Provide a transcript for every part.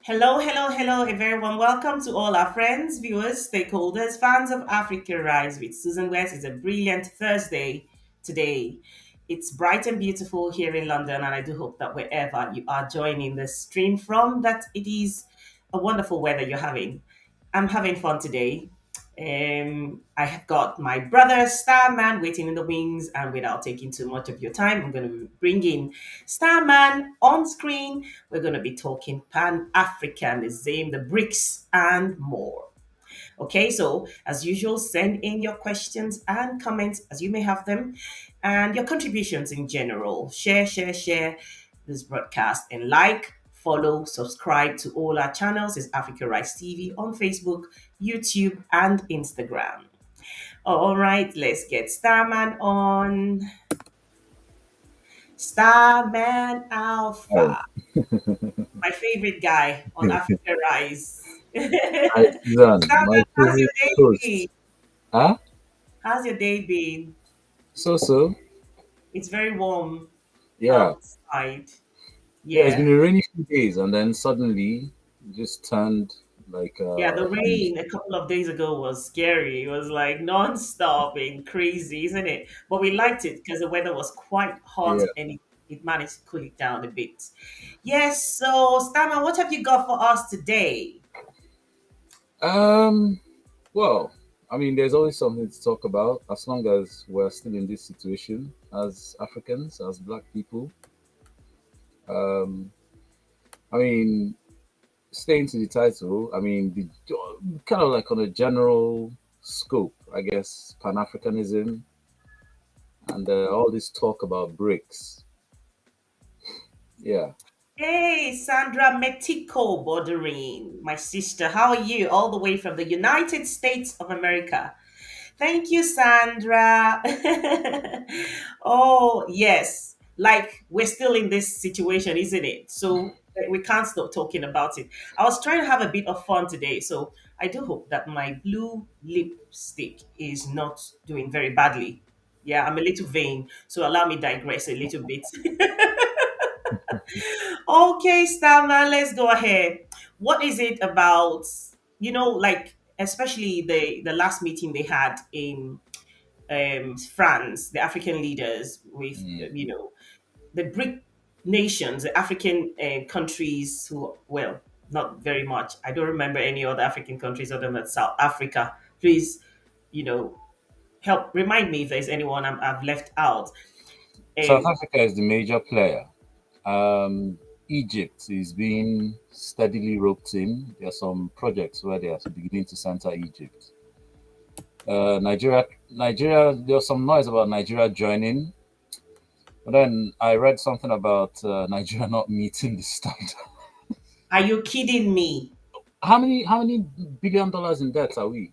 Hello, hello, hello, a very warm welcome to all our friends, viewers, stakeholders, fans of Africa Rise with Susan West. It's a brilliant Thursday today. It's bright and beautiful here in London, and I do hope that wherever you are joining the stream from, that it is a wonderful weather you're having. I'm having fun today. I have got my brother Starman waiting in the wings, and without taking too much of your time, I'm going to bring in Starman on screen. We're going to be talking Pan Africanism, the BRICS, and more. Okay, so as usual, send in your questions and comments as you may have them, and your contributions in general. Share this broadcast and like, follow, subscribe to all our channels. It's Africa Rice TV on Facebook, YouTube, and Instagram. All right, let's get Starman on. Starman Oh, Alpha, my favorite guy on Africa Rise. hi, Suzanne, my Starman, how's favorite your day been? host. Huh? How's your day been? So. It's very warm Yeah. outside. Yeah, it's been Yeah. a rainy few days, and then suddenly it just turned like, Yeah, the and rain a couple of days ago was scary. It was like non-stop and crazy, isn't it? But we liked it because the weather was quite hot yeah. and it managed to cool it down a bit. Yes, so Starman, what have you got for us today? Um, well, I mean, there's always something to talk about as long as we're still in this situation as Africans, as Black people. Um, I mean, staying to the title, I mean, kind of like on a general scope, I guess, Pan Africanism and all this talk about BRICS. Yeah. Hey, Sandra Metico Bordering, my sister. How are you? All the way from the United States of America. Thank you, Sandra. Oh, yes. Like we're still in this situation, isn't it? So we can't stop talking about it. I was trying to have a bit of fun today. So I do hope that my blue lipstick is not doing very badly. Yeah, I'm a little vain. So allow me digress a little bit. Okay, Starman, let's go ahead. What is it about, like especially the last meeting they had in France, the African leaders with, Mm. the BRIC nations, the African countries who, well, not very much. I don't remember any other African countries other than South Africa. Please, you know, help remind me if there's anyone I've left out. South Um, Africa is the major player. Um, Egypt is being steadily roped in. There are some projects where they are beginning to center Egypt. Nigeria. There was some noise about Nigeria joining, but then I read something about Nigeria not meeting the standard. are you kidding me? How many billion dollars in debt are we?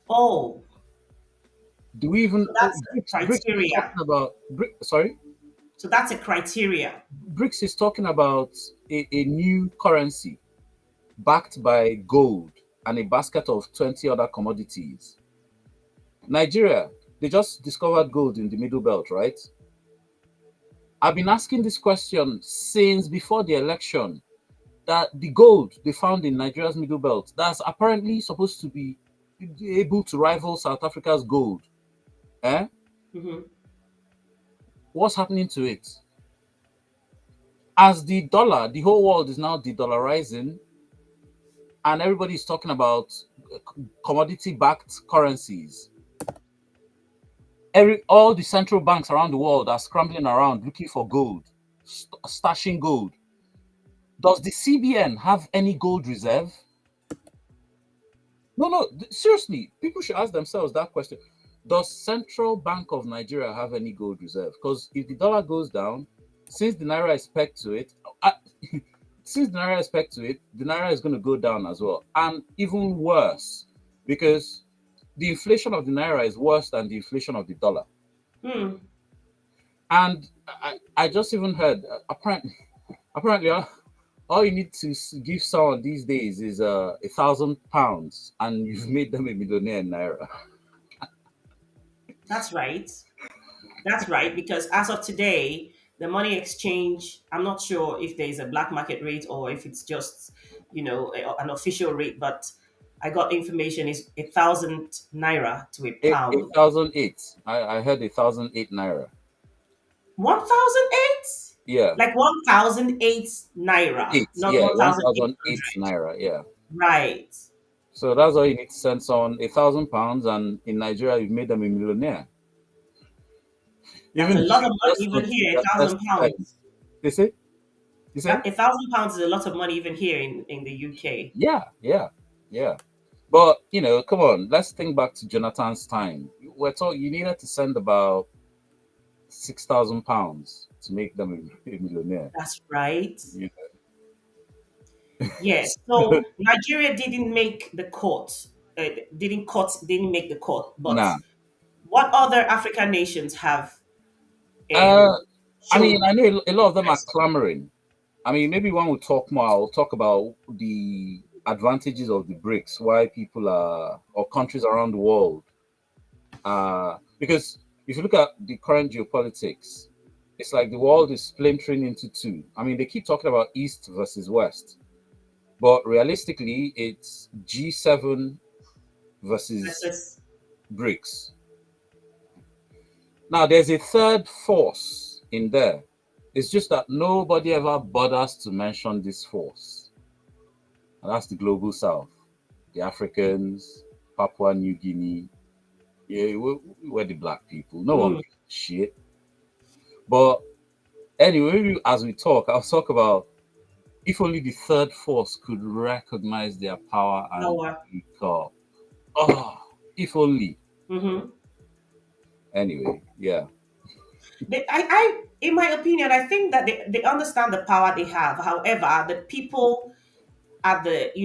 Oh, Do we so even that's a BRICS is criteria. talking about sorry? So that's a criteria. BRICS is talking about a new currency backed by gold and a basket of 20 other commodities. Nigeria, they just discovered gold in the Middle Belt, right? I've been asking this question since before the election that the gold they found in Nigeria's Middle Belt, that's apparently supposed to be able to rival South Africa's gold. Eh? Mhm. What's happening to it? As the dollar, the whole world is now de-dollarizing, and everybody is talking about commodity-backed currencies. All the central banks around the world are scrambling around looking for gold, stashing gold. Does the CBN have any gold reserve? No, no, seriously, people should ask themselves that question. Does Central Bank of Nigeria have any gold reserve? Because if the dollar goes down, since the naira is pegged to it, uh, since the naira is pegged to it, the naira is going to go down as well, and even worse, because the inflation of the naira is worse than the inflation of the dollar. Hmm. And I just even heard apparently all you need to give someone these days is £1,000, and you've made them a millionaire in naira. That's right. That's right. Because as of today, The money exchange, I'm not sure if there is a black market rate or if it's just, an official rate, but I got information is 1,000 naira to a A pound. 1,008. I heard 1,008 naira. 1,008? Yeah, Like 1,008 naira, eight. not Yeah, 1,008 1,800. naira. Yeah. Right. So that's all you need to send someone £1,000, and in Nigeria, you've made them a millionaire. That's Even a if lot you of money just even notice here, a their thousand test time. pounds. They say, you say, That £1,000 is a lot of money even here in the UK. yeah, yeah, yeah. But come on, let's think back to Jonathan's time. We're talking. You needed to send about £6,000 to make them a millionaire. That's right. You Yes. So Nigeria didn't make the court. Didn't make the court. But Nah. what other African nations have Uh, I mean, shown I know a lot of them are interest? clamoring. I mean, maybe one will talk more. I'll talk about the advantages of the BRICS, why people are, or countries around the world, because if you look at the current geopolitics, it's like the world is splintering into two. I mean, they keep talking about East versus West, but realistically, it's G7 versus Versus BRICS. Now, there's a third force in there. It's just that nobody ever bothers to mention this force, and that's the global South, the Africans, Papua New Guinea. Yeah, we're the black people. No one mm, gives a shit. But anyway, as we talk, I'll talk about if only the third force could recognize their power and our. wake up. Oh, if only. Hmm. Anyway, yeah, In my opinion, I think that they understand the power they have. However, the people at the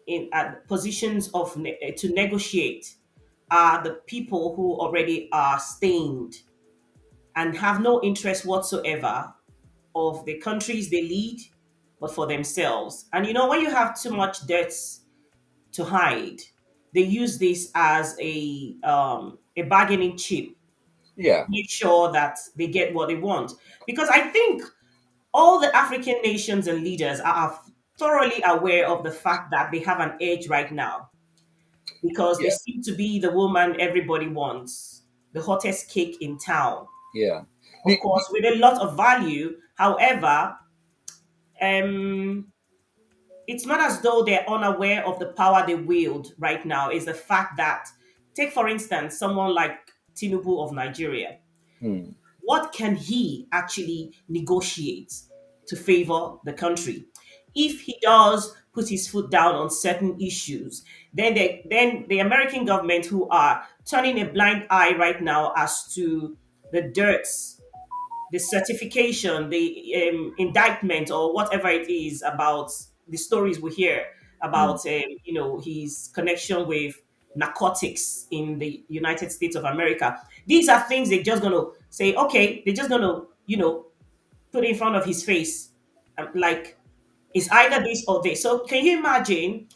in at positions of to negotiate are the people who already are stained and have no interest whatsoever of the countries they lead, but for themselves. And when you have too much debts to hide, they use this as a bargaining chip. yeah, Make sure that they get what they want. Because I think all the African nations and leaders are thoroughly aware of the fact that they have an edge right now because they yeah, seem to be the woman everybody wants, the hottest cake in town. yeah. Of course, with a lot of value. However, um, it's not as though they're unaware of the power they wield right now. Is the fact that, take for instance, someone like Tinubu of Nigeria. Hmm, What can he actually negotiate to favor the country? If he does put his foot down on certain issues, then the American government, who are turning a blind eye right now as to the dirts, the certification, the indictment, or whatever it is about the stories we hear hmm, about, his connection with narcotics in the United States of America. These are things they're just going to say, okay, they're just going to, put in front of his face. Like, it's either this or this. So, can you imagine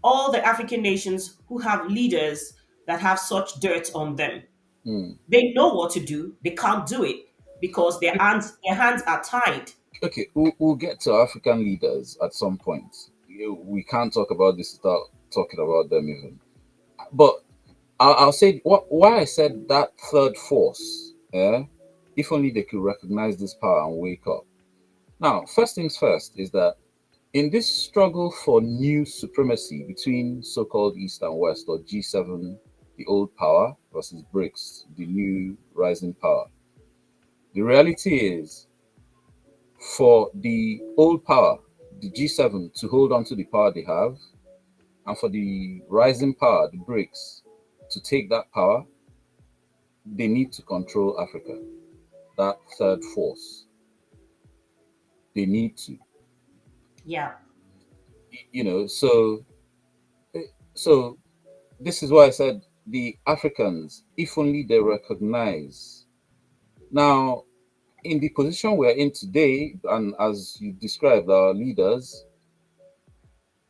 all the African nations who have leaders that have such dirt on them? hmm. They know what to do. They can't do it because their hands are tied. Okay, we'll get to African leaders at some point. We can't talk about this without talking about them even. But I'll say why I said that third force. If only they could recognize this power and wake up. Now, first things first is that in this struggle for new supremacy between so-called East and West, or G7, the old power, versus BRICS, the new rising power, the reality is for the old power, the G7, to hold on to the power they have, and for the rising power, the BRICS, to take that power, they need to control Africa, that third force. They need to, Yeah. so so this is why I said the Africans, if only they recognize. Now, in the position we're in today, and as you described, our leaders,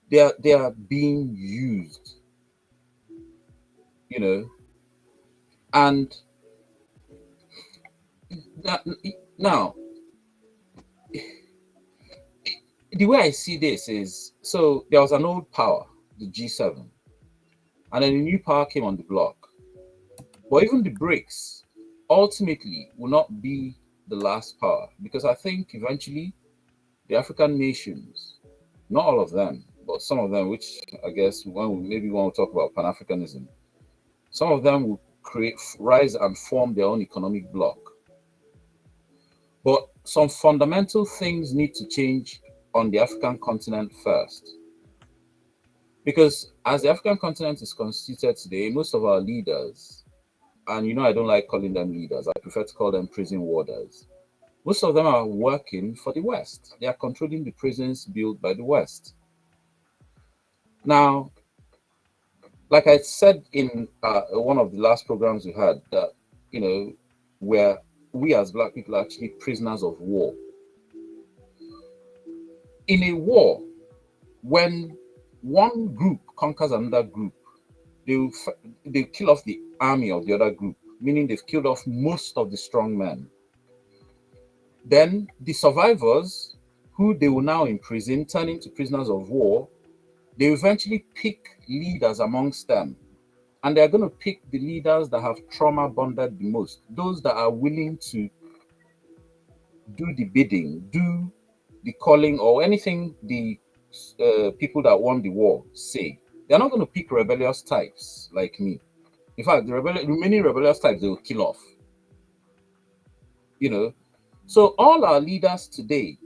they are being used, you know, and that, Now, the way I see this is, so there was an old power, the G7, and then a new power came on the block. But even the BRICS ultimately will not be the last power, because I think eventually the African nations, not all of them, but some of them, which I guess maybe when we talk about Pan Africanism, some of them will rise and form their own economic bloc. But some fundamental things need to change on the African continent first. Because as the African continent is constituted today, most of our leaders, and I don't like calling them leaders, I prefer to call them prison warders. Most of them are working for the West. They are controlling the prisons built by the West. Now, like I said in one of the last programs we had, that, where we as Black people are actually prisoners of war. In a war, when one group conquers another group, they kill off the army of the other group, meaning they've killed off most of the strong men. Then the survivors, who they will now imprison, turn into prisoners of war, they eventually pick leaders amongst them. And they're going to pick the leaders that have trauma bonded the most, those that are willing to do the bidding, do the calling, or anything the people that won the war say. They're not going to pick rebellious types like me. In fact, the remaining rebellious types they will kill off. You know, so all our leaders today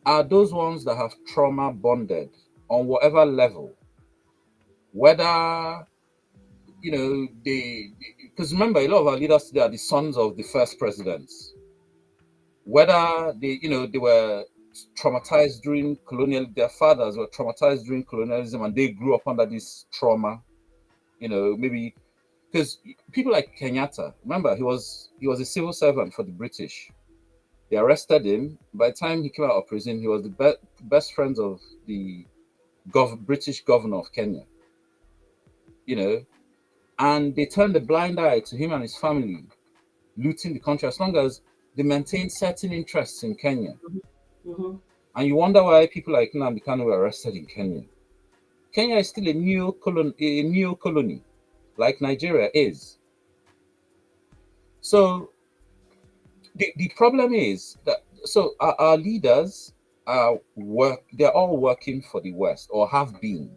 are those ones that have trauma bonded on whatever level, whether they because remember, a lot of our leaders today are the sons of the first presidents, whether they were traumatized during colonial, their fathers were traumatized during colonialism and they grew up under this trauma, maybe because people like Kenyatta, remember, he was a civil servant for the British. They arrested him. By the time he came out of prison, he was the best friends of the British governor of Kenya, you know, and they turned a blind eye to him and his family looting the country as long as they maintained certain interests in Kenya. Mm-hmm. And you wonder why people like Nnamdi Kanu were arrested in Kenya. Kenya is still a neo colony, like Nigeria is. So the problem is that our leaders they're all working for the West or have been.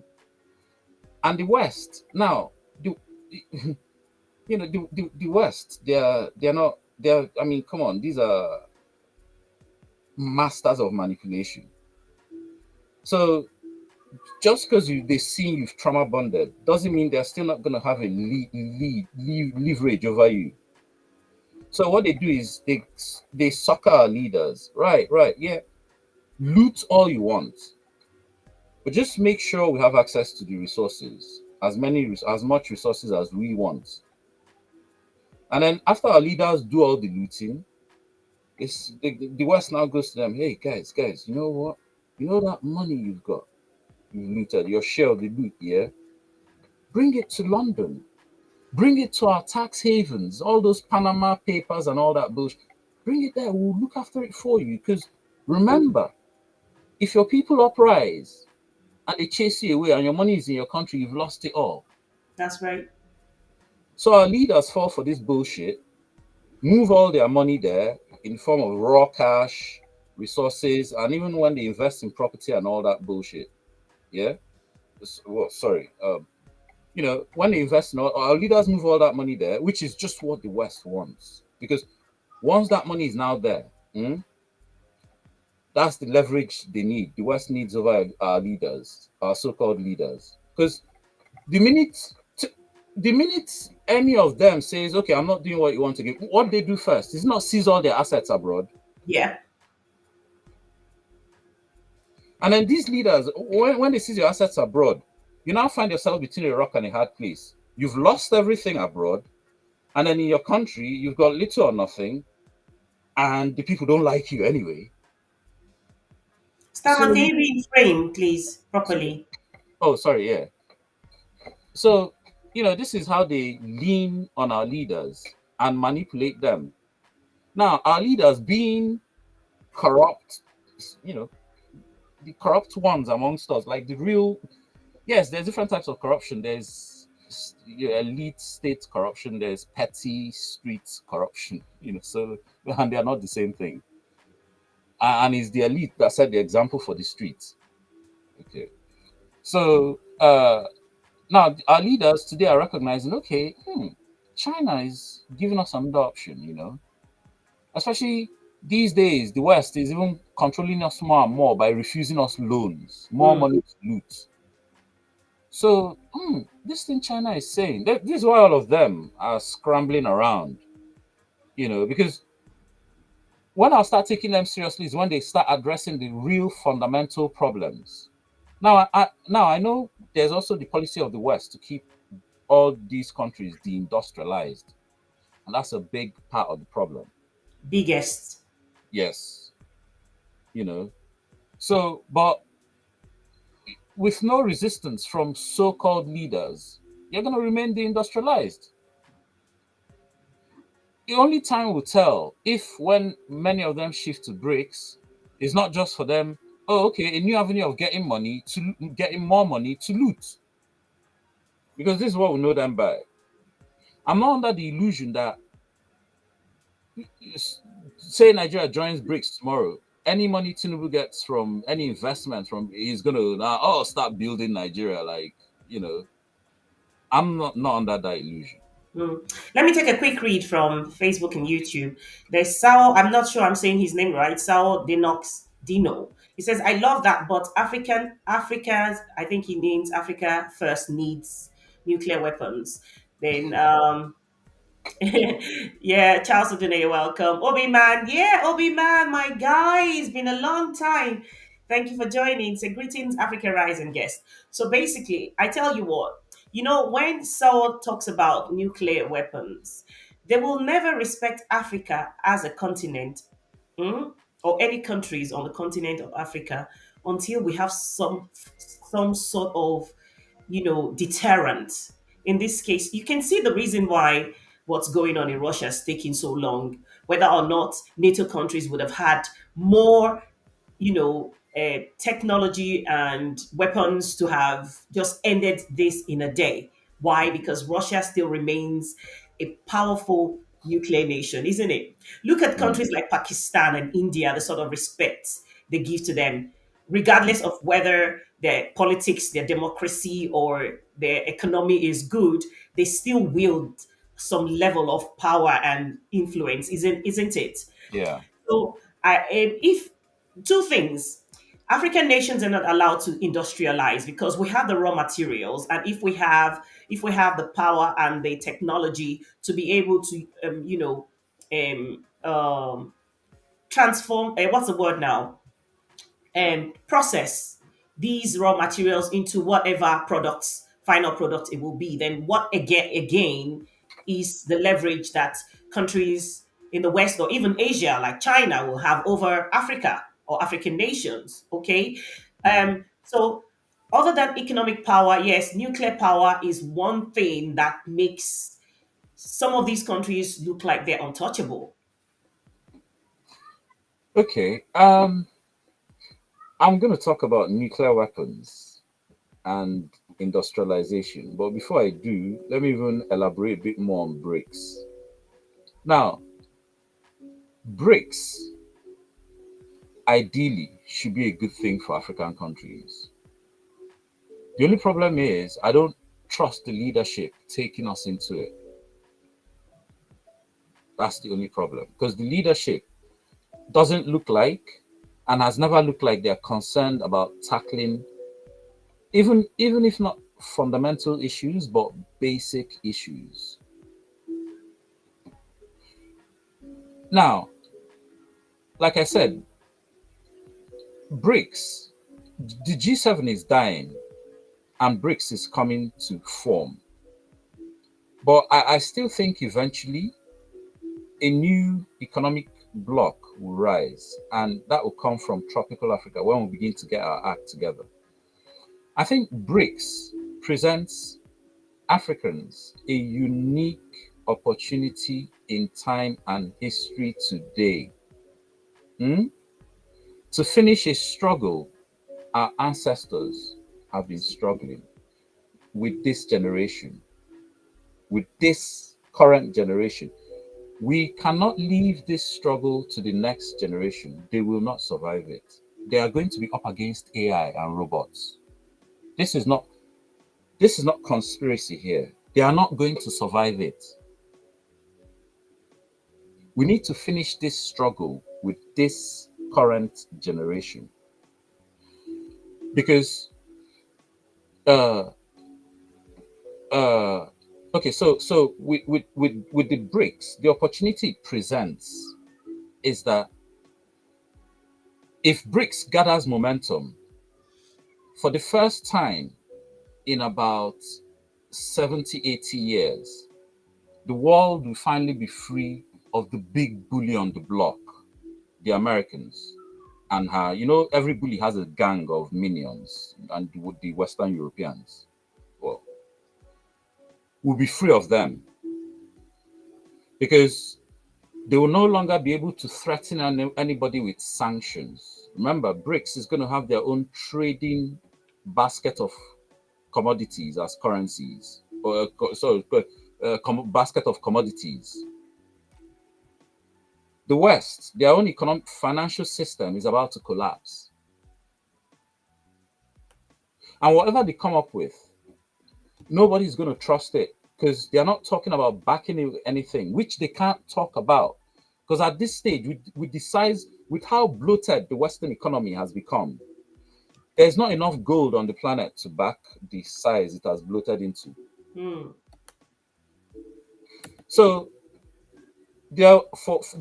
And the West now, the West, they're not, I mean, come on, these are masters of manipulation. So just because they see you've trauma bonded doesn't mean they're still not going to have a leverage over you. So what they do is they sucker our leaders. Right, yeah. Loot all you want, but just make sure we have access to the resources, as much resources as we want. And then after our leaders do all the looting, the West now goes to them, hey guys, you know what? You know that money you've looted, your share of the loot, yeah? Bring it to London. Bring it to our tax havens, all those Panama papers and all that bullshit. Bring it there. We'll look after it for you. Because remember, if your people uprise and they chase you away and your money is in your country, you've lost it all. That's right. So our leaders fall for this bullshit, move all their money there in form of raw cash, resources, and even when they invest in property and all that bullshit. Yeah. Well, sorry. When they invest in our leaders move all that money there, which is just what the West wants. Because once that money is now there, that's the leverage they need. The West needs over our leaders, our so-called leaders. Because the minute the minute any of them says, okay, I'm not doing what you want to give, what they do first is not seize all their assets abroad. Yeah. And then these leaders, when they seize your assets abroad, you now find yourself between a rock and a hard place. You've lost everything abroad, and then in your country, you've got little or nothing, and the people don't like you anyway. Stanley, So can you reframe, please, properly? oh, sorry, yeah. So, this is how they lean on our leaders and manipulate them. Now, our leaders being corrupt, you know, the corrupt ones amongst us, like the real, yes, there's different types of corruption. There's elite state corruption, there's petty street corruption, so, and they are not the same thing. And it's the elite that set the example for the streets. Okay. So, now our leaders today are recognizing, okay, China is giving us another option, especially these days, the West is even controlling us more and more by refusing us loans, more Mm. money to loot. So, this thing China is saying, this is why all of them are scrambling around, because when I'll start taking them seriously is when they start addressing the real fundamental problems. Now I know there's also the policy of the West to keep all these countries deindustrialized, and that's a big part of the problem. Biggest. Yes, you know. So, but with no resistance from so-called leaders, you're going to remain deindustrialized. The only time will tell if when many of them shift to BRICS, it's not just for them. Oh, okay, a new avenue of getting more money to loot, because this is what we know them by. I'm not under the illusion that say Nigeria joins BRICS tomorrow, any money Tinubu gets from any investment from he's gonna now start building Nigeria. Like, I'm not under that illusion. Mm. Let me take a quick read from Facebook and YouTube. There's Sao, I'm not sure I'm saying his name right, Sao Dinox Dino. He says, I love that, but Africa's, I think he means Africa first needs nuclear weapons. Then yeah, Charles Odune, you're welcome. Obi Man, yeah, Obi Man, my guy, it's been a long time. Thank you for joining. So, greetings, Africa Rising guest. So, basically, I tell you what, when Saul talks about nuclear weapons, they will never respect Africa as a continent, mm, or any countries on the continent of Africa until we have some sort of deterrent. In this case, you can see the reason why what's going on in Russia is taking so long, whether or not NATO countries would have had more, technology and weapons to have just ended this in a day. Why? Because Russia still remains a powerful nuclear nation, isn't it? Look at Mm, countries like Pakistan and India, the sort of respect they give to them, regardless of whether their politics, their democracy, or their economy is good, they still wield some level of power and influence, isn't it? yeah. So, if two things, African nations are not allowed to industrialize because we have the raw materials, and if we have the power and the technology to be able to, transform. What's the word now? And process these raw materials into whatever final product it will be, then what again is the leverage that countries in the West or even Asia like China will have over Africa or African nations. Okay. So other than economic power, yes, nuclear power is one thing that makes some of these countries look like they're untouchable. Okay. I'm going to talk about nuclear weapons and industrialization, but before I do, let me even elaborate a bit more on BRICS. Now, BRICS ideally should be a good thing for African countries. The only problem is I don't trust the leadership taking us into it. That's the only problem. Because the leadership doesn't look like and has never looked like they're concerned about tackling even if not fundamental issues, but basic issues. Now, like I said, BRICS, the G7 is dying and BRICS is coming to form. But I still think eventually a new economic bloc will rise, and that will come from tropical Africa when we begin to get our act together. I think BRICS presents Africans a unique opportunity in time and history today, hmm, to finish a struggle our ancestors have been struggling with this generation, with this current generation. We cannot leave this struggle to the next generation. They will not survive it. They are going to be up against AI and robots. This is not this is not conspiracy here. They are not going to survive it. We need to finish this struggle with this current generation because uh uh okay, so with the BRICS, the opportunity it presents is that if BRICS gathers momentum for the first time in about 70, 80 years, the world will finally be free of the big bully on the block, the Americans. And her, every bully has a gang of minions, and with the Western Europeans, well, we'll be free of them because they will no longer be able to threaten anybody with sanctions. Remember, BRICS is going to have their own trading basket of commodities as currencies, or basket of commodities. The West, their own economic financial system is about to collapse. And whatever they come up with, nobody's going to trust it because they're not talking about backing anything, which they can't talk about. Because at this stage, with the size, with how bloated the Western economy has become, there's not enough gold on the planet to back the size it has bloated into. Mm. So there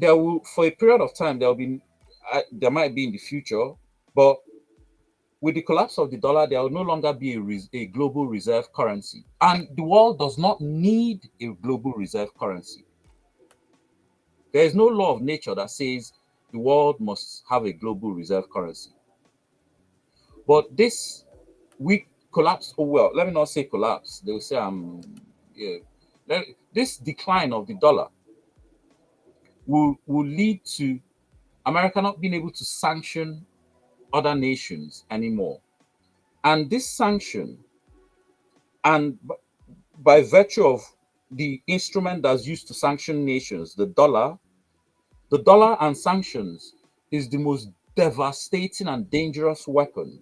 will, for a period of time, there might be in the future, but with the collapse of the dollar, there will no longer be a global reserve currency. And the world does not need a global reserve currency. There is no law of nature that says the world must have a global reserve currency. But this weak collapse, oh well, let me not say collapse. They will say yeah. This decline of the dollar will lead to America not being able to sanction other nations anymore. And this sanction, and by virtue of the instrument that's used to sanction nations, the dollar and sanctions is the most devastating and dangerous weapon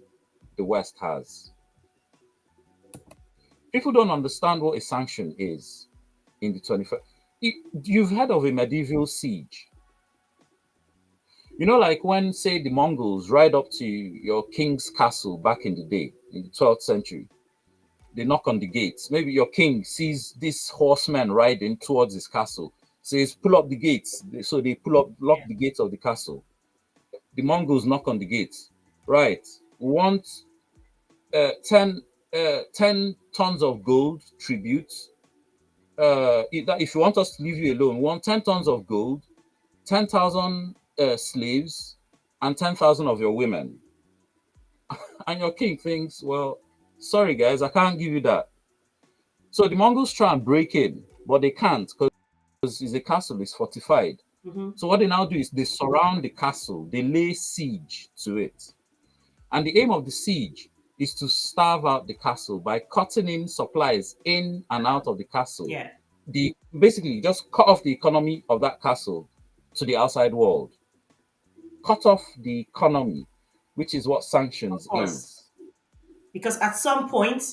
the West has. People don't understand what a sanction is in the 21st. You've heard of a medieval siege. Like when, say, the Mongols ride up to your king's castle back in the day, in the 12th century. They knock on the gates. Maybe your king sees this horseman riding towards his castle, says, pull up the gates. So they lock Yeah. the gates of the castle. The Mongols knock on the gates. Right. We want 10, 10 tons of gold tribute. If you want us to leave you alone, we want 10 tons of gold, 10,000 slaves, and 10,000 of your women. And your king thinks, well, sorry guys, I can't give you that. So the Mongols try and break in, but they can't because it's a castle, it's fortified. Mm-hmm. So what they now do is they surround the castle, they lay siege to it. And the aim of the siege is to starve out the castle by cutting in supplies in and out of the castle. Yeah. Basically just cut off the economy of that castle to the outside world. Cut off the economy, which is what Of sanctions course. is. Because at some point,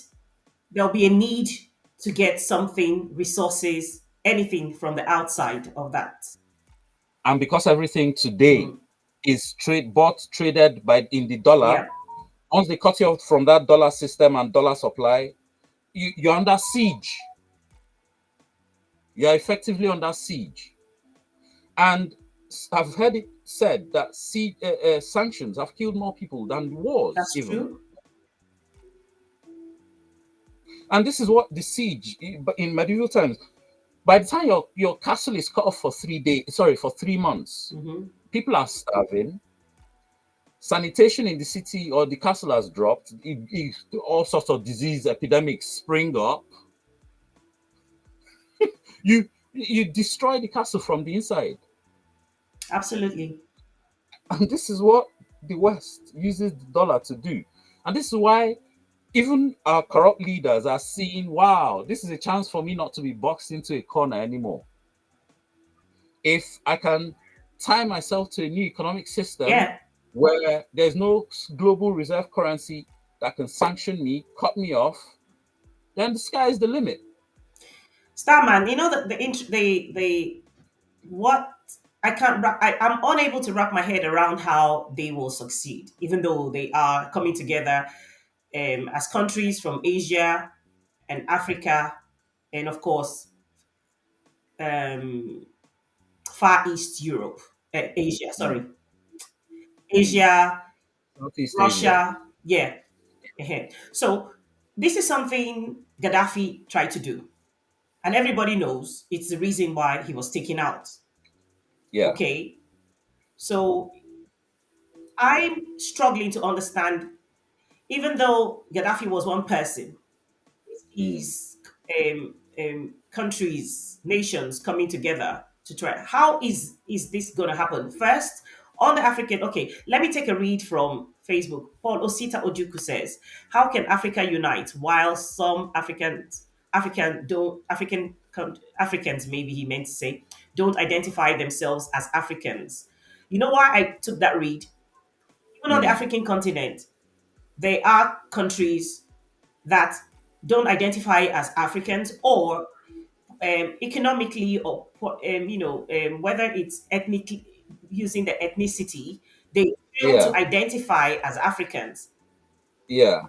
there'll be a need to get something, resources, anything from the outside of that. And because everything today Mm. is traded by in the dollar, Yeah. once they cut you off from that dollar system and dollar supply, you're under siege. You're effectively under siege. And I've heard it said that sanctions have killed more people than wars, That's even. true. And this is what the siege in medieval times. By the time your castle is cut off for 3 days, sorry, for 3 months, Mm-hmm. people are starving. Sanitation in the city or the castle has dropped. All sorts of disease epidemics spring up. You You destroy the castle from the inside. Absolutely. And this is what the West uses the dollar to do. And this is why even our corrupt leaders are seeing, wow, this is a chance for me not to be boxed into a corner anymore. If I can tie myself to a new economic system Yeah. where there's no global reserve currency that can sanction me, cut me off, then the sky is the limit. Starman, you know that the what I can't I'm unable to wrap my head around how they will succeed, even though they are coming together as countries from Asia and Africa, and of course um, Far East Europe, Asia, Mm, sorry, mm. Asia, Southeast Asia. Russia, yeah. So this is something Gaddafi tried to do, and everybody knows it's the reason why he was taken out. Yeah. Okay, so I'm struggling to understand, even though Gaddafi was one person, Mm, these countries, nations coming together to try. How is this going to happen? First, on the African. Okay, let me take a read from Facebook. Paul Osita Ojuku says, "How can Africa unite while some Africans, maybe he meant to say, don't identify themselves as Africans." You know why I took that read? Even on the mm. African continent, there are countries that don't identify as Africans, or economically, or whether it's ethnically, using the ethnicity, they fail to Yeah. identify as Africans. Yeah.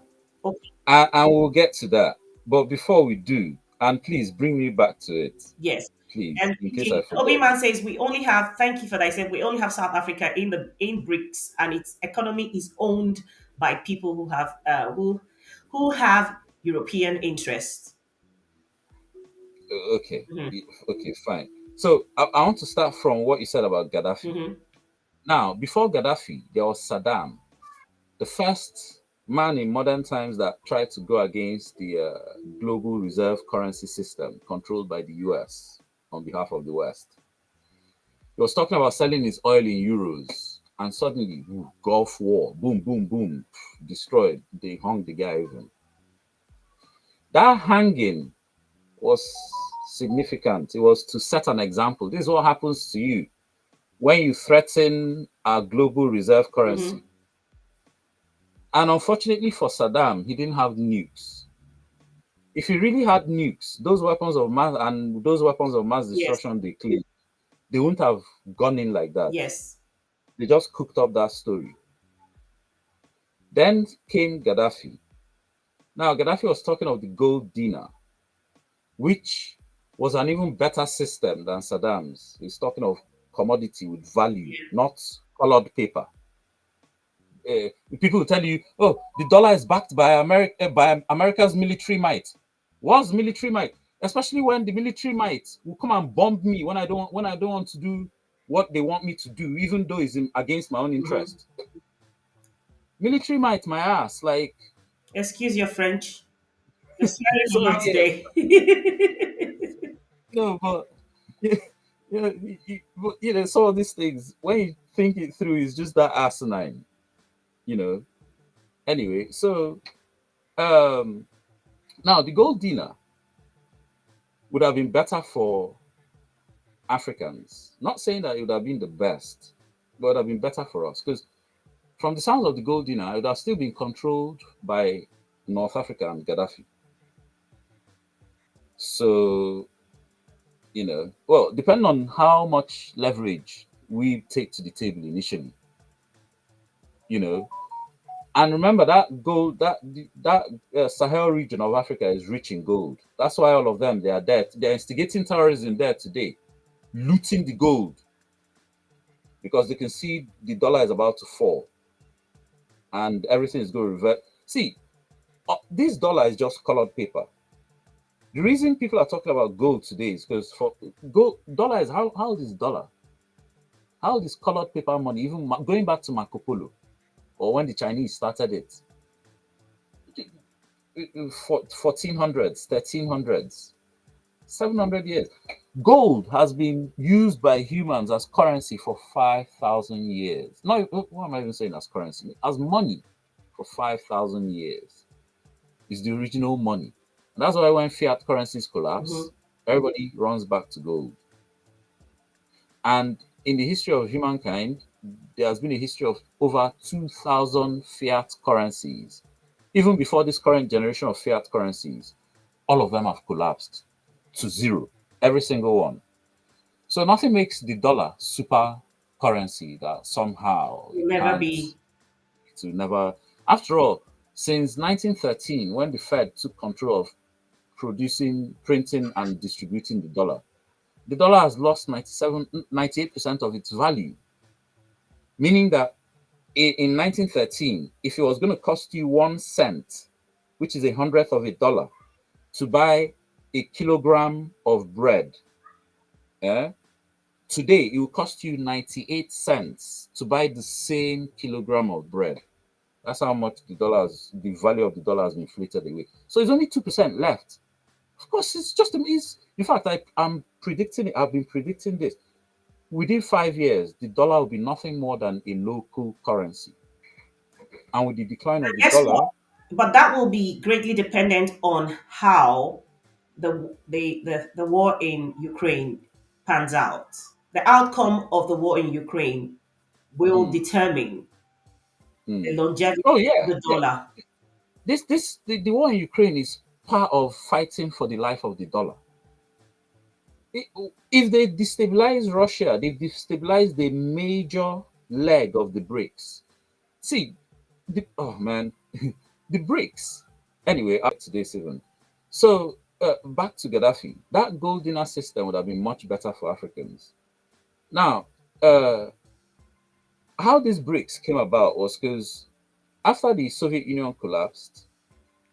Okay, And we'll get to that. But before we do, and please bring me back to it, yes. please, And in case I King forget. Obi-Man says we only have, thank you for that. I said we only have South Africa in BRICS, and its economy is owned by people who have European interests. Okay. Hmm. Okay, fine. So I want to start from what you said about Gaddafi. Hmm. Now, before Gaddafi, there was Saddam, the first man in modern times that tried to go against the global reserve currency system controlled by the US on behalf of the West. He was talking about selling his oil in euros, and suddenly, Gulf War, boom, boom, boom, destroyed. They hung the guy even. That hanging was significant. It was to set an example. This is what happens to you when you threaten our global reserve Hmm. currency. And unfortunately for Saddam, he didn't have nukes. If he really had nukes, those weapons of mass Yes. destruction they claim, they wouldn't have gone in like that. Yes. They just cooked up that story. Then came Gaddafi. Now, Gaddafi was talking of the gold dinar, which was an even better system than Saddam's. He's talking of commodity with value, not colored paper. People will tell you, "Oh, the dollar is backed by America's military might." What's military might? Especially when the military might will come and bomb me when I don't want to do what they want me to do, even though it's against my own Hmm. interest. Military might, my ass, like Excuse your French. You're swearing a so. lot Yeah, today. no, but yeah, some of these things when you think it through, is just that asinine, you know. Anyway, so um, now the gold dinar would have been better for Africans. Not saying that it would have been the best, but it would have been better for us because from the sounds of the gold dinar, it would have still been controlled by North Africa and Gaddafi. So, well, depending on how much leverage we take to the table initially, you know, and remember that gold, that Sahel region of Africa is rich in gold. That's why all of them they are there. They're instigating terrorism there today, looting the gold because they can see the dollar is about to fall and everything is going to revert. See, this dollar is just colored paper. The reason people are talking about gold today is because for gold, dollar is how old is dollar? How old is colored paper money? Even going back to Marco Polo or when the Chinese started it, 1400s, 1300s. 700 years. Gold has been used by humans as currency for 5,000 years. No, what am I even saying as currency? As money for 5,000 years. Is the original money. And that's why when fiat currencies Hmm. collapse, everybody runs back to gold. And in the history of humankind, there has been a history of over 2,000 fiat currencies. Even before this current generation of fiat currencies, all of them have collapsed to zero, every single one. So nothing makes the dollar super currency that somehow Will never be. it will never. After all, since 1913, when the Fed took control of producing, printing, and distributing the dollar has lost 98% of its value, meaning that in 1913, if it was going to cost you 1 cent, which is a hundredth of a dollar, to buy a kilogram of bread, eh, today it will cost you 98 cents to buy the same kilogram of bread. That's how much the value of the dollar has been inflated away. So it's only 2% left. Of course, it's just amazing. In fact, I'm predicting it. I've been predicting this. Within 5 years, the dollar will be nothing more than a local currency. And with the decline of the Guess what? dollar, But that will be greatly dependent on how the war in Ukraine pans out. The outcome of the war in Ukraine will mm, determine the mm. longevity Oh of yeah, the yeah. dollar. The war in Ukraine is part of fighting for the life of the dollar. If they destabilize Russia, they destabilize the major leg of the BRICS. See, oh man, the BRICS. Anyway, up to this even. So back to Gaddafi. That gold dinner system would have been much better for Africans. Now, uh, how this BRICS came about was because after the Soviet Union collapsed,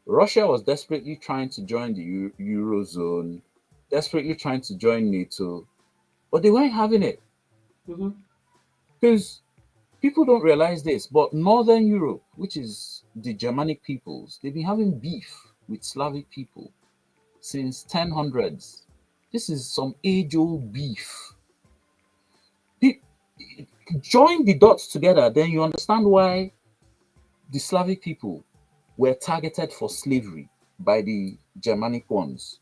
Russia was desperately trying to join the Eurozone, desperately trying to join NATO, but they weren't having it Hmm. because people don't realize this, but Northern Europe, which is the Germanic peoples, they've been having beef with Slavic people since 1000s. This is some age-old beef. Pe- Join the dots together, then you understand why the Slavic people were targeted for slavery by the Germanic ones.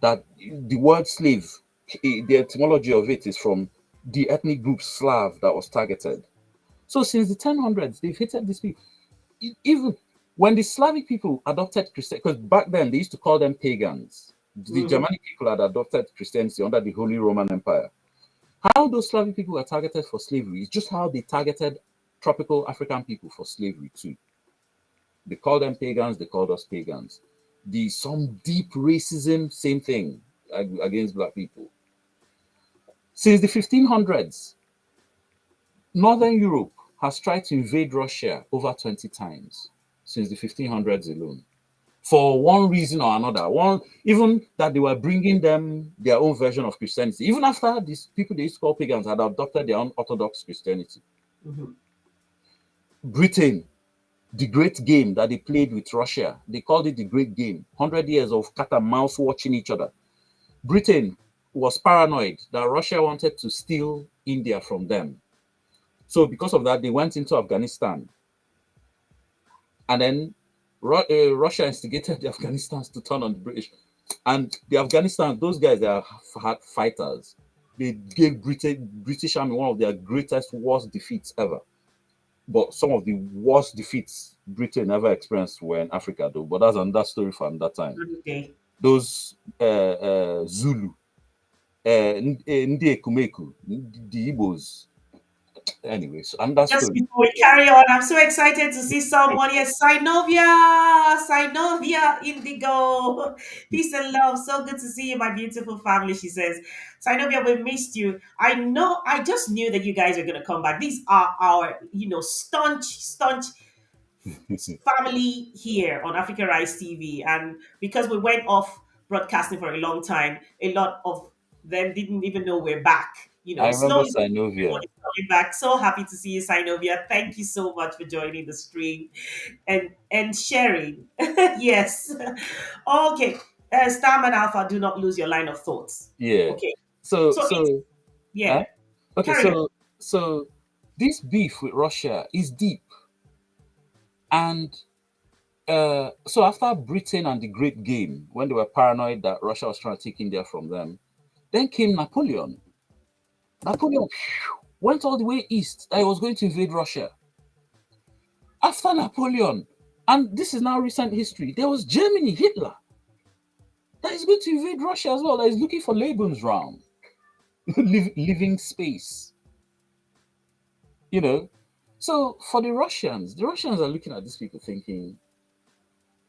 That the word slave, the etymology of it is from the ethnic group Slav that was targeted. So since the 1000s, they've hated these people. Even when the Slavic people adopted Christianity, because back then they used to call them pagans. The Hmm. Germanic people had adopted Christianity under the Holy Roman Empire. How those Slavic people were targeted for slavery is just how they targeted tropical African people for slavery too. They called them pagans, they called us pagans. The some deep racism, same thing against black people. Since the 1500s, Northern Europe has tried to invade Russia over 20 times since the 1500s alone. For one reason or another, one even that they were bringing them their own version of Christianity, even after these people they used to call pagans had adopted their own Orthodox Christianity. Hmm. Britain, the great game that they played with Russia, they called it the great game. 100 years of cat and mouse watching each other. Britain was paranoid that Russia wanted to steal India from them. So because of that, they went into Afghanistan. And then Russia instigated the Afghanistans to turn on the British. And the Afghanistan, those guys, they are hard fighters. They gave British Army one of their greatest, worst defeats ever. But some of the worst defeats Britain ever experienced were in Africa, though. But that's another story from that time. Okay. Those Zulu, Ndi Ekumeku, the Igbos. Anyways, and that Just story. before we carry on, I'm so excited to see someone here. Sinovia Indigo. Peace and love. So good to see you, my beautiful family. She says, Sinovia, we missed you. I know, I just knew that you guys are going to come back. These are our, staunch family here on Africa Rise TV. And because we went off broadcasting for a long time, a lot of them didn't even know we're back. I remember Slowly Sinovia. everyone is coming back. So happy to see you, Sinovia. Thank you so much for joining the stream and sharing. Yes. Okay. Starman Alpha, do not lose your line of thoughts. Yeah. Okay. So So it's, so yeah, huh? Okay, carry on. so this beef with Russia is deep. And so after Britain and the Great Game, when they were paranoid that Russia was trying to take India from them, then came Napoleon. Napoleon went all the way east that he was going to invade Russia. After Napoleon, and this is now recent history, there was Germany, Hitler, that is going to invade Russia as well, that is looking for Lebensraum, living space, you know. So for the Russians are looking at these people thinking,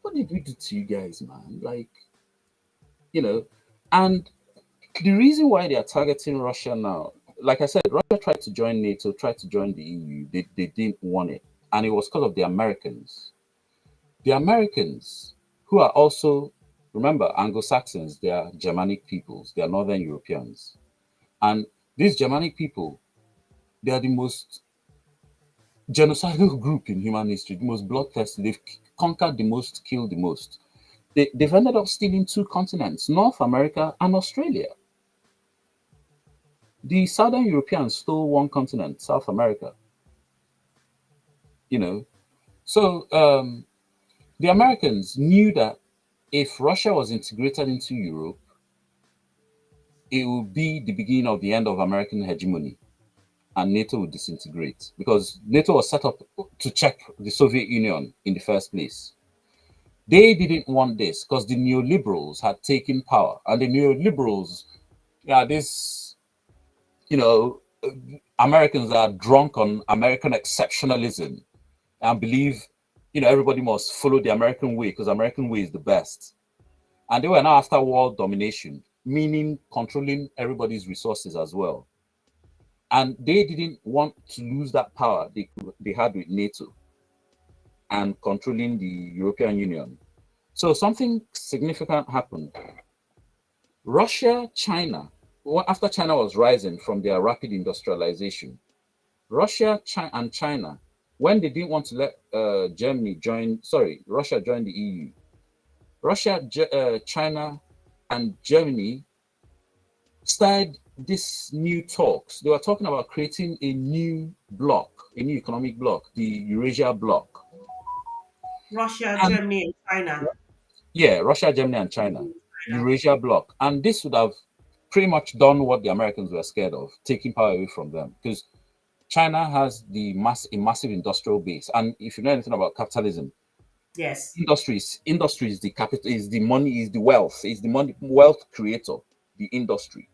what did we do to you guys, man? Like, you know, and the reason why they are targeting Russia now, like I said, Russia tried to join NATO, tried to join the EU. They didn't want it. And it was because of the Americans. The Americans, who are also, remember, Anglo Saxons, they are Germanic peoples, they are Northern Europeans. And these Germanic people, they are the most genocidal group in human history, the most bloodthirsty. They've conquered the most, killed the most. They've ended up stealing two continents, North America and Australia. The Southern Europeans stole one continent, South America, you know. So the Americans knew that if Russia was integrated into Europe, it would be the beginning of the end of American hegemony and NATO would disintegrate because NATO was set up to check the Soviet Union in the first place. They didn't want this because the neoliberals had taken power, and the neoliberals, yeah, this, you know, Americans are drunk on American exceptionalism and believe, everybody must follow the American way because American way is the best. And they were now after world domination, meaning controlling everybody's resources as well. And they didn't want to lose that power they had with NATO and controlling the European Union. So something significant happened. Russia, China, after China was rising from their rapid industrialization, Russia and China, when they didn't want to let Russia join the EU, China, and Germany started this new talks. They were talking about creating a new bloc, a new economic bloc, the Eurasia bloc. Russia, And Germany, and China. yeah, Russia, Germany, and China, China. Eurasia bloc. And this would have pretty much done what the Americans were scared of, taking power away from them. Because China has a massive industrial base. And if you know anything about capitalism, Yes. industry is the capital, is the money, is the wealth, is the money wealth creator, the industry.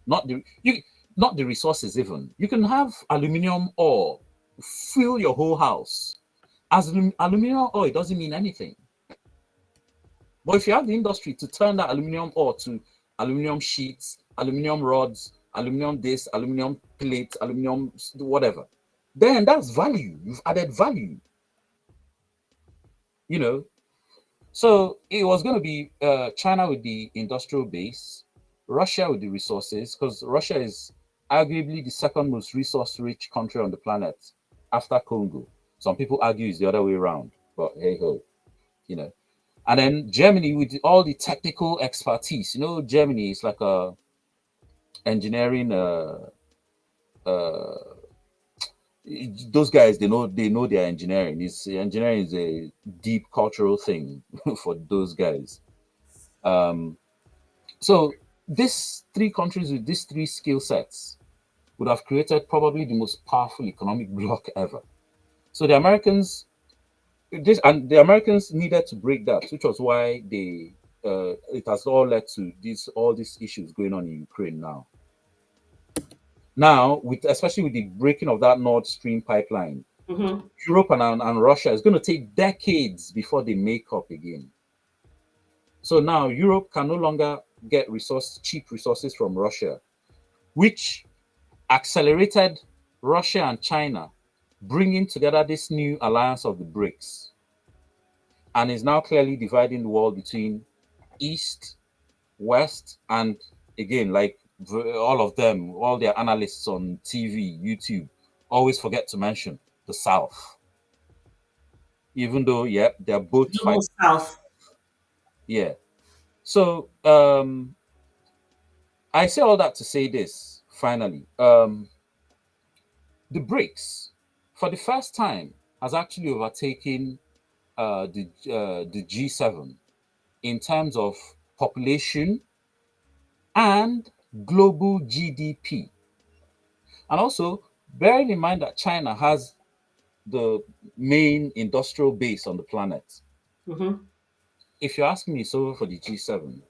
Not the resources even. You can have aluminium ore, fill your whole house. As aluminium ore, it doesn't mean anything. But if you have the industry to turn that aluminium ore to aluminium sheets, aluminium rods, aluminium this, aluminium plates, aluminium whatever, then that's value. You've added value, you know. So it was going to be China with the industrial base, Russia with the resources, because Russia is arguably the second most resource rich country on the planet after Congo. Some people argue it's the other way around, but hey ho, you know. And then Germany with all the technical expertise. Germany is like a engineering. Uh, those guys, they know their engineering. Engineering is a deep cultural thing for those guys. Um, so these three countries with these three skill sets would have created probably the most powerful economic bloc ever. So the Americans needed to break that, which was why it has all led to all these issues going on in Ukraine now. Now, especially with the breaking of that Nord Stream pipeline, Mm-hmm. Europe and Russia is going to take decades before they make up again. So now Europe can no longer get cheap resources from Russia, which accelerated Russia and China bringing together this new alliance of the BRICS, and is now clearly dividing the world between East, West, and again, like all of them, all their analysts on TV, YouTube, always forget to mention the South. Even though, yeah, they're both fighting. Global South. Yeah. So I say all that to say this finally. The BRICS, for the first time, has actually overtaken the G7 in terms of population and global GDP. And also, bearing in mind that China has the main industrial base on the planet, Hmm. if you ask me, it's over for the G7.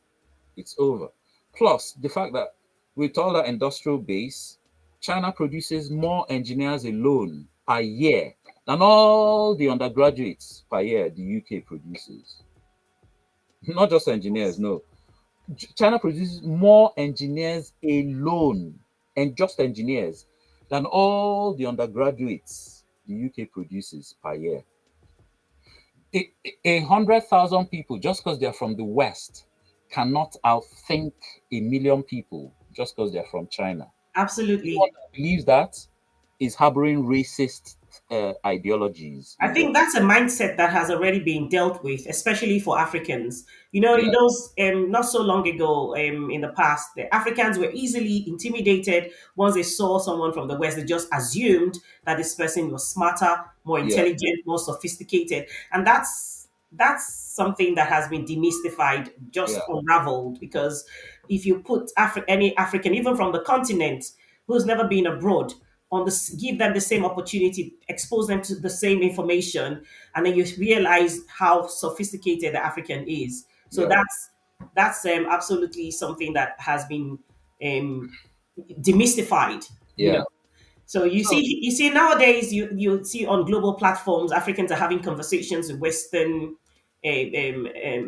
It's over. Plus, the fact that with all that industrial base, China produces more engineers alone per year than all the undergraduates per year the UK produces. Not just engineers, no. China produces more engineers alone, and just engineers, than all the undergraduates the UK produces per year. A 100,000 people, just because they're from the West, cannot outthink a million people just because they're from China. Anyone Absolutely. that believes that is harboring racist ideologies, I you know. think that's a mindset that has already been dealt with, especially for Africans. You know, in Yeah, those not so long ago, in the past, the Africans were easily intimidated once they saw someone from the West. They just assumed that this person was smarter, more yeah, intelligent, more sophisticated, and that's something that has been demystified, yeah, just unraveled. Because if you put any African, even from the continent, who's never been abroad, give them the same opportunity, expose them to the same information, and then you realize how sophisticated the African is. So yeah, that's absolutely something that has been um, demystified. You yeah. know, so So you see nowadays you see on global platforms Africans are having conversations with Western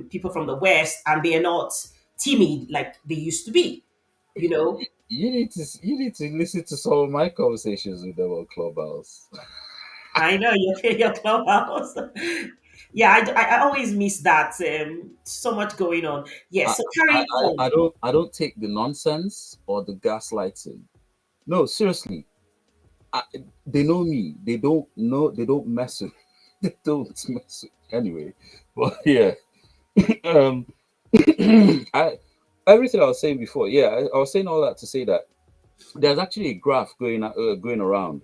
people from the West, and they are not timid like they used to be. You know, you need to listen to some of my conversations with them on Clubhouse. I know your clubhouse. Yeah, I always miss that. So much going on. I, Yes. So carrying on. I don't take the nonsense or the gaslighting. No, seriously. I, they know me. They don't know. They don't mess with. They don't mess with. Anyway, but yeah. um, I everything I was saying before. Yeah, I was saying all that to say that there's actually a graph going around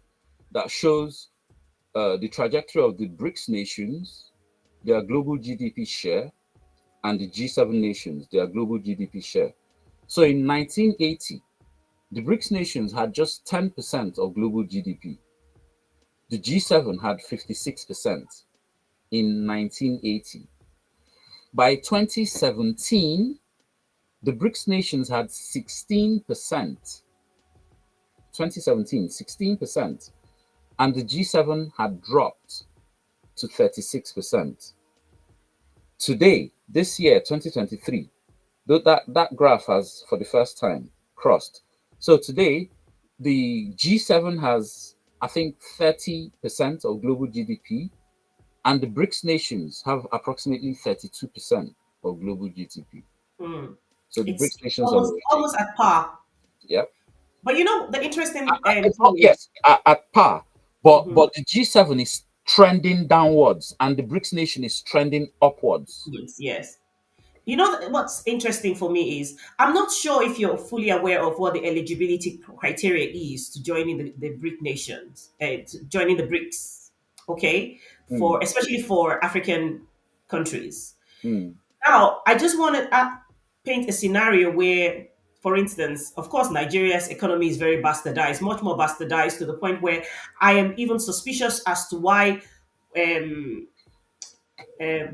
that shows the trajectory of the BRICS nations, their global GDP share, and the G7 nations, their global GDP share. So in 1980, the BRICS nations had just 10% of global GDP. The G7 had 56% in 1980. By 2017, the BRICS nations had 16%. 2017, 16%. And the G7 had dropped to 36%. Today, this year, 2023, that graph has, for the first time, crossed. So today, the G7 has, I think, 30% of global GDP, and the BRICS nations have approximately 32% of global GDP. Hmm. So the It's BRICS nations on the retreat. almost at par. Yep. But you know the interesting It's not, thing is, yes, at par, but mhm, the G7 is trending downwards, and the BRICS nation is trending upwards. yes, yes. You know what's interesting for me is I'm not sure if you're fully aware of what the eligibility criteria is to joining the BRIC nations, to joining the BRICS. Okay, Mm, for especially for African countries. mm, Now, I just want to paint a scenario where, for instance, of course, Nigeria's economy is very bastardized, much more bastardized to the point where I am even suspicious as to why um,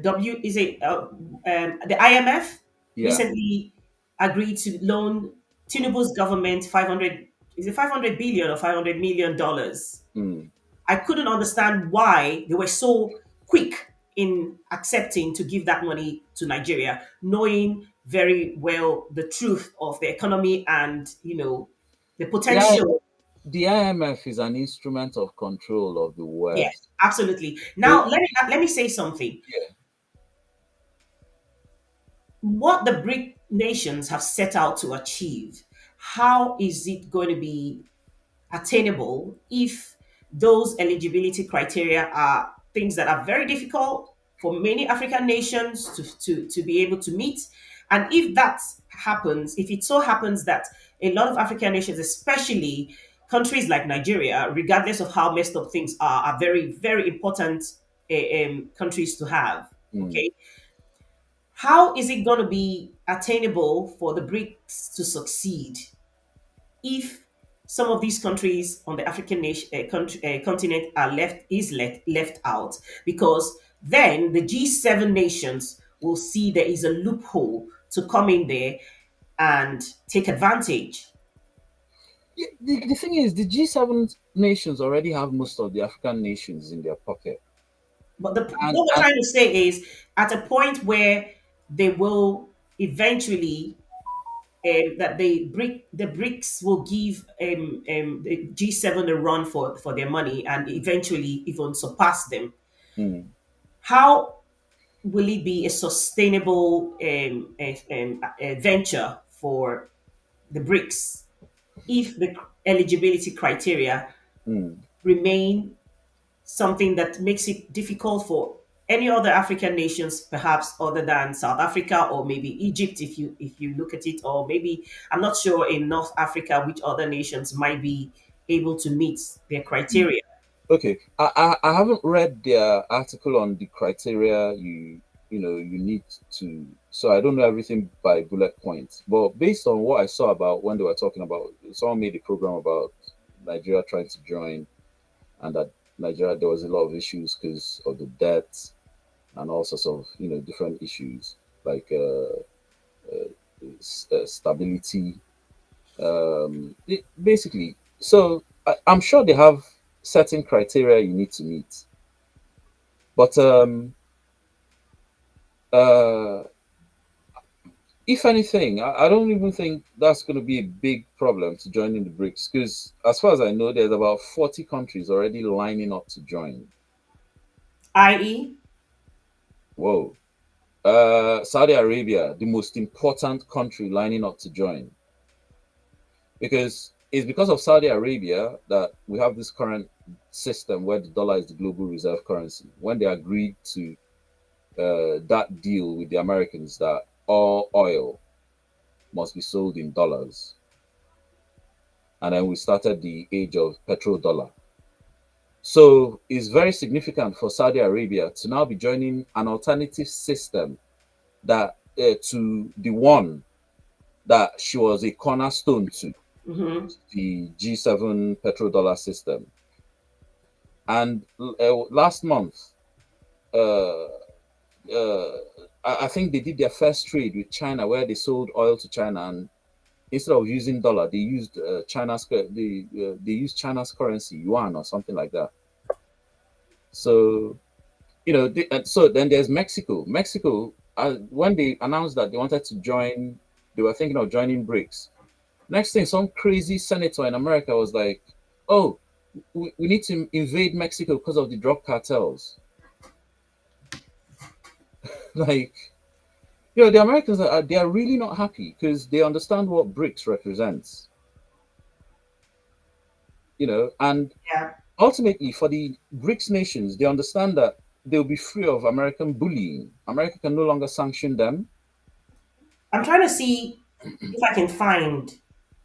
W is it the IMF yeah. recently agreed to loan Tinubu's government 500, is it 500 billion or 500 million dollars. Mm. I couldn't understand why they were so quick in accepting to give that money to Nigeria, knowing very well the truth of the economy and the The, I, potential. the IMF is an instrument of control of the Yes, West. absolutely. They, Now let me say something. yeah, What the BRIC nations have set out to achieve, how is it going to be attainable if those eligibility criteria are things that are very difficult for many African nations to be able to meet? And if that happens, if it so happens that a lot of African nations, especially countries like Nigeria, regardless of how messed up things are very, very important countries to have. mm, Okay. How is it going to be attainable for the BRICS to succeed if some of these countries on the African continent are left out? Because then the G7 nations will see there is a loophole to come in there and take advantage. yeah, the thing is, the G7 nations already have most of the African nations in their pocket, But what we're and trying to say is, at a point where they will eventually, that the BRICS will give the G7 a run for their money and eventually even surpass them. mm, How will it be a sustainable venture for the BRICS if the eligibility criteria mm. remain something that makes it difficult for any other African nations, perhaps other than South Africa or maybe Egypt, if you look at it, or maybe I'm not sure in North Africa which other nations might be able to meet their criteria. Okay, I haven't read their article on the criteria you need to. So I don't know everything by bullet points, but based on what I saw about when they were talking about, someone made a program about Nigeria trying to join, and that Nigeria there was a lot of issues because of the debt and all sorts of different issues like stability. Basically, so I'm sure they have certain criteria you need to meet. But uh, if anything, I don't even think that's going to be a big problem to join in the BRICS because, as far as I know, there's about 40 countries already lining up to join. I.e., Whoa. Saudi Arabia, the most important country lining up to join, because it's because of Saudi Arabia that we have this current system where the dollar is the global reserve currency. When they agreed to that deal with the Americans that all oil must be sold in dollars. And then we started the age of petrodollar. So it's very significant for Saudi Arabia to now be joining an alternative system that to the one that she was a cornerstone to, mhm. the G7 petrodollar system. And last month, uh, uh, I think they did their first trade with China where they sold oil to China, and instead of using dollar, they used they used China's currency, yuan or something like that. So and so then there's Mexico. Mexico, when they announced that they wanted to join, they were thinking of joining BRICS. Next thing, some crazy senator in America was like, "Oh, we need to invade Mexico because of the drug cartels." Like, the Americans they are really not happy because they understand what BRICS represents. And Yeah. ultimately, for the BRICS nations, they understand that they'll be free of American bullying. America can no longer sanction them. I'm trying to see if I can find,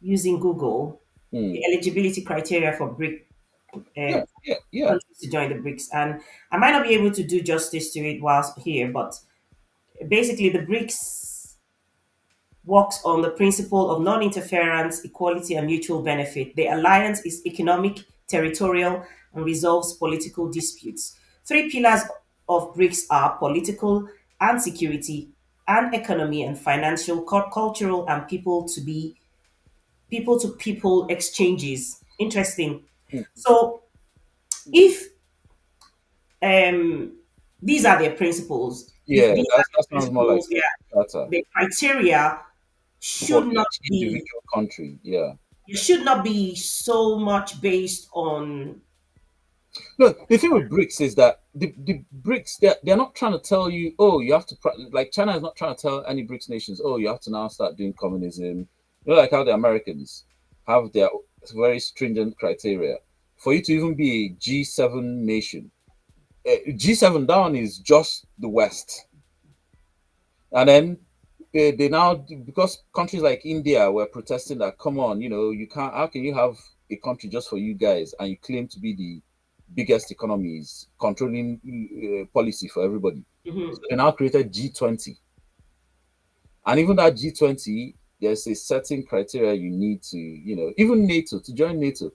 using Google, Hmm. the eligibility criteria for BRIC Yeah, yeah, yeah. countries to join the BRICS. And I might not be able to do justice to it whilst here, but basically the BRICS works on the principle of non-interference, equality, and mutual benefit. The alliance is economic, territorial, and resolves political disputes. Three pillars of BRICS are political and security, and economy and financial, cultural, and people to people exchanges. Interesting. Hmm. So if um these are their principles, if Yeah, these are that the sounds more like principles, yeah, Qatar the criteria for should not each be individual country. Yeah. it should not be so much based on. No, the thing with BRICS is that the BRICS they're not trying to tell you, oh, you have to like China is not trying to tell any BRICS nations, oh, you have to now start doing communism. Like how the Americans have their very stringent criteria for you to even be a G7 nation. G7 down is just the West, and then they now, because countries like India were protesting that, come on, you can't, how can you have a country just for you guys and you claim to be the biggest economies controlling policy for everybody. So Mhm. they now created G20. And even that G20, there's a certain criteria you need to, even NATO, to join NATO,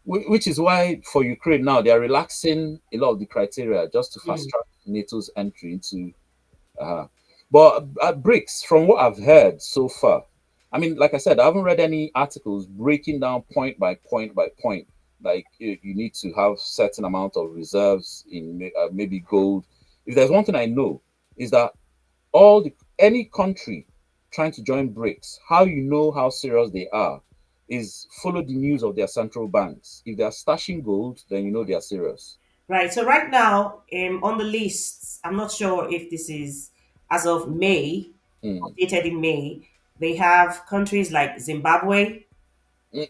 which is why for Ukraine now, they are relaxing a lot of the criteria just to fast Mhm. track NATO's entry into. Uh, but at BRICS, from what I've heard so far, I mean, like I said, I haven't read any articles breaking down point by point by point. Like you need to have certain amount of reserves in maybe gold. If there's one thing I know, is that any country trying to join BRICS, how you know how serious they are is follow the news of their central banks. If they are stashing gold, then you know they are serious. Right. So right now, on the lists, I'm not sure if this is as of May, Mm. updated in May. They have countries like Zimbabwe,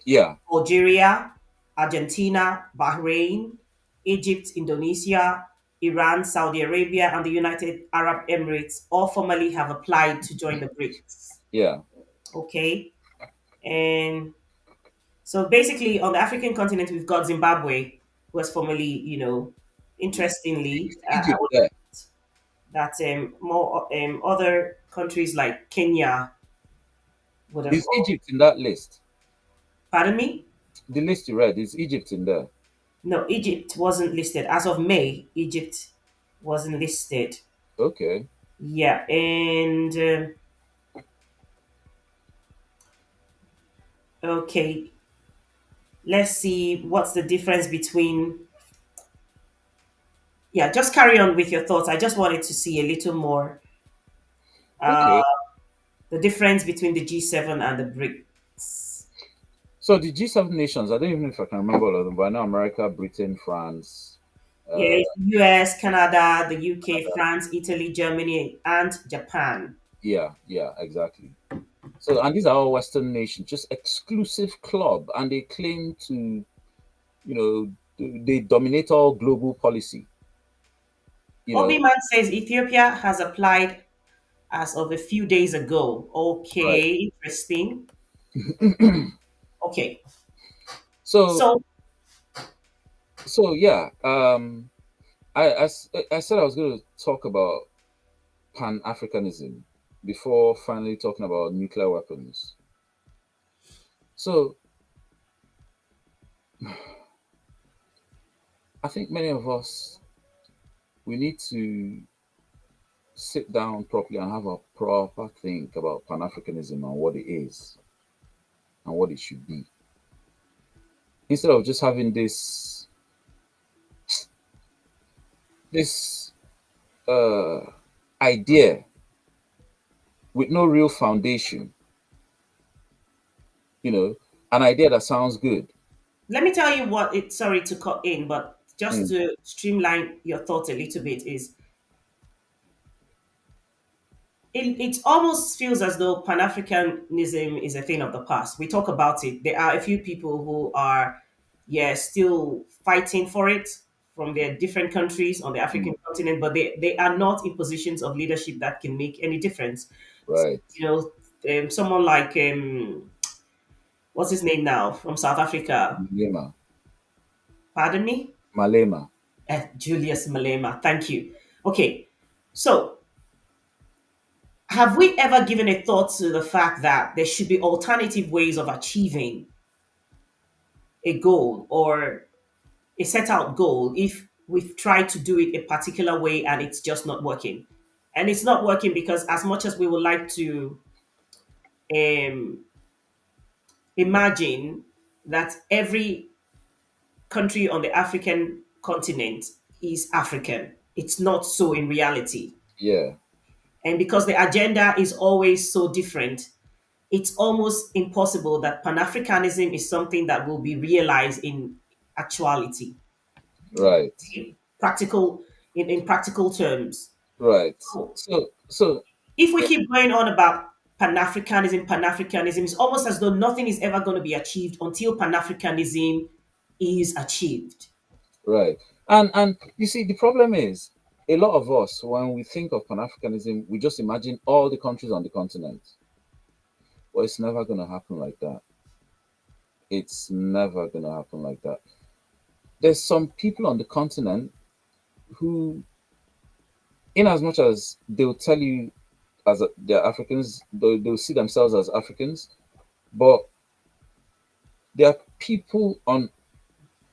Yeah, Algeria, Argentina, Bahrain, Egypt, Indonesia, Iran, Saudi Arabia, and the United Arab Emirates all formally have applied to join the BRICS. yeah. Okay. And so basically, on the African continent, we've got Zimbabwe, who has formerly, interestingly, I Egypt would there. that more other countries like Kenya would have. Is Egypt in that list? Pardon me? The list you read, is Egypt in there? No, Egypt wasn't listed as of May. Egypt wasn't listed. Okay. Yeah, and okay, let's see what's the difference between. Yeah, just carry on with your thoughts. I just wanted to see a little more Okay. the difference between the G7 and the BRICS. So the G7 nations, I don't even know if I can remember all of them, but I know America, Britain, France. Yeah, Uh, it's US, Canada, the UK, France, Italy, Germany, and Japan. yeah, yeah, exactly. So, and these are all Western nations, just exclusive club, and they claim to, they dominate all global policy. You know, Obiman says Ethiopia has applied as of a few days ago. right? Okay, interesting. Okay, So, so yeah. I said I was going to talk about Pan Africanism before finally talking about nuclear weapons. So, I think many of us we need to sit down properly and have a proper think about Pan Africanism and what it is and what it should be. Instead of just having this uh, idea with no real foundation, you know, an idea that sounds good. let me tell you what it. Sorry to cut in, but just Mm, to streamline your thoughts a little bit is it almost feels as though Pan Africanism is a thing of the past. We talk about it. There are a few people who are, yeah, still fighting for it from their different countries on the mm, African continent, but they are not in positions of leadership that can make any difference. right. You know, someone like, what's his name now from South Africa? Malema. Pardon me? Malema. Julius Malema. Thank you. Okay. So, have we ever given a thought to the fact that there should be alternative ways of achieving a goal or a set out goal if we've tried to do it a particular way and it's just not working? And it's not working because, as much as we would like to um, imagine that every country on the African continent is African, it's not so in reality. Yeah, And because the agenda is always so different, it's almost impossible that Pan Africanism is something that will be realized in actuality, right. practical in practical terms. Right. So So if we keep going on about Pan Africanism, it's almost as though nothing is ever going to be achieved until Pan Africanism is achieved. right. And you see the problem is, a lot of us, when we think of Pan Africanism, we just imagine all the countries on the continent. But it's never going to happen like that. It's never going to happen like that. There's some people on the continent who, in as much as they'll tell you they're Africans, they'll see themselves as Africans, but there are people on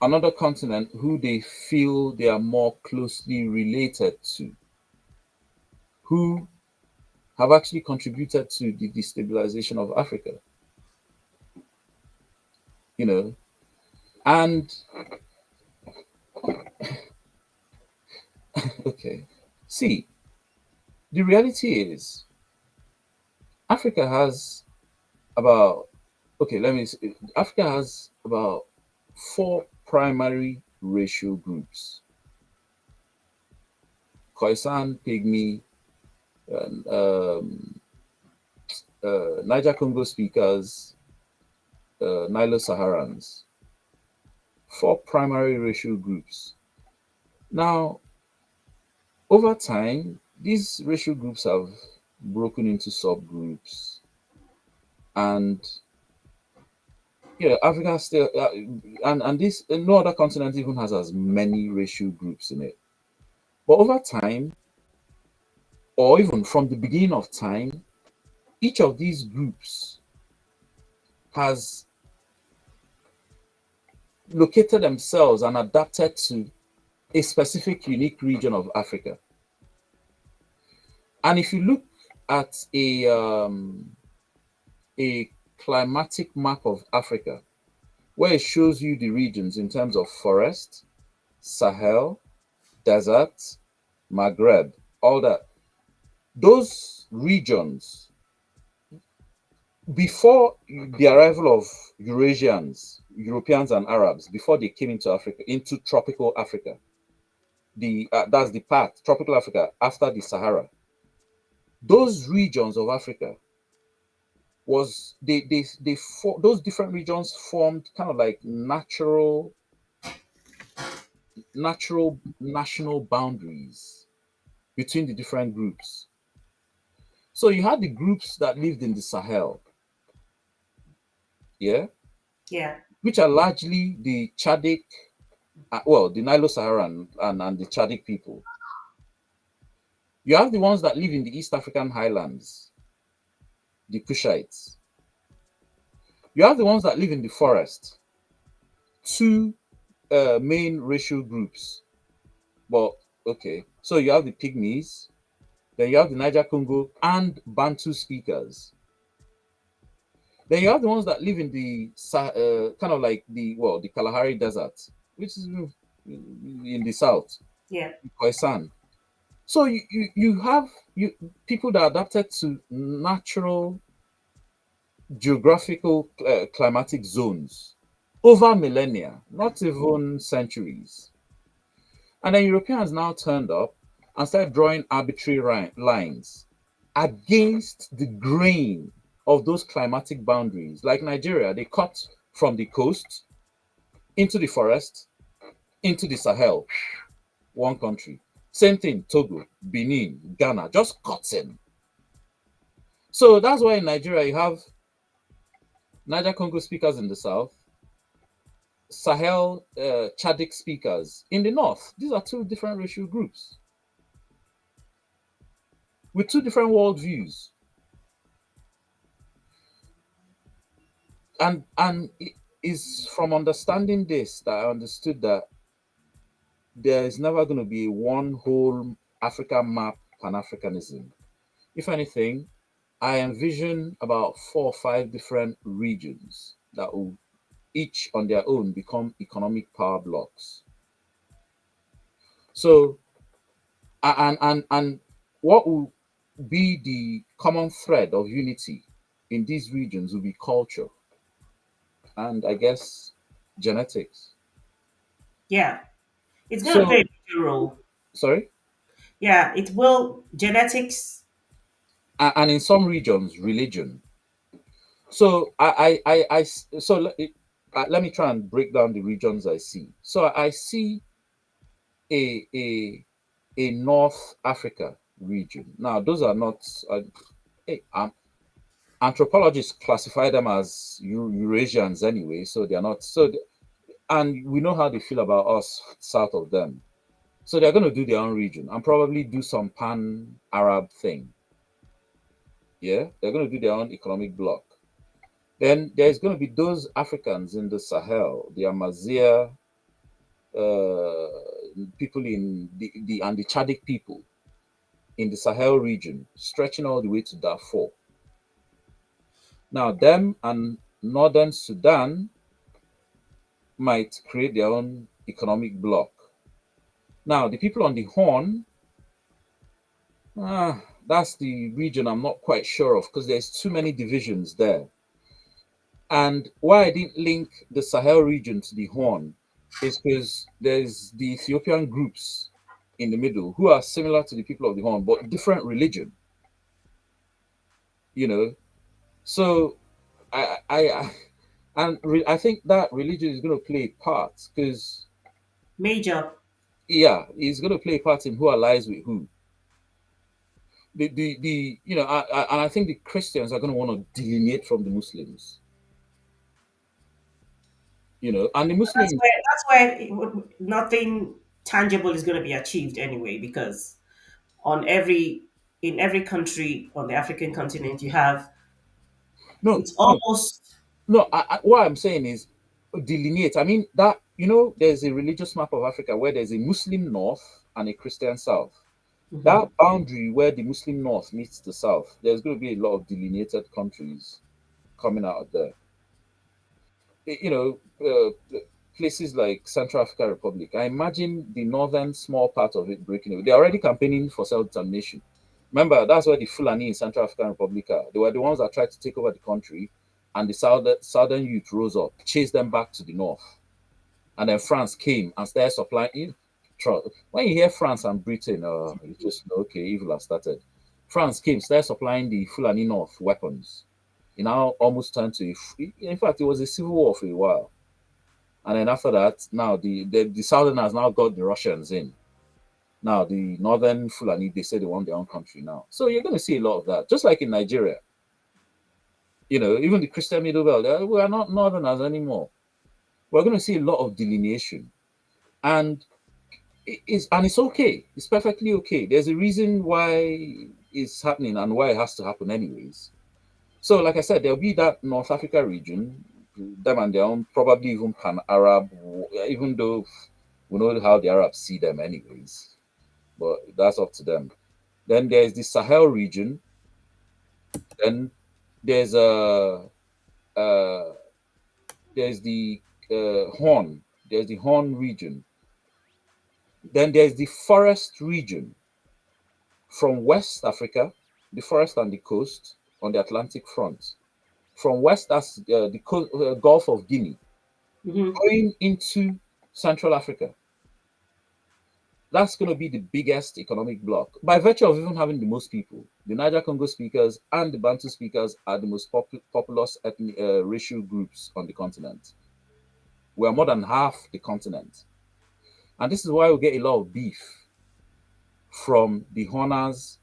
another continent who they feel they are more closely related to, who have actually contributed to the destabilization of Africa, you know. And okay, see, the reality is Africa has about, okay, let me see, Africa has about four primary racial groups: Khoisan, Pygmy, and, Niger Congo speakers, Nilo Saharans. Four primary racial groups. Now, over time, these racial groups have broken into subgroups, and Africa still, and this no other continent even has as many racial groups in it. But over time, or even from the beginning of time, each of these groups has located themselves and adapted to a specific unique region of Africa. And if you look at a climatic map of Africa, where it shows you the regions in terms of forest, Sahel, desert, Maghreb, all that. Those regions, before the arrival of Europeans and Arabs, before they came into Africa, into tropical Africa, that's the part, tropical Africa after the Sahara. Those regions of Africa was those different regions formed kind of like natural national boundaries between the different groups. So you had the groups that lived in the Sahel, yeah, Yeah. which are largely the Chadic, well, the Nilo-Saharan and the Chadic people. You have the ones that live in the East African highlands, the Kushites. You have the ones that live in the forest, two main racial groups. But okay, so you have the Pygmies, then you have the Niger Congo and Bantu speakers. Then you have the ones that live in the kind of like the Kalahari Desert, which is in the south, Yeah. Khoisan. So you have people that adapted to natural geographical climatic zones over millennia, not even centuries. And then Europeans now turned up and started drawing arbitrary lines against the grain of those climatic boundaries. Like Nigeria, they cut from the coast into the forest, into the Sahel, one country. Same thing, Togo, Benin, Ghana, just cutting. So that's why in Nigeria you have Niger Congo speakers in the south, Sahel Chadic speakers in the north. These are two different racial groups with two different worldviews. And it is from understanding this that I understood that there is never going to be one whole Africa map Pan-Africanism. If anything, I envision about 4 or 5 different regions that will each on their own become economic power blocks. So and what will be the common thread of unity in these regions will be culture and I guess genetics. Yeah. It's going to play a So major role. sorry, Yeah. It will. Genetics. and in some regions, religion. So so let me try and break down the regions I see. So I see a a North Africa region. Now, those are not, hey, anthropologists classify them as Eurasians anyway, so they are not, and we know how they feel about us south of them. So they're going to do their own region and probably do some pan Arab thing. Yeah, they're going to do their own economic bloc. Then there's going to be those Africans in the Sahel, the Amazigh uh, people in the and the Chadic people in the Sahel region, stretching all the way to Darfur. Now, them and Northern Sudan might create their own economic bloc. Now, the people on the Horn, that's the region I'm not quite sure of because there's too many divisions there. And why I didn't link the Sahel region to the Horn is because there's the Ethiopian groups in the middle who are similar to the people of the Horn, but different religion, you know. So I think that religion is going to play a part because, Major. yeah, it's going to play a part in who allies with who. The you know, and I think the Christians are going to want to delineate from the Muslims, you know, and the Muslims. That's where nothing tangible is going to be achieved anyway, because on every in every country on the African continent, you have No, it's no, almost. no. What I'm saying is delineate. I mean that you know, there's a religious map of Africa where there's a Muslim north and a Christian south. Mhm. That boundary where the Muslim north meets the south, there's going to be a lot of delineated countries coming out of there. You know, places like Central African Republic. I imagine the northern small part of it breaking away. They're already campaigning for self-determination. Remember, that's where the Fulani in Central African Republic are. They were the ones that tried to take over the country, and the southern youth rose up, chased them back to the north. And then France came and started supplying. When you hear France and Britain, you just know, okay, evil has started. France came, started supplying the Fulani North weapons. It now almost turned to, in fact, it was a civil war for a while. And then after that, now the Southerners now got the Russians in. Now the Northern Fulani, they say they want their own country now. So you're going to see a lot of that, just like in Nigeria. You know, even the Christian Middle Belt, we are not Northerners anymore. We're going to see a lot of delineation. And it's okay. It's perfectly okay. There's a reason why it's happening and why it has to happen anyways. So, like I said, there'll be that North Africa region, them and their own, probably even pan-Arab, even though we know how the Arabs see them anyways. But that's up to them. Then there's the Sahel region. Then there's uh there's the Horn. There's the Horn region. Then there's the forest region from West Africa, the forest and the coast on the Atlantic front. From west, that's the Gulf of Guinea, Mhm. going into Central Africa. That's going to be the biggest economic bloc by virtue of even having the most people. The Niger Congo speakers and the Bantu speakers are the most populous ethnic, racial groups on the continent. We are more than half the continent. And this is why we get a lot of beef from the Horners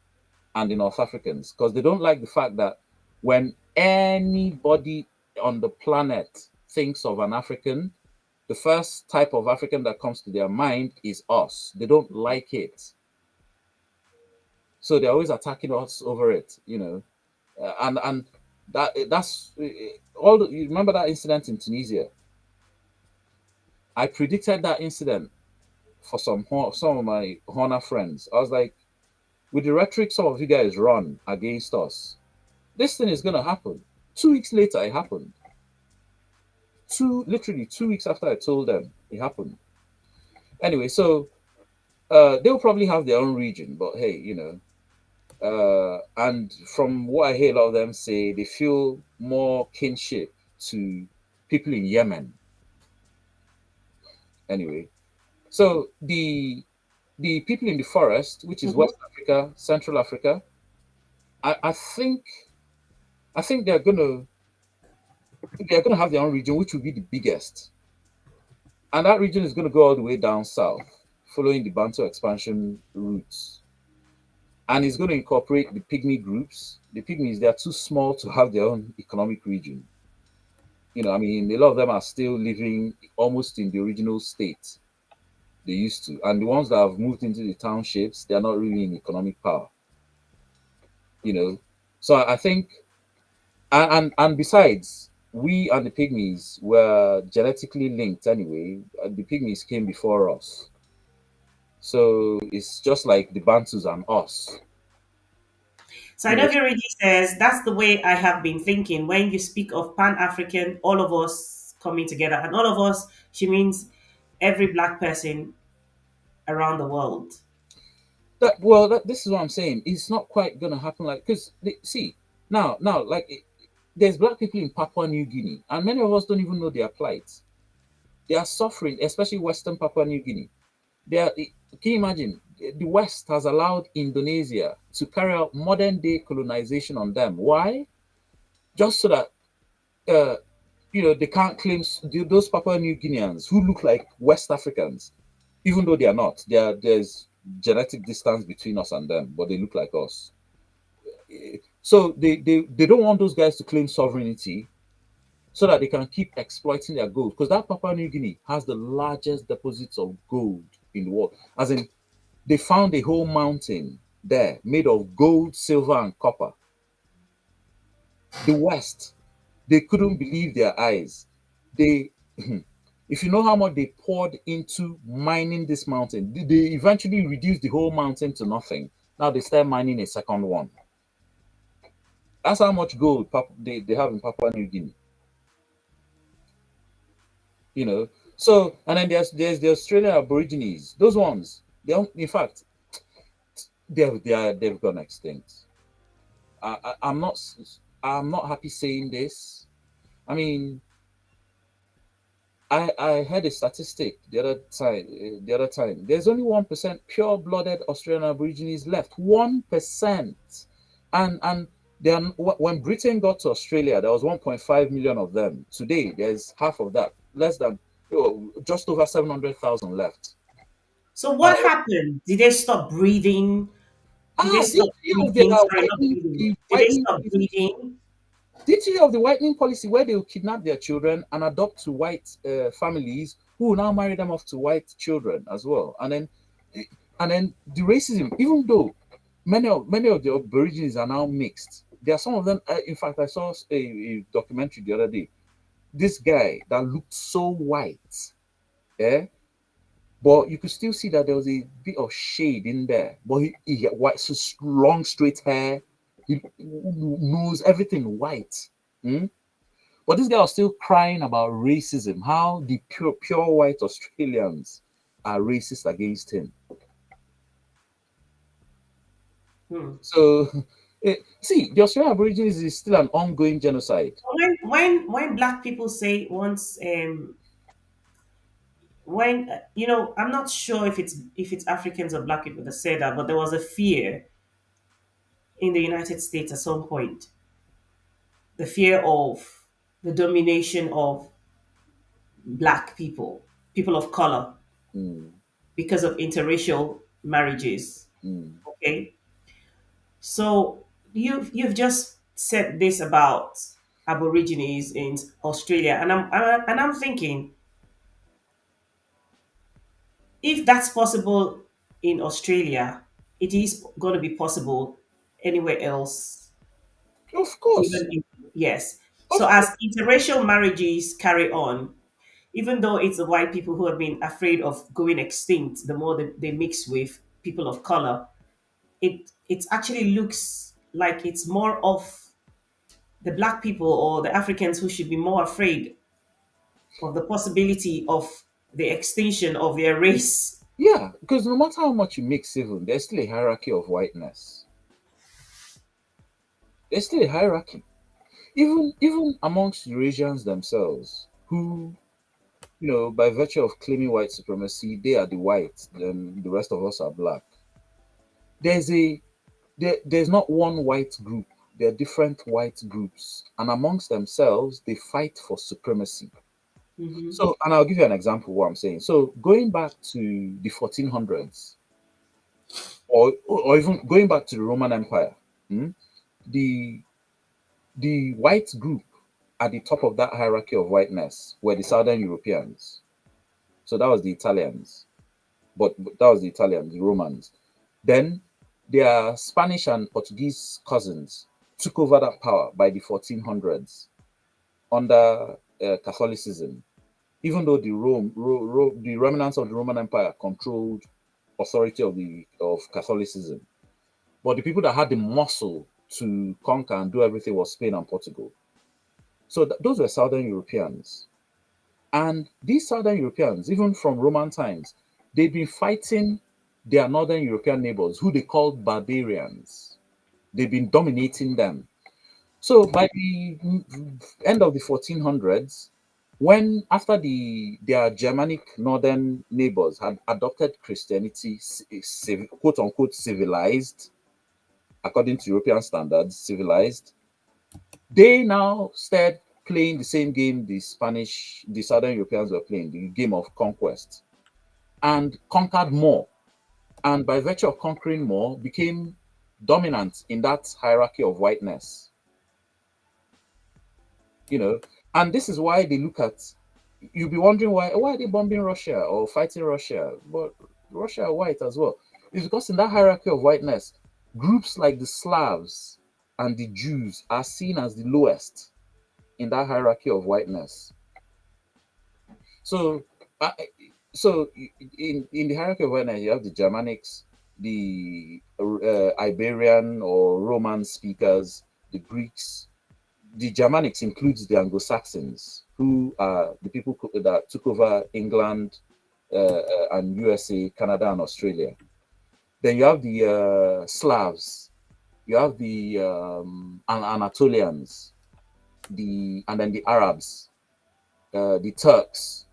and the North Africans, because they don't like the fact that when anybody on the planet thinks of an African, the first type of African that comes to their mind is us. They don't like it. So they're always attacking us over it, you know. And that's all you remember that incident in Tunisia. I predicted that incident for some of my Horner friends. I was like, with the rhetoric some of you guys run against us, this thing is going to happen. 2 weeks later, it happened. Literally 2 weeks after I told them, it happened. Anyway, so they'll probably have their own region, but hey, you know, and from what I hear a lot of them say, they feel more kinship to people in Yemen. Anyway, so the people in the forest, which is Mhm. West Africa, Central Africa, I think they're gonna have their own region, which will be the biggest, and that region is gonna go all the way down south following the Bantu expansion routes, and it's going to incorporate the pygmy groups. The pygmies, they are too small to have their own economic region. I mean, a lot of them are still living almost in the original state they used to, and the ones that have moved into the townships, they are not really in economic power. You know, so I think, and besides, we and the pygmies were genetically linked anyway. The pygmies came before us, so it's just like the Bantus and us. So I You know know, Viridi says that's the way I have been thinking. When you speak of Pan African, all of us coming together, and all of us, she means every black person around the world. this is what I'm saying. It's not quite gonna happen like because see now like there's black people in Papua New Guinea, and many of us don't even know their plight. They are suffering, especially Western Papua New Guinea. They are. Can you imagine? The West has allowed Indonesia to carry out modern day colonization on them. Why? Just so that uh, they can't claim those Papua New Guineans who look like West Africans, even though they are not. There's genetic distance between us and them, but they look like us. So they don't want those guys to claim sovereignty so that they can keep exploiting their gold. Because that Papua New Guinea has the largest deposits of gold in the world. As in, they found a whole mountain there made of gold, silver, and copper. The West, they couldn't believe their eyes. They, if you know how much they poured into mining this mountain, they eventually reduced the whole mountain to nothing. Now they start mining a second one. That's how much gold they have in Papua New Guinea. You know, so and then there's the Australian Aborigines. Those ones, in fact, they've gone extinct. I'm not happy saying this. I mean, I heard a statistic the other time. There's only 1% pure-blooded Australian Aborigines left. 1%, and then when Britain got to Australia, there was 1.5 million of them. Today, there's half of that, less than just over 700,000 left. So Uh, what happened? Did they stop breathing? Did they did stop you hear of breathing? their Sorry, not breathing. Did they whitening stop policy? breathing? Did you hear of the whitening policy where they will kidnap their children and adopt to white families who will now marry them off to white children as well? And then the racism, even though many of the Aborigines are now mixed, there are some of them. In fact, I saw a documentary the other day. This guy that looked so white, yeah, but you could still see that there was a bit of shade in there. But he had white, so long, straight hair, he nose, everything white. Hmm? But this guy was still crying about racism, how the pure white Australians are racist against him. Hmm. So, see, the Australian Aborigines is still an ongoing genocide. When black people say once when I'm not sure if it's Africans or black people that say that, but there was a fear in the United States at some point, the fear of the domination of black people, people of color, Mm, because of interracial marriages. mm, Okay, so you've just said this about Aborigines in Australia, and I'm thinking, if that's possible in Australia, it is going to be possible anywhere else. of course, Even if, yes. So of as course, interracial marriages carry on, even though it's the white people who have been afraid of going extinct, the more they mix with people of color, it actually looks like it's more of the black people or the Africans who should be more afraid of the possibility of the extinction of their race. yeah. Because no matter how much you mix even, there's still a hierarchy of whiteness. There's still a hierarchy, even amongst Eurasians themselves, who by virtue of claiming white supremacy, they are the whites, then the rest of us are black. There's a there's not one white group. There are different white groups, and amongst themselves, they fight for supremacy. Mm-hmm. So, and I'll give you an example of what I'm saying. So, going back to the 1400s, or even going back to the Roman Empire, hmm, the the white group at the top of that hierarchy of whiteness were the Southern Europeans. So that was the Italians, but that was the Italians, the Romans. Then their Spanish and Portuguese cousins took over that power by the 1400s under Catholicism. Even though the remnants of the Roman Empire controlled authority of Catholicism, but the people that had the muscle to conquer and do everything was Spain and Portugal. So those were Southern Europeans. And these Southern Europeans, even from Roman times, they've been fighting their Northern European neighbors, who they called barbarians. They've been dominating them. So by the end of the 1400s, when after their Germanic northern neighbors had adopted Christianity, quote unquote civilized, according to European standards, civilized, they now started playing the same game the Southern Europeans were playing, the game of conquest, and conquered more. And by virtue of conquering more, became dominant in that hierarchy of whiteness, you know. And this is why they look at, you'll be wondering why are they bombing Russia or fighting Russia? But Russia are white as well. It's because in that hierarchy of whiteness, groups like the Slavs and the Jews are seen as the lowest in that hierarchy of whiteness. So, uh, so in the hierarchy of whiteness, you have the Germanics, the Iberian or Roman speakers, the Greeks. The Germanics includes the Anglo-Saxons, who are the people that took over England and USA, Canada, and Australia. Then you have the Slavs, you have the Anatolians, and then the Arabs, the Turks.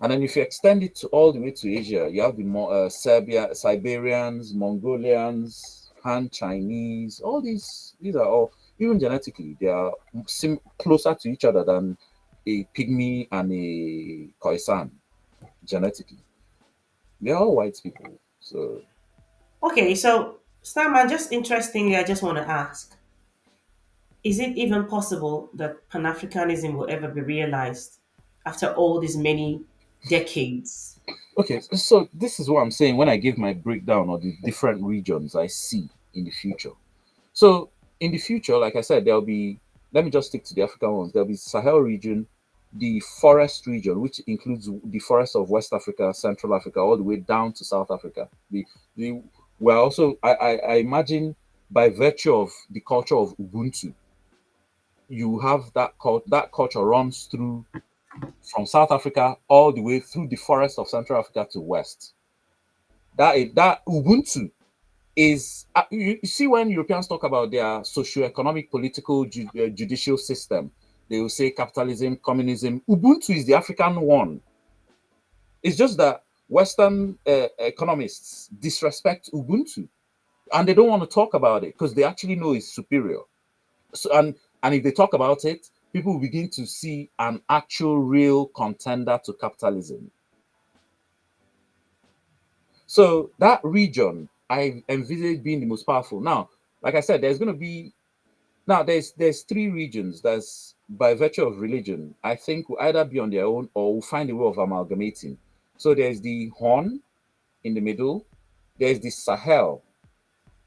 And then if you extend it to all the way to Asia, you have the Siberians, Mongolians, Han Chinese. All these are all, even genetically, they are closer to each other than a pygmy and a Khoisan genetically. They're all white people. So Okay, so Starman, just interestingly, I just want to ask: is it even possible that Pan Africanism will ever be realized after all these many decades? okay, so this is what I'm saying when I give my breakdown of the different regions I see in the future. So in the future, like I said, there'll be, let me just stick to the African ones. There'll be Sahel region, the forest region, which includes the forests of West Africa, Central Africa, all the way down to South Africa. The we're also, I imagine, by virtue of the culture of Ubuntu, you have that culture runs through from South Africa all the way through the forest of Central Africa to West. That Ubuntu is you see when Europeans talk about their socio-economic, political, judicial system, they will say capitalism, communism. Ubuntu is the African one. It's just that Western economists disrespect Ubuntu, and they don't want to talk about it because they actually know it's superior. So, and if they talk about it, people will begin to see an actual, real contender to capitalism. So that region I envisage being the most powerful. Now, like I said, there's going to be now there's three regions that's by virtue of religion, I think will either be on their own or will find a way of amalgamating. So there's the Horn in the middle, there's the Sahel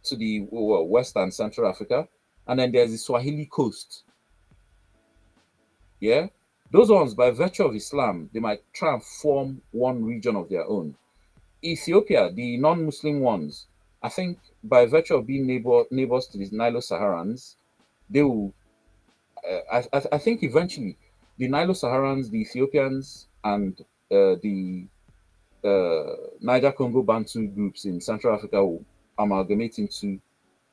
to the West and Central Africa, and then there's the Swahili coast. Yeah. Those ones, by virtue of Islam, they might try and form one region of their own. Ethiopia, the non-Muslim ones, I think by virtue of being neighbors to the Nilo-Saharans, they will I think eventually the Nilo-Saharans, the Ethiopians, and the Niger Congo Bantu groups in Central Africa will amalgamate into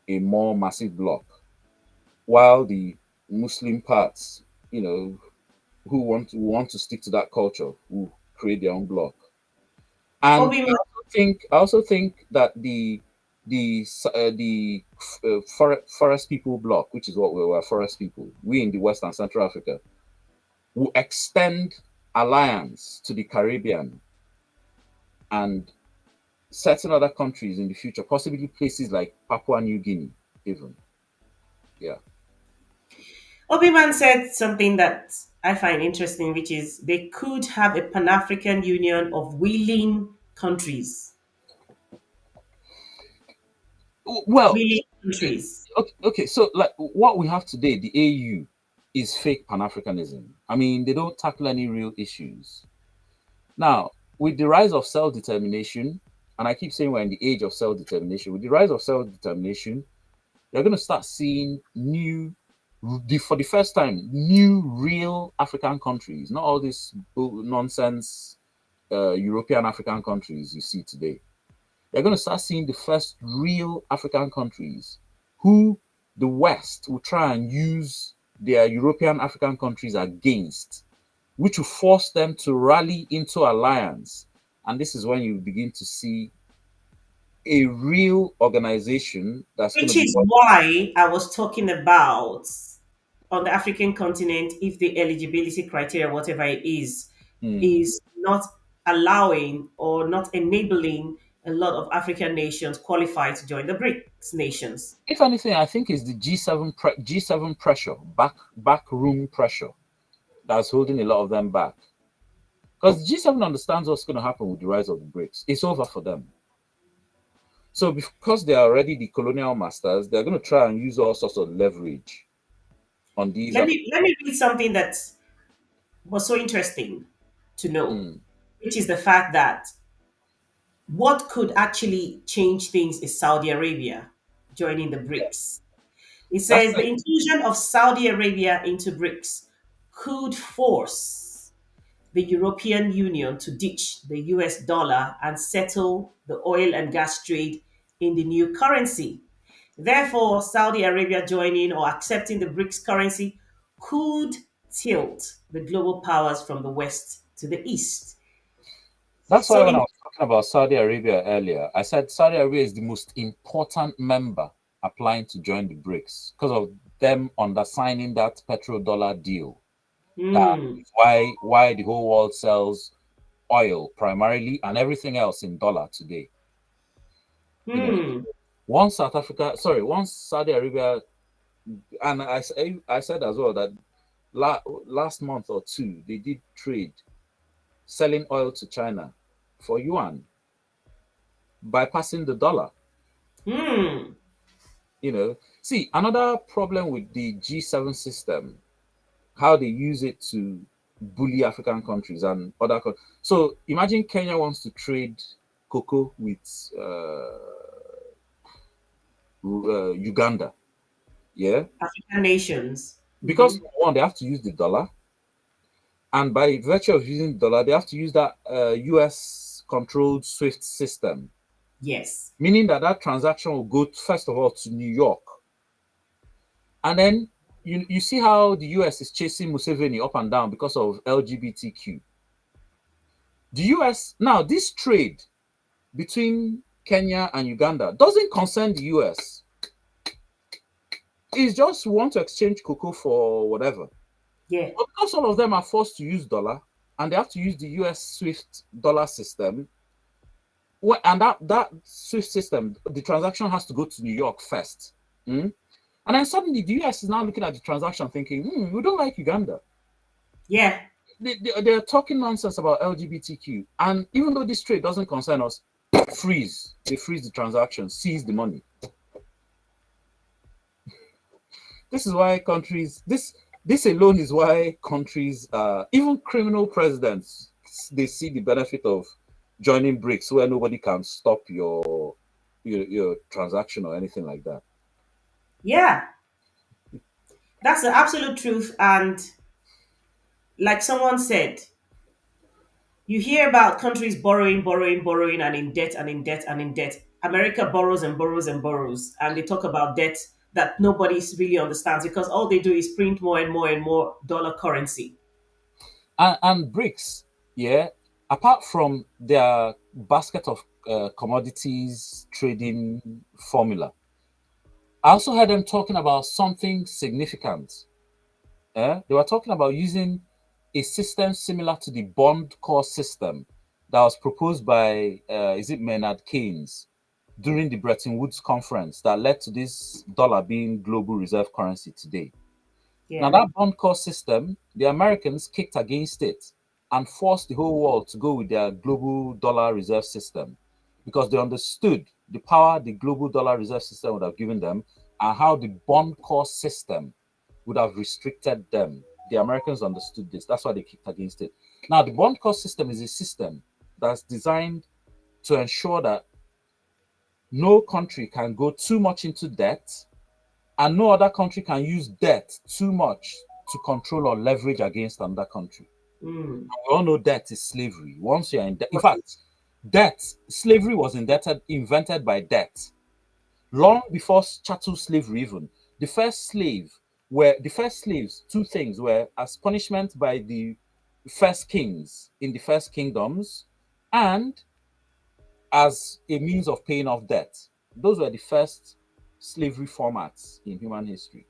a more massive bloc, while the Muslim parts, you know, who want to stick to that culture, will create their own bloc. And Obi, I also think that the forest people bloc, which is what we were, forest people, we in the West and Central Africa, will extend alliance to the Caribbean and certain other countries in the future, possibly places like Papua New Guinea, even. Yeah. Obi-Wan said something that I find interesting, which is they could have a Pan-African Union of willing countries. Well, Willing countries. okay, okay, so like what we have today, the AU, is fake Pan Africanism. I mean, they don't tackle any real issues. Now, with the rise of self determination, and I keep saying we're in the age of self determination, with the rise of self determination, you're going to start seeing for the first time, new real African countries, not all this nonsense European African countries you see today. You're going to start seeing the first real African countries who the West will try and use their European African countries against, which will force them to rally into alliance. And this is when you begin to see a real organization that's going to Which be. is why I was talking about on the African continent, if the eligibility criteria, whatever it Hmm. is not allowing or not enabling a lot of African nations qualify to join the BRICS nations. If anything, I think it's the G7 pressure, backroom pressure, that's holding a lot of them back. Because G7 understands what's going to happen with the rise of the BRICS. It's over for them. So because they are already the colonial masters, they're going to try and use all sorts of leverage on these. Let me read something that was so interesting to know, Mm, which is the fact that what could actually change things is Saudi Arabia joining the BRICS. It that's says the it. inclusion of Saudi Arabia into BRICS could force the European Union to ditch the US dollar and settle the oil and gas trade in the new currency. Therefore, Saudi Arabia joining or accepting the BRICS currency could tilt the global powers from the west to the east. That's why So, when I in was talking about Saudi Arabia earlier, I said Saudi Arabia is the most important member applying to join the BRICS because of them undersigning that petrodollar deal. That hmm, is why the whole world sells oil primarily and everything else in dollar today. You know, hmm, once Saudi Arabia, and I said as well that last month or two they did trade selling oil to China for yuan, bypassing the dollar. hmm. See, another problem with the G7 system, how they use it to bully African countries and other countries. So imagine Kenya wants to trade cocoa with Uganda. Yeah, African nations. because Mhm. one, they have to use the dollar, and by virtue of using the dollar, they have to use that US controlled SWIFT system, Yes. meaning that that transaction will go first of all to New York, and then you see how the US is chasing Museveni up and down because of LGBTQ. The US now, this trade between Kenya and Uganda doesn't concern the US. It's just want to exchange cocoa for whatever. Yeah. But because all of them are forced to use dollar and they have to use the US SWIFT dollar system, and that SWIFT system, the transaction has to go to New York first. Mm? And then suddenly the US is now looking at the transaction thinking, we don't like Uganda. Yeah. They're talking nonsense about LGBTQ. And even though this trade doesn't concern us, they freeze the transaction, seize the money. This is why this alone is why countries, even criminal presidents, they see the benefit of joining BRICS, where nobody can stop your transaction or anything like that. Yeah. That's the absolute truth. And like someone said, you hear about countries borrowing, borrowing, borrowing, and in debt and in debt and in debt. America borrows and borrows and borrows, and they talk about debt that nobody really understands because all they do is print more and more and more dollar currency. And BRICS, yeah, apart from their basket of commodities trading formula, I also heard them talking about something significant. They were talking about using a system similar to the bond core system that was proposed by, is it Maynard Keynes, during the Bretton Woods conference that led to this dollar being global reserve currency today. Now, Yeah. that bond core system, the Americans kicked against it and forced the whole world to go with their global dollar reserve system because they understood the power the global dollar reserve system would have given them and how the bond core system would have restricted them. The Americans understood this. That's why they kicked against it. Now, the bond core system is a system that's designed to ensure that no country can go too much into debt and no other country can use debt too much to control or leverage against another country. Mm. We all know debt is slavery. Once you're in debt, in fact, debt, slavery was invented by debt. Long before chattel slavery, even the first slaves, two things were as punishment by the first kings in the first kingdoms and as a means of paying off debt. Those were the first slavery formats in human history.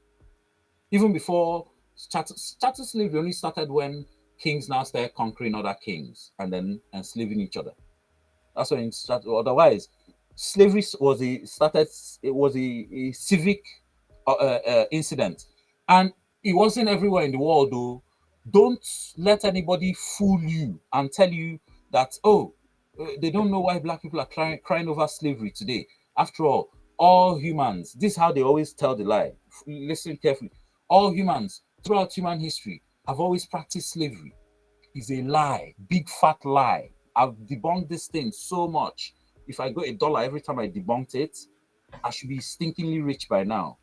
Even before chattel slavery only started when kings now started conquering other kings and then enslaving each other. That's when it started. Otherwise, slavery was a started. It was a civic incident, and it wasn't everywhere in the world. Though, don't let anybody fool you and tell you that they don't know why black people are crying over slavery today. After all humans. This is how they always tell the lie. Listen carefully. All humans throughout human history have always practiced slavery. Is a lie, big fat lie. I've debunked this thing so much. If I got $1 every time I debunked it, I should be stinkingly rich by now.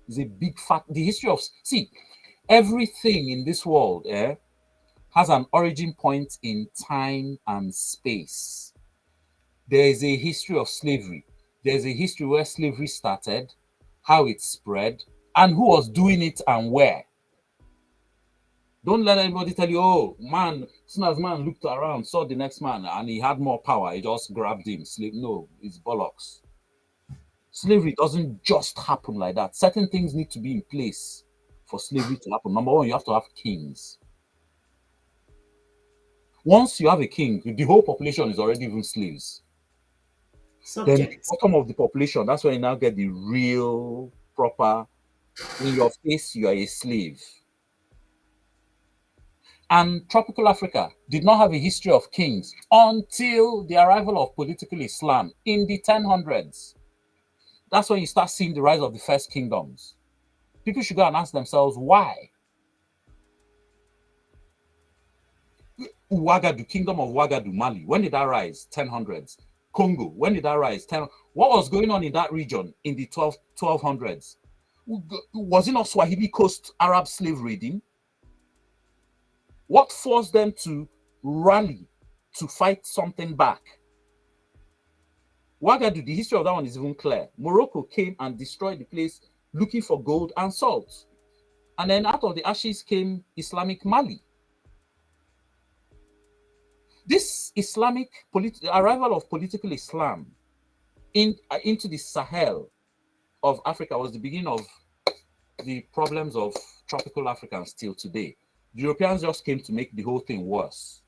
It's a big fat. The history of see everything in this world has an origin point in time and space. There is a history of slavery. There's a history where slavery started, how it spread, and who was doing it and where. Don't let anybody tell you, oh, man, as soon as man looked around, saw the next man, and he had more power, he just grabbed him. No, it's bollocks. Slavery doesn't just happen like that. Certain things need to be in place for slavery to happen. Number one, you have to have kings. Once you have a king, the whole population is already even slaves. Then the Subject. bottom of the population, that's when you now get the real, proper, in your face, you are a slave. And tropical Africa did not have a history of kings until the arrival of political Islam in the 1000s. That's when you start seeing the rise of the first kingdoms. People should go and ask themselves why. Ouagadougou, Kingdom of Ouagadougou, Mali, when did that rise? 1000s. Congo, when did that rise? What was going on in that region in the 1200s? Was it not Swahili Coast Arab slave raiding? What forced them to rally to fight something back? Ouagadougou, the history of that one is even clear. Morocco came and destroyed the place looking for gold and salt. And then out of the ashes came Islamic Mali. This arrival of political Islam into the Sahel of Africa was the beginning of the problems of tropical Africans till today. The Europeans just came to make the whole thing worse.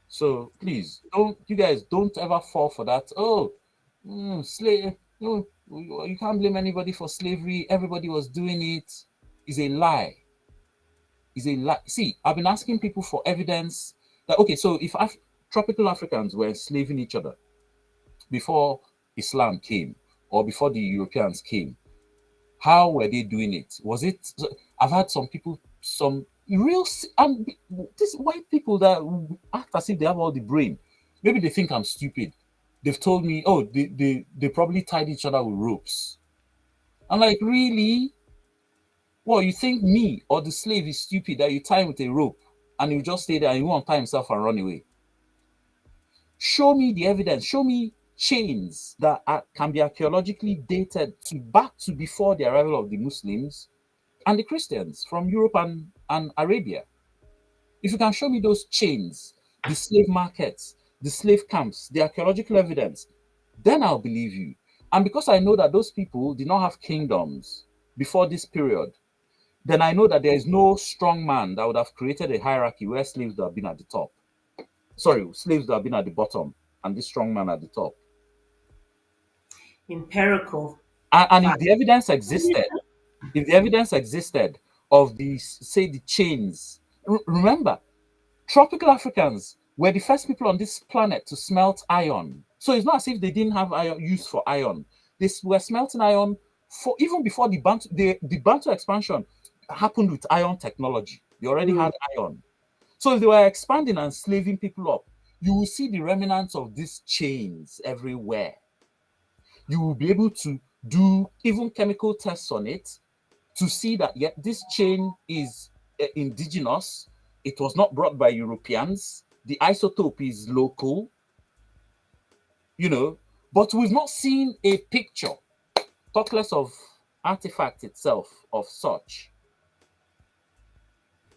So please, you guys don't ever fall for that. Oh, slave. No, you can't blame anybody for slavery. Everybody was doing it. Is a lie. Is a lie. See, I've been asking people for evidence that okay, so if tropical Africans were enslaving each other before Islam came or before the Europeans came, how were they doing it? Was it? I've had some people, some real, these white people that act as if they have all the brain. Maybe they think I'm stupid. They've told me, oh, they probably tied each other with ropes. I'm like, really? Well, you think me or the slave is stupid that you tie him with a rope and he'll just stay there and he won't tie himself and run away? Show me the evidence. Show me chains that can be archaeologically dated back to before the arrival of the Muslims and the Christians from Europe and Arabia. If you can show me those chains, the slave markets, the slave camps, the archaeological evidence, then I'll believe you. And because I know that those people did not have kingdoms before this period, then I know that there is no strong man that would have created a hierarchy where slaves would have been at the top. Sorry, slaves would have been at the bottom and this strong man at the top. Empirical And if fact. the evidence existed, if the evidence existed of the, say, the chains, remember, tropical Africans were the first people on this planet to smelt iron. So it's not as if they didn't have iron use for iron. They were smelting iron for even before the Bantu expansion happened with iron technology. They already Mm, had iron. So if they were expanding and slaving people up, you will see the remnants of these chains everywhere. You will be able to do even chemical tests on it to see that, yeah, this chain is indigenous. It was not brought by Europeans. The isotope is local, you know, but we've not seen a picture, talk less of artifact itself of such.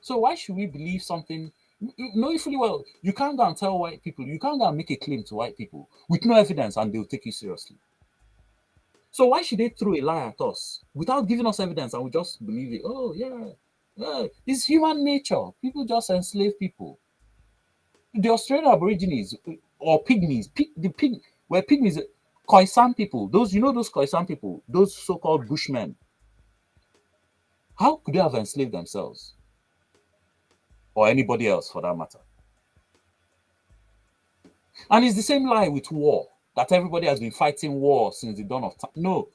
So why should we believe something? Know fully well, you can't go and tell white people, you can't go and make a claim to white people with no evidence and they'll take you seriously. So why should they throw a lie at us without giving us evidence and we just believe it? Oh yeah, yeah, it's human nature. People just enslave people. The Australian Aborigines or pygmies, the pig were pygmies, Khoisan people. Those, you know, those Khoisan people, those so-called Bushmen. How could they have enslaved themselves or anybody else for that matter? And it's the same lie with war, that everybody has been fighting war since the dawn of time. No,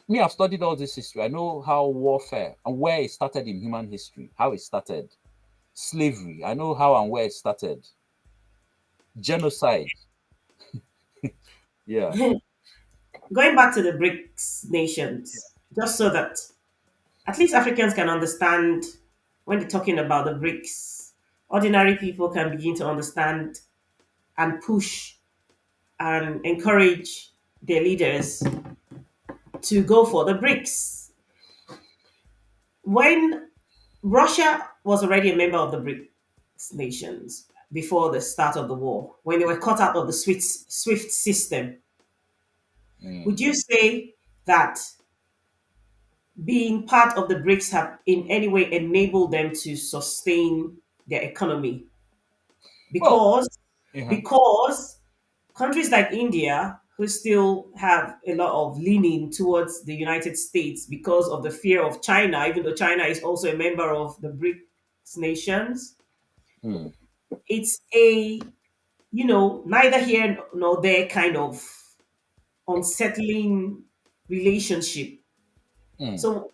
me, I've studied all this history. I know how warfare and where it started in human history, how it started. Slavery, I know how and where it started. Genocide, yeah. Going back to the BRICS nations, just so that at least Africans can understand when they're talking about the BRICS, ordinary people can begin to understand and push and encourage their leaders to go for the BRICS. When Russia was already a member of the BRICS nations before the start of the war, when they were cut out of the SWIFT system, would Mm. you say that being part of the BRICS have in any way enabled them to sustain their economy? Well, Because uh-huh. because countries like India, who still have a lot of leaning towards the United States because of the fear of China, even though China is also a member of the BRICS nations, Mm. it's a, neither here nor there kind of unsettling relationship. Mm. So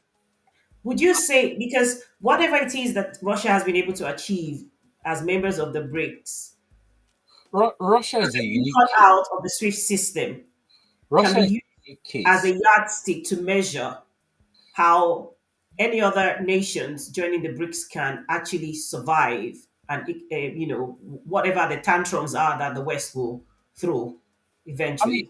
would you say, because whatever it is that Russia has been able to achieve as members of the BRICS, Russia is a being unique cut case. out of the SWIFT system can Russia be is used a unique as a case. yardstick to measure how any other nations joining the BRICS can actually survive and, whatever the tantrums are that the West will throw I mean,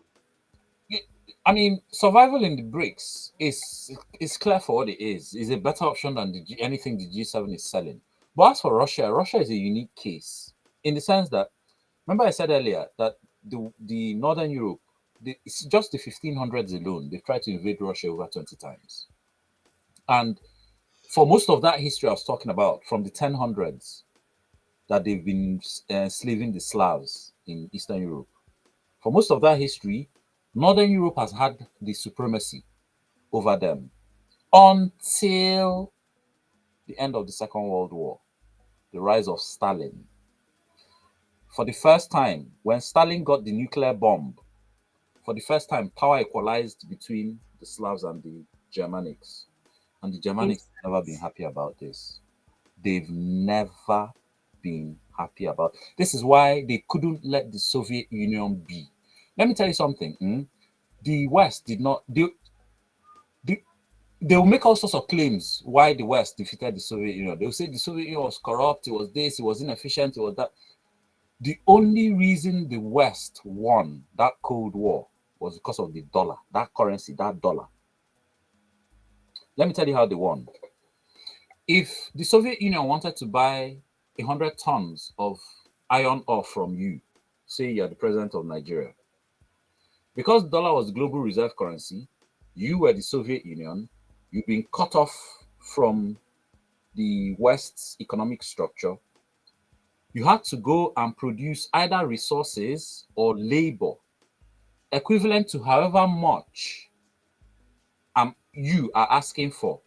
eventually. survival in the BRICS is clear for what it is. Is a better option than anything the G7 is selling. But as for Russia, Russia is a unique case in the sense that, remember I said earlier that the Northern Europe, it's just the 1500s alone. They've tried to invade Russia over 20 times. And for most of that history I was talking about, from the 1000s, that they've been enslaving the Slavs in Eastern Europe. For most of that history, Northern Europe has had the supremacy over them until the end of the Second World War, the rise of Stalin. For the first time, when Stalin got the nuclear bomb, for the first time, power equalized between the Slavs and the Germanics. And the In- Germanics have never been happy about this. They've never been happy about. This is why they couldn't let the Soviet Union be. Let me tell you something. The West did not. They will make all sorts of claims why the West defeated the Soviet Union. They will say the Soviet Union was corrupt, it was this, it was inefficient, it was that. The only reason the West won that Cold War was because of the dollar, that currency, that dollar. Let me tell you how they won. If the Soviet Union wanted to buy 100 tons of iron ore from you, say you're the president of Nigeria, because dollar was the global reserve currency, you were the Soviet Union, you've been cut off from the West's economic structure, you had to go and produce either resources or labor equivalent to however much you are asking for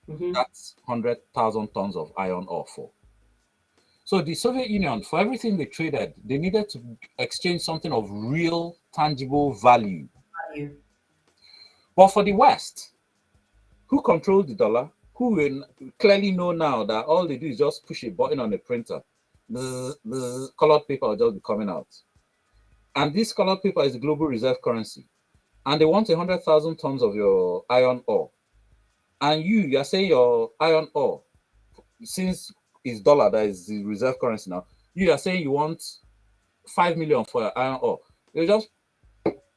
Mm-hmm. that 100,000 tons of iron ore for. So the Soviet Union, for everything they traded, they needed to exchange something of real, tangible value. Value. But for the West, who controls the dollar, who will clearly know now that all they do is just push a button on the printer, bzz, bzz, colored paper will just be coming out. And this colored paper is the global reserve currency. And they want 100,000 tons of your iron ore. And you're saying your iron ore, since it's dollar that is the reserve currency now, you are saying you want 5 million for your iron ore. You just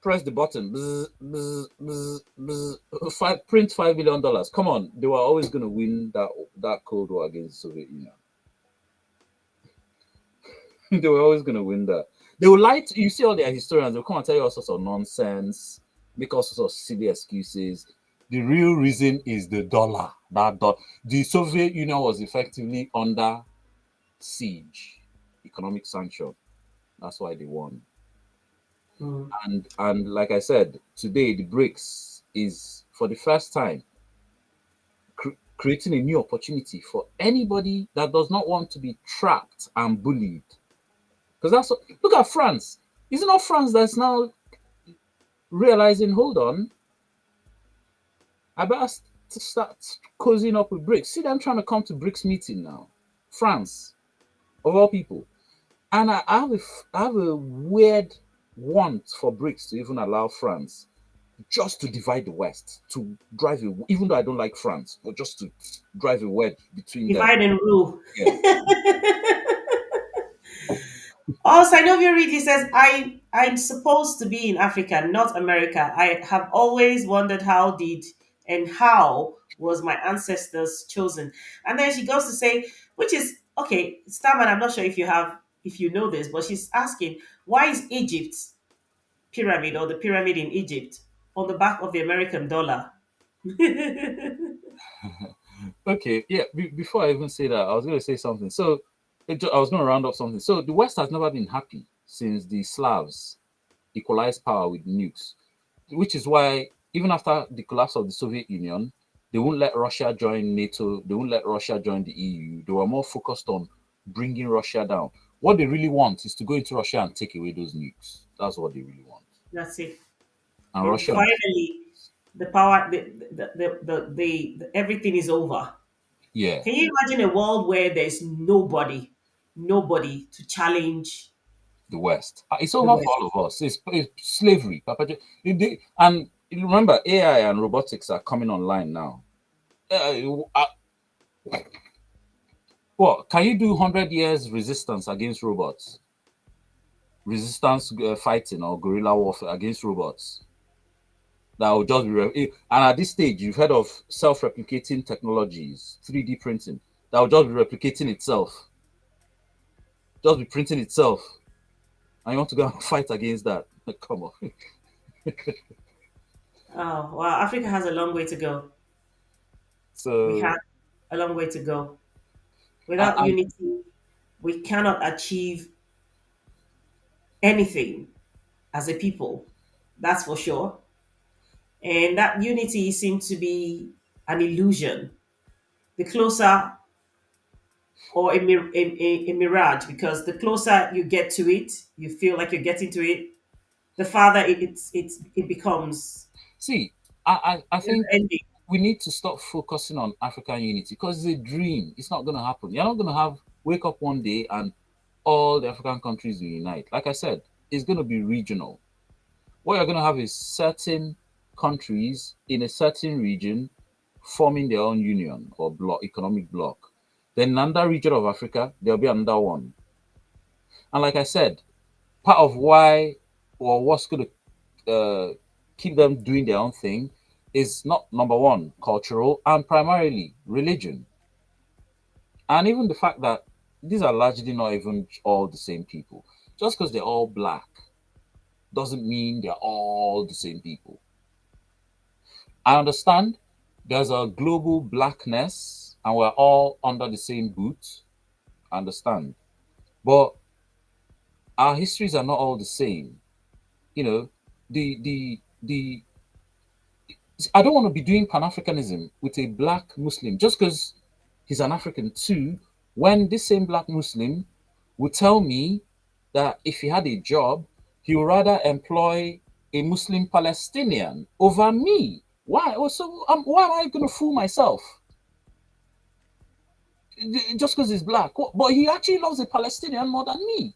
press the button, bzz, bzz, bzz, bzz, print $5 million. Come on, they were always going to win that Cold War against the Soviet Union. They were always going to win that. They will lie to you. See all their historians, they'll come and tell you all sorts of nonsense, make all sorts of silly excuses. The real reason is the dollar. The Soviet Union was effectively under siege, economic sanction. That's why they won. Mm. And like I said, today the BRICS is for the first time creating a new opportunity for anybody that does not want to be trapped and bullied. Because look at France. Is it not France that's now realizing, hold on, I better start cozying up with BRICS. See them trying to come to BRICS meeting now. France, of all people. And I have a weird want for BRICS to even allow France just to divide the West, to drive a, even though I don't like France, but just to drive a wedge between them. Divide and rule. Yeah, Oh, Sinovia Reedy says, I'm supposed to be in Africa, not America. I have always wondered how was my ancestors chosen. And then she goes to say, which is okay, Starman, I'm not sure if you know this, but she's asking, why is Egypt's pyramid or the pyramid in Egypt on the back of the American dollar? okay, yeah. Before I even say that, I was going to say something. So I was going to round up something. So the West has never been happy since the Slavs equalized power with nukes, which is why even after the collapse of the Soviet Union, they won't let Russia join NATO. They won't let Russia join the EU. They were more focused on bringing Russia down. What they really want is to go into Russia and take away those nukes. That's what they really want. That's it. And And Russia, finally, the power, everything is over. yeah, Can you imagine a world where there's nobody to challenge the West. It's the over for West? all of us. It's slavery. And remember, AI and robotics are coming online now. What can you do? 100 years resistance against robots, resistance fighting or guerrilla warfare against robots. That will just be and at this stage, you've heard of self-replicating technologies, 3D printing. That will just be replicating itself, just be printing itself, and you want to go and fight against that? Come on. Oh, well, Africa has a long way to go. We So have a long way to go. Without and unity, we cannot achieve anything as a people. That's for sure. And that unity seems to be an illusion. The closer, or a mirage, because the closer you get to it, you feel like you're getting to it, the farther it becomes see, I think ending. we need to stop focusing on African unity because it's a dream. It's not going to happen. You're not going to wake up one day and all the African countries will unite. Like I said, it's going to be regional. What you're going to have is certain countries in a certain region forming their own union or economic bloc. Then in another region of Africa, there'll be another one. And like I said, part of why or what's going to keep them doing their own thing is not number one, cultural and primarily religion. And even the fact that these are largely not even all the same people. Just because they're all black doesn't mean they're all the same people. I understand There's a global blackness, and we're all under the same boot. Understand? But our histories are not all the same. You know, the I don't want to be doing Pan Africanism with a black Muslim just because he's an African too. When this same black Muslim would tell me that if he had a job, he would rather employ a Muslim Palestinian over me. Why? Also, why am I going to fool myself? Just because he's black. But he actually loves a Palestinian more than me.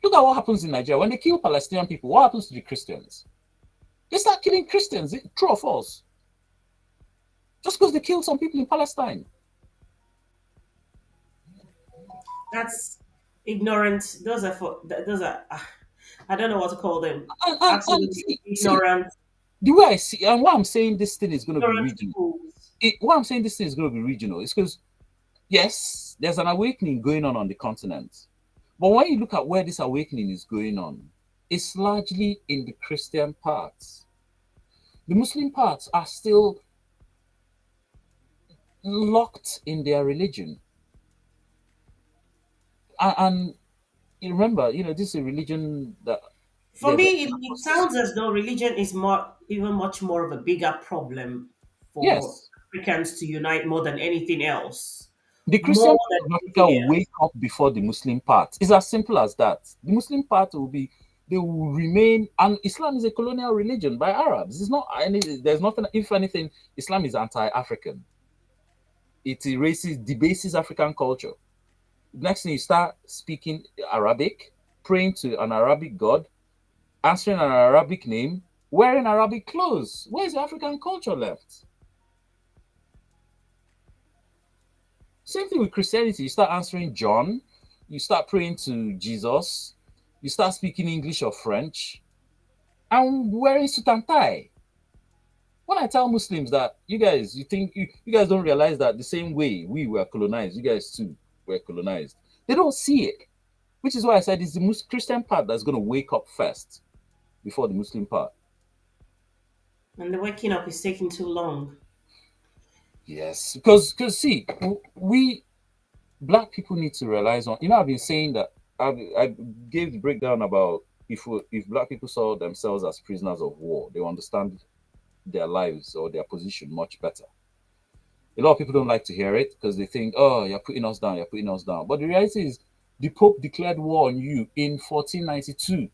Look at what happens in Nigeria. When they kill Palestinian people, what happens to the Christians? They start killing Christians. True or false? Just because they killed some people in Palestine. That's ignorant. Those are I don't know what to call them. And Absolutely see, ignorant, the way I see, and why I'm saying this thing is going to be ignorant regional. fools. Why I'm saying this thing is going to be regional is because, yes, there's an awakening going on the continent. But when you look at where this awakening is going on, it's largely in the Christian parts. The Muslim parts are still locked in their religion. And you remember, this is a religion that For there's a me, it sounds as though religion is even much more of a bigger problem for yes. Africans to unite more than anything else. The More Christian part than of Africa anything will else. wake up before the Muslim part. It's as simple as that. The Muslim part they will remain, and Islam is a colonial religion by Arabs. It's not any, there's nothing, if anything, Islam is anti African. It erases, debases African culture. Next thing you start speaking Arabic, praying to an Arabic God, answering an Arabic name, wearing Arabic clothes. Where's the African culture left? Same thing with Christianity. You start answering John, you start praying to Jesus, you start speaking English or French, and wearing suit and tie. When I tell Muslims that you guys, you guys don't realize that the same way we were colonized, you guys too were colonized. They don't see it, which is why I said it's the Christian part that's going to wake up first before the Muslim part. And the waking up is taking too long. Yes, because see, we black people need to realize on. I've been saying that I gave the breakdown about if black people saw themselves as prisoners of war, they will understand their lives or their position much better. A lot of people don't like to hear it because they think, oh, you're putting us down, you're putting us down. But the reality is, the Pope declared war on you in 1492.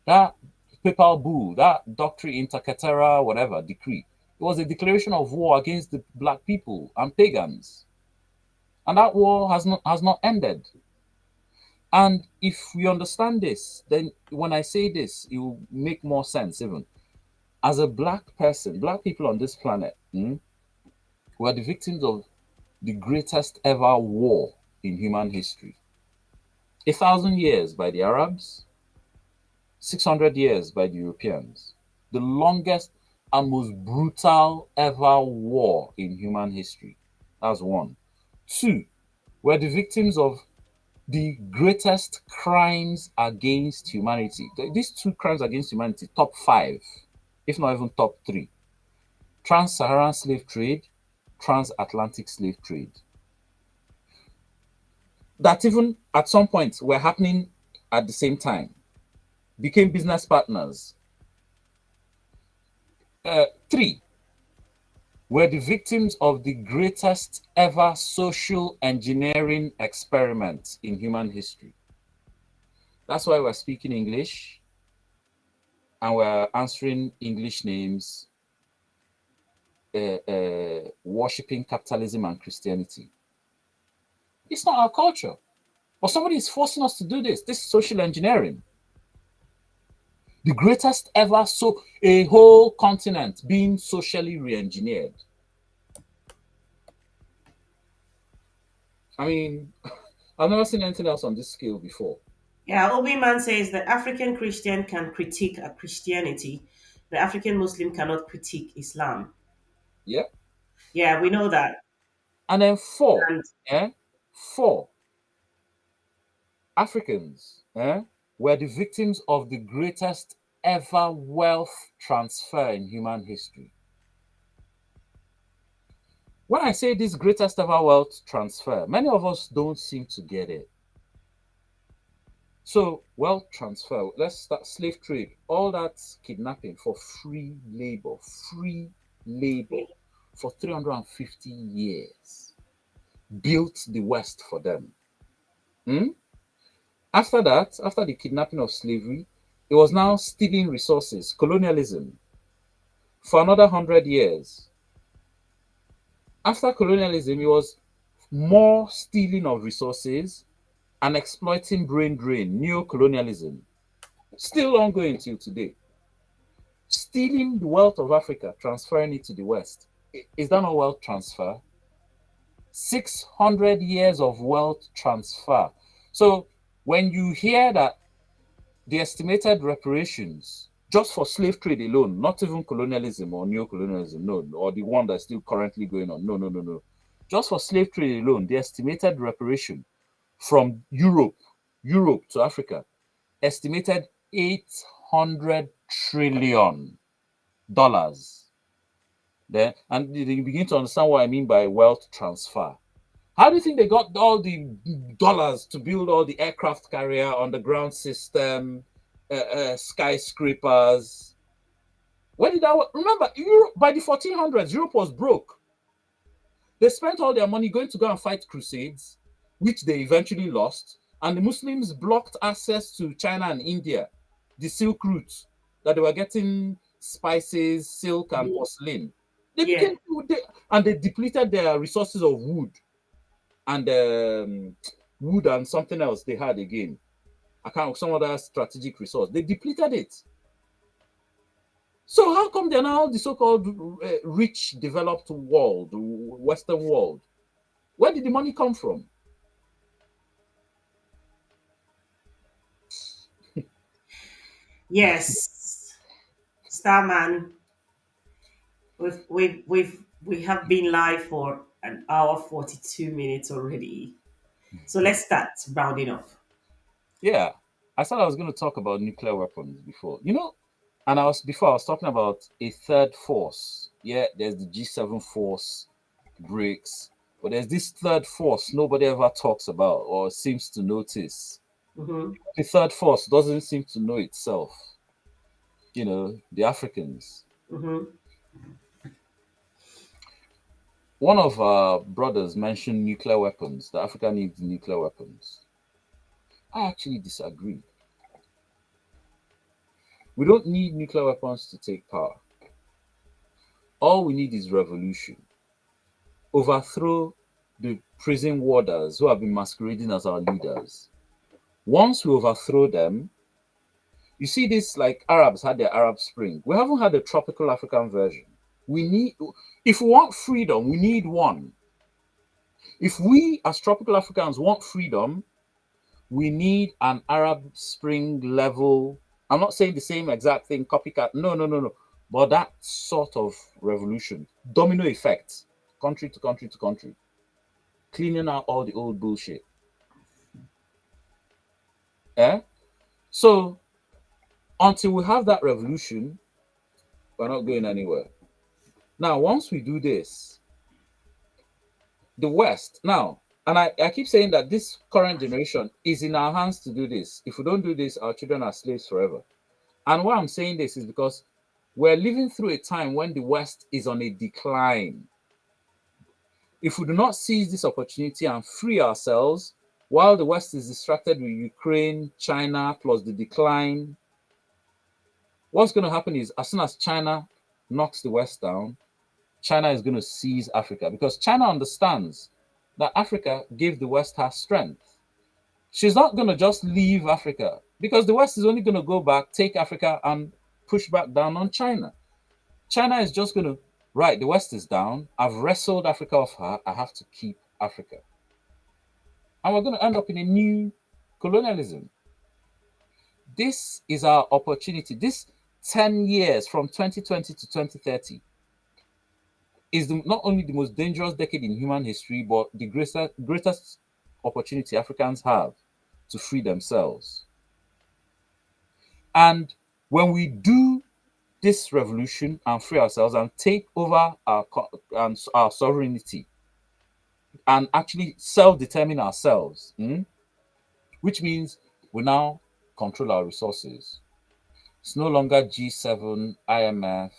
That papal bull, that Doctrine Inter Caetera, whatever decree, it was a declaration of war against the black people and pagans. And that war has not ended. And if we understand this, then when I say this, it will make more sense even. As a black person, black people on this planet, were the victims of the greatest ever war in human history. 1,000 years by the Arabs, 600 years by the Europeans. The longest and most brutal ever war in human history. That's one. Two, were the victims of the greatest crimes against humanity. These two crimes against humanity, top five, if not even top three. Trans-Saharan slave trade, transatlantic slave trade. That even at some point were happening at the same time, became business partners. Three, were the victims of the greatest ever social engineering experiment in human history. That's why we're speaking English and we're answering English names, worshipping capitalism and Christianity. It's not our culture. But somebody is forcing us to do this. This is social engineering. The greatest ever, so a whole continent being socially re-engineered. I mean, I've never seen anything else on this scale before. Yeah, Obi Man says the African Christian can critique a Christianity. The African Muslim cannot critique Islam. Yeah. Yeah, we know that. And then four, And four Africans were the victims of the greatest ever wealth transfer in human history. When I say this greatest ever wealth transfer, many of us don't seem to get it. So, wealth transfer, let's start slave trade, all that kidnapping for free labor for 350 years built the West for them. Hmm? After that, after the kidnapping of slavery, it was now stealing resources, colonialism, for another 100 years. After colonialism, it was more stealing of resources and exploiting brain drain, neo-colonialism, still ongoing till today. Stealing the wealth of Africa, transferring it to the West. Is that not wealth transfer? 600 years of wealth transfer. So when you hear that the estimated reparations just for slave trade alone, not even colonialism or neo-colonialism, no, or the one that's still currently going on, no, no, no, no. Just for slave trade alone, the estimated reparation from Europe to Africa, estimated $800 trillion. Then, and you begin to understand what I mean by wealth transfer. How do you think they got all the dollars to build all the aircraft carrier, underground system, skyscrapers? Where did that? Remember, Europe by the 1400s, Europe was broke. They spent all their money going to go and fight crusades, which they eventually lost, and the Muslims blocked access to China and India, the Silk Route, that they were getting spices, silk, and Mhm. porcelain. They Yeah. became and they depleted their resources of and wood and something else they had again. I can't some other strategic resource. They depleted it. So how come they're now the so-called rich, developed world, Western world? Where did the money come from? Yes. Starman, we have been live for an hour 42 minutes already. So let's start rounding up. Yeah, I said I was going to talk about nuclear weapons before. And I was talking about a third force. Yeah, there's the G7 force, BRICS, but there's this third force nobody ever talks about or seems to notice. Mm-hmm. The third force doesn't seem to know itself. The Africans. Mm-hmm. One of our brothers mentioned nuclear weapons, that Africa needs nuclear weapons. I actually disagree. We don't need nuclear weapons to take power. All we need is revolution. Overthrow the prison warders who have been masquerading as our leaders. Once we overthrow them, you see this like Arabs had their Arab Spring. We haven't had a tropical African version. If we want freedom, we need one. If we as tropical Africans want freedom, we need an Arab Spring level. I'm not saying the same exact thing, copycat. No, no, no, no. But that sort of revolution, domino effect, country to country to country, cleaning out all the old bullshit. Eh? So until we have that revolution, we're not going anywhere. Now, once we do this, the West, now, and I keep saying that this current generation is in our hands to do this. If we don't do this, our children are slaves forever. And why I'm saying this is because we're living through a time when the West is on a decline. If we do not seize this opportunity and free ourselves, while the West is distracted with Ukraine, China, plus the decline, what's going to happen is as soon as China knocks the West down, China is going to seize Africa because China understands that Africa gave the West her strength. She's not going to just leave Africa because the West is only going to go back, take Africa, and push back down on China. China is just going to, right, the West is down. I've wrestled Africa off her. I have to keep Africa. And we're going to end up in a new colonialism. This is our opportunity. This 10 years from 2020 to 2030 is not only the most dangerous decade in human history, but the greatest opportunity Africans have to free themselves. And when we do this revolution and free ourselves and take over and our sovereignty and actually self-determine ourselves, which means we now control our resources. It's no longer G7, IMF.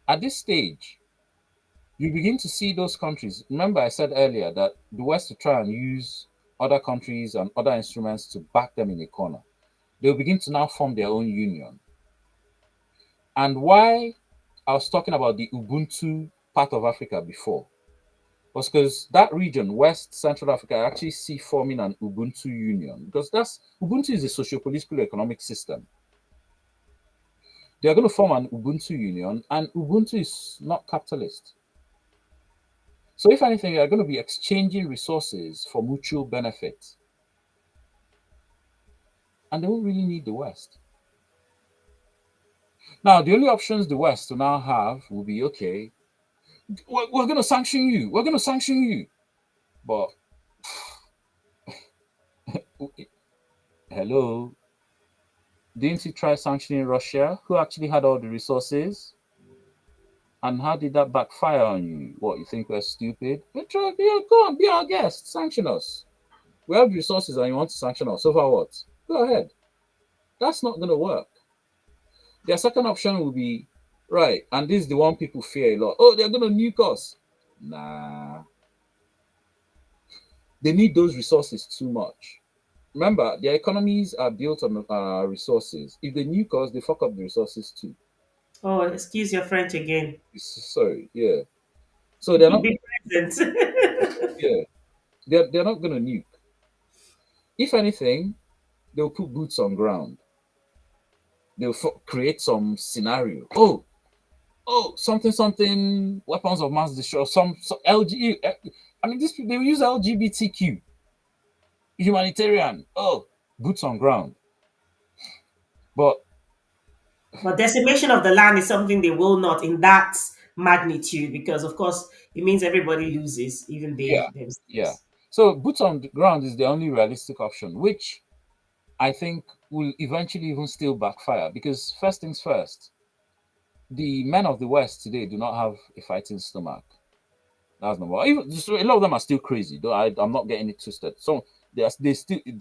At this stage, you begin to see those countries. Remember, I said earlier that the West to try and use other countries and other instruments to back them in a corner. They'll begin to now form their own union. And why I was talking about the Ubuntu part of Africa before was because that region, West Central Africa, I actually see forming an Ubuntu union because that's Ubuntu is a socio-political economic system. They are going to form an Ubuntu union, and Ubuntu is not capitalist. So, if anything, they are going to be exchanging resources for mutual benefit, and they won't really need the West. Now, the only options the West will now have will be okay, we're going to sanction you, we're going to sanction you. But hello, didn't you try sanctioning Russia, who actually had all the resources? And how did that backfire on you? What, you think we're stupid? But try, yeah, go on, be our guest, sanction us. We have resources and you want to sanction us. So far, what? Go ahead. That's not going to work. Their second option will be, right, and this is the one people fear a lot. Oh, they're going to nuke us. Nah. They need those resources too much. Remember, their economies are built on resources. If they nuke us, they fuck up the resources too. Oh, excuse your French again. Sorry, yeah. So they're not, Be present. yeah, they're not going to nuke. If anything, they'll put boots on ground. They'll create some scenario. Oh, something, weapons of mass destruction, some LG. I mean, this they will use LGBTQ, humanitarian. Oh, boots on ground. But But decimation of the land is something they will not in that magnitude because, of course, it means everybody loses, even yeah, they yeah. themselves. So boots on the ground is the only realistic option, which I think will eventually even still backfire because first things first, the men of the West today do not have a fighting stomach. That's number one. Even so a lot of them are still crazy, though. I'm not getting it twisted. So they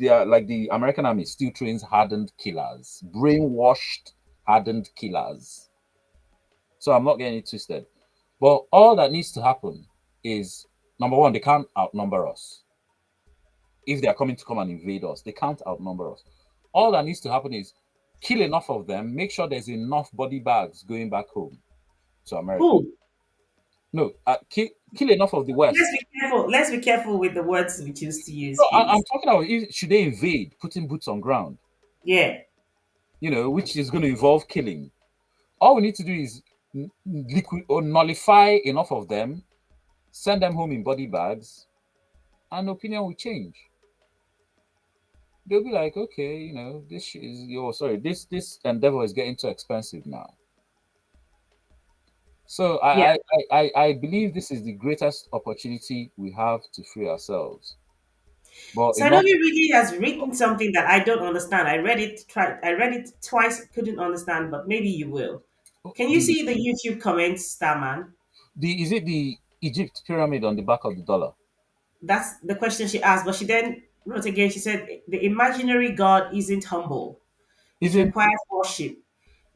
are like the American army still trains hardened killers, brainwashed hardened killers. So I'm not getting it twisted. But all that needs to happen is number one, they can't outnumber us. If they are coming to come and invade us, they can't outnumber us. All that needs to happen is kill enough of them, make sure there's enough body bags going back home to America. Who? No, kill enough of the Let's West. be careful. Let's be careful with the words we choose to use, No, I'm please. talking about should they invade, putting boots on ground, Yeah. which is going to involve killing. All we need to do is liquid or nullify enough of them, send them home in body bags, and opinion will change. They'll be like, okay, this is sorry, this endeavor is getting too expensive now. So Yeah. I believe this is the greatest opportunity we have to free ourselves. But So I know you really has written something that I don't understand. I read it twice, couldn't understand, but maybe you will. Can you the see the YouTube comments, Starman? the is it the Egypt pyramid on the back of the dollar? That's the question she asked, but she then wrote again. She said, the imaginary God isn't humble. It Isn't requires worship.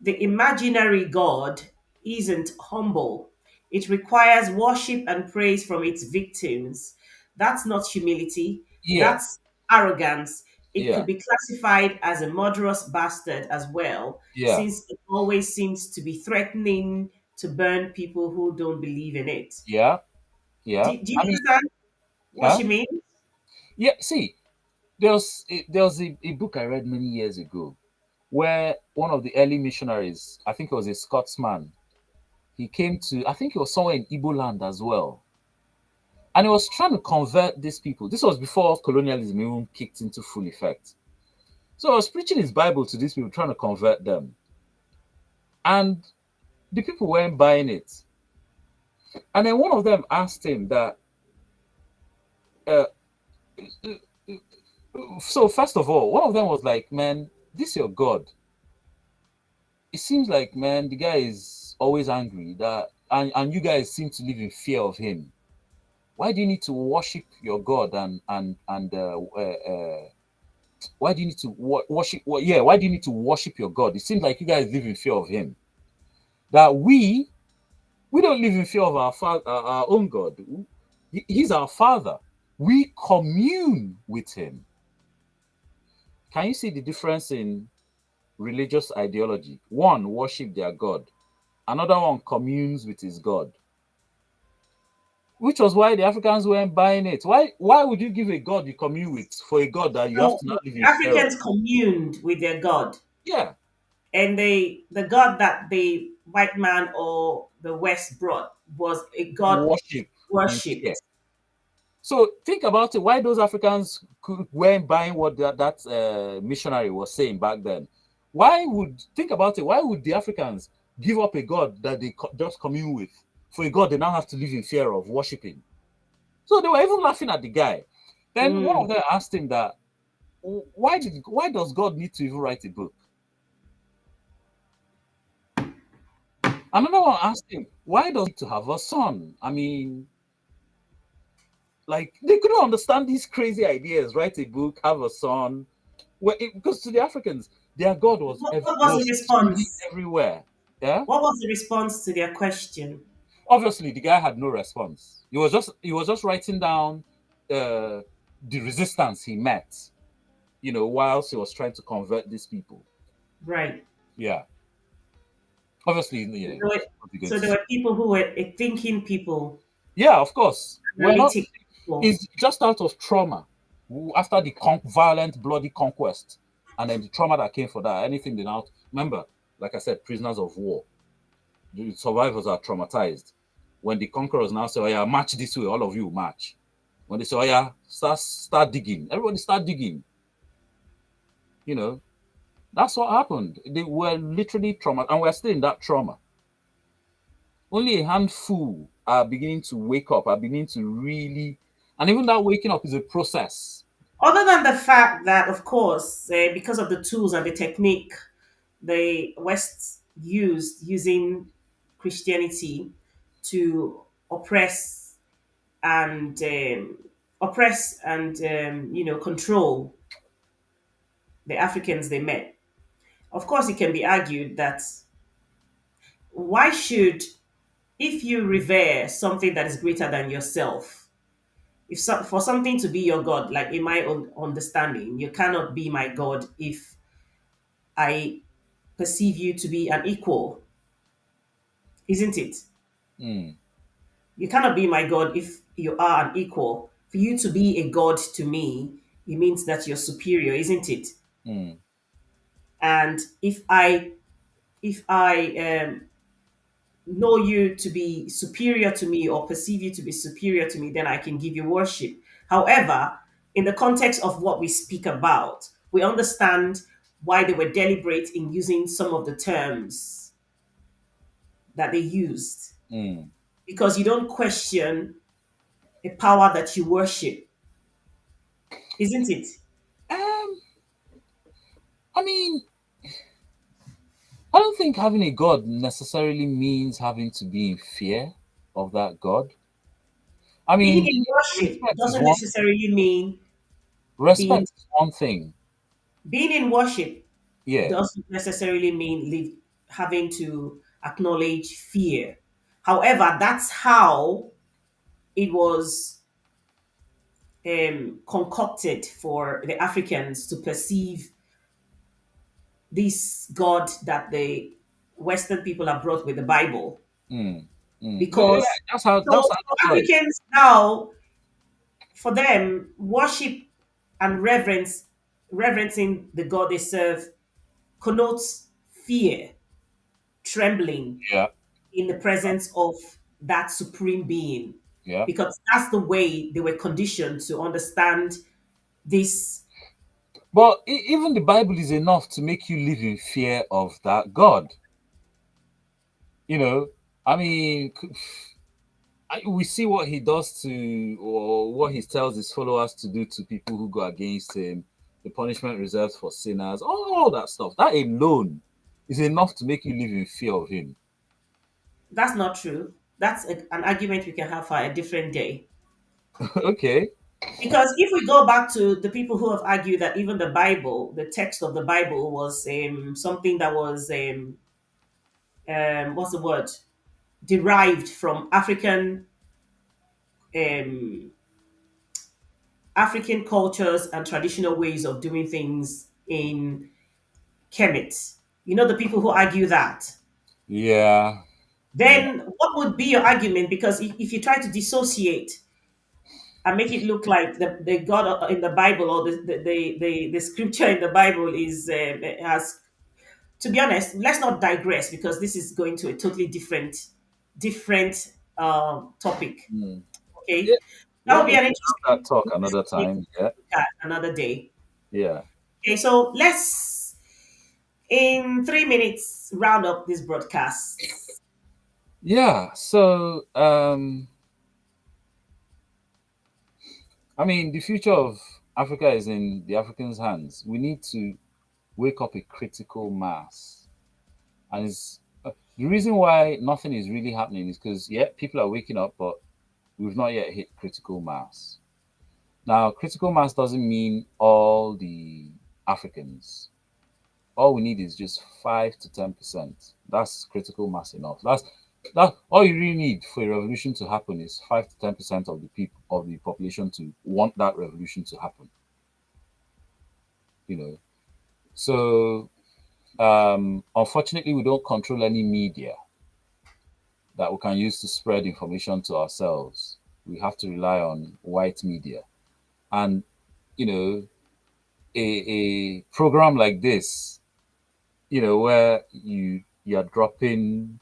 The imaginary God isn't humble. It requires worship and praise from its victims. That's not humility. yeah, That's arrogance. It yeah, could be classified as a murderous bastard as well, yeah, since it always seems to be threatening to burn people who don't believe in it. yeah, yeah. Do you I mean, understand what huh? she means? Yeah. See, there was a book I read many years ago where one of the early missionaries, I think it was a Scotsman, he came to, I think it was somewhere in Igbo land as well, and he was trying to convert these people. This was before colonialism even kicked into full effect. So I was preaching his Bible to these people, trying to convert them, and the people weren't buying it. And then one of them asked him that, uh, so first of all, one of them was like, "Man, this your God. it seems like, man, the guy is always angry that, and you guys seem to live in fear of him. Why do you need to worship your God and why do you need to worship? Well, yeah, why do you need to worship your God? It seems like you guys live in fear of him. That we don't live in fear of our father, our own God. He's our father. We commune with him. Can you see the difference in religious ideology? One worship their God, another one communes with his God. Which was why the Africans weren't buying it. Why would you give a God you commune with for a God that you have So to now live in fear of? Africans communed with their God, Yeah, and the God that the white man or the West brought was a God worship in fear. worshipped. So think about it. Why those Africans weren't buying what that missionary was saying back then? Why would think about it? Why would the Africans give up a God that they just commune with for a God they now have to live in fear of worshiping? So they were even laughing at the guy. Then one Mm. of them asked him that why does God need to even write a book? Another one asked him why does he need to have a son? I mean, like they couldn't understand these crazy ideas. Write a book, have a son. Well, because to the Africans, their God was What was the was truly response? everywhere. Yeah. What was the response to their question? Obviously, the guy had no response. He was just writing down uh, the resistance he met. Whilst he was trying to convert these people. Right. Yeah. Obviously, There were, what are you going so to there say? were people who were thinking people, Yeah, of course. We're not. analytic people. It's just out of trauma after the violent, bloody conquest, and then the trauma that came for that. Anything they now remember, like I said, prisoners of war. The survivors are traumatized. When the conquerors now say, "Oh yeah, march this way," all of you march. When they say, "Oh yeah, start digging," everybody start digging. You know, that's what happened. They were literally trauma, and we're still in that trauma. Only a handful are beginning to wake up, are beginning to really, and even that waking up is a process. Other than the fact that, of course, because of the tools and the technique the West using Christianity to oppress and control the Africans they met. Of course, it can be argued that why should, if you revere something that is greater than yourself, for something to be your God, like in my own understanding, you cannot be my God if I perceive you to be an equal, isn't it? Mm, You cannot be my God if you are an equal. For you to be a God to me, it means that you're superior, isn't it? mm, And if I know you to be superior to me or perceive you to be superior to me, then I can give you worship. However, in the context of what we speak about, we understand why they were deliberate in using some of the terms that they used. mm. Because you don't question a power that you worship, isn't it? Um, I mean, I don't think having a God necessarily means having to be in fear of that God. I Being mean, in worship respect is doesn't one necessarily mean being respect is one thing. being in worship Yeah. doesn't necessarily mean having to acknowledge fear. However, that's how it was concocted for the Africans to perceive this God that the Western people have brought with the Bible. Mm, mm. Yeah, yeah, Because that's how so, that's so right. Africans now, for them, worship and reverencing the God they serve connotes fear, trembling Yeah, in the presence of that supreme being, yeah. because that's the way they were conditioned to understand this. But even the Bible is enough to make you live in fear of that God. You know, I mean, we see what he does to, or what he tells his followers to do to people who go against him, the punishment reserved for sinners, all that stuff. That alone. is enough to make you live in fear of him. That's not true. That's an argument we can have for a different day. Okay. Because if we go back to the people who have argued that even the Bible, the text of the Bible, was something that was what's the word, derived from um, African cultures and traditional ways of doing things in Kemet. You know, the people who argue that. Yeah. Yeah. Then what would be your argument? Because if you try to dissociate and make it look like the God in the Bible, or the scripture in the Bible is has, to be honest, let's not digress, because this is going to a totally different topic. Mm. Okay, Yeah. that Yeah. would be We an can have that talk interesting another thing to time. Yeah. look at another day. Yeah. Okay, so let's, in 3 minutes, round up this broadcast. Yeah. So, I mean, the future of Africa is in the Africans' hands. We need to wake up a critical mass. And the reason why nothing is really happening is because, yeah, people are waking up, but we've not yet hit critical mass. Now, critical mass doesn't mean all the Africans. All we need is just 5 to 10%. That's critical mass enough. That all you really need for a revolution to happen is 5 to 10% of the people of the population to want that revolution to happen. You know. So unfortunately, we don't control any media that we can use to spread information to ourselves. We have to rely on white media, and you know, a program like this, where you're dropping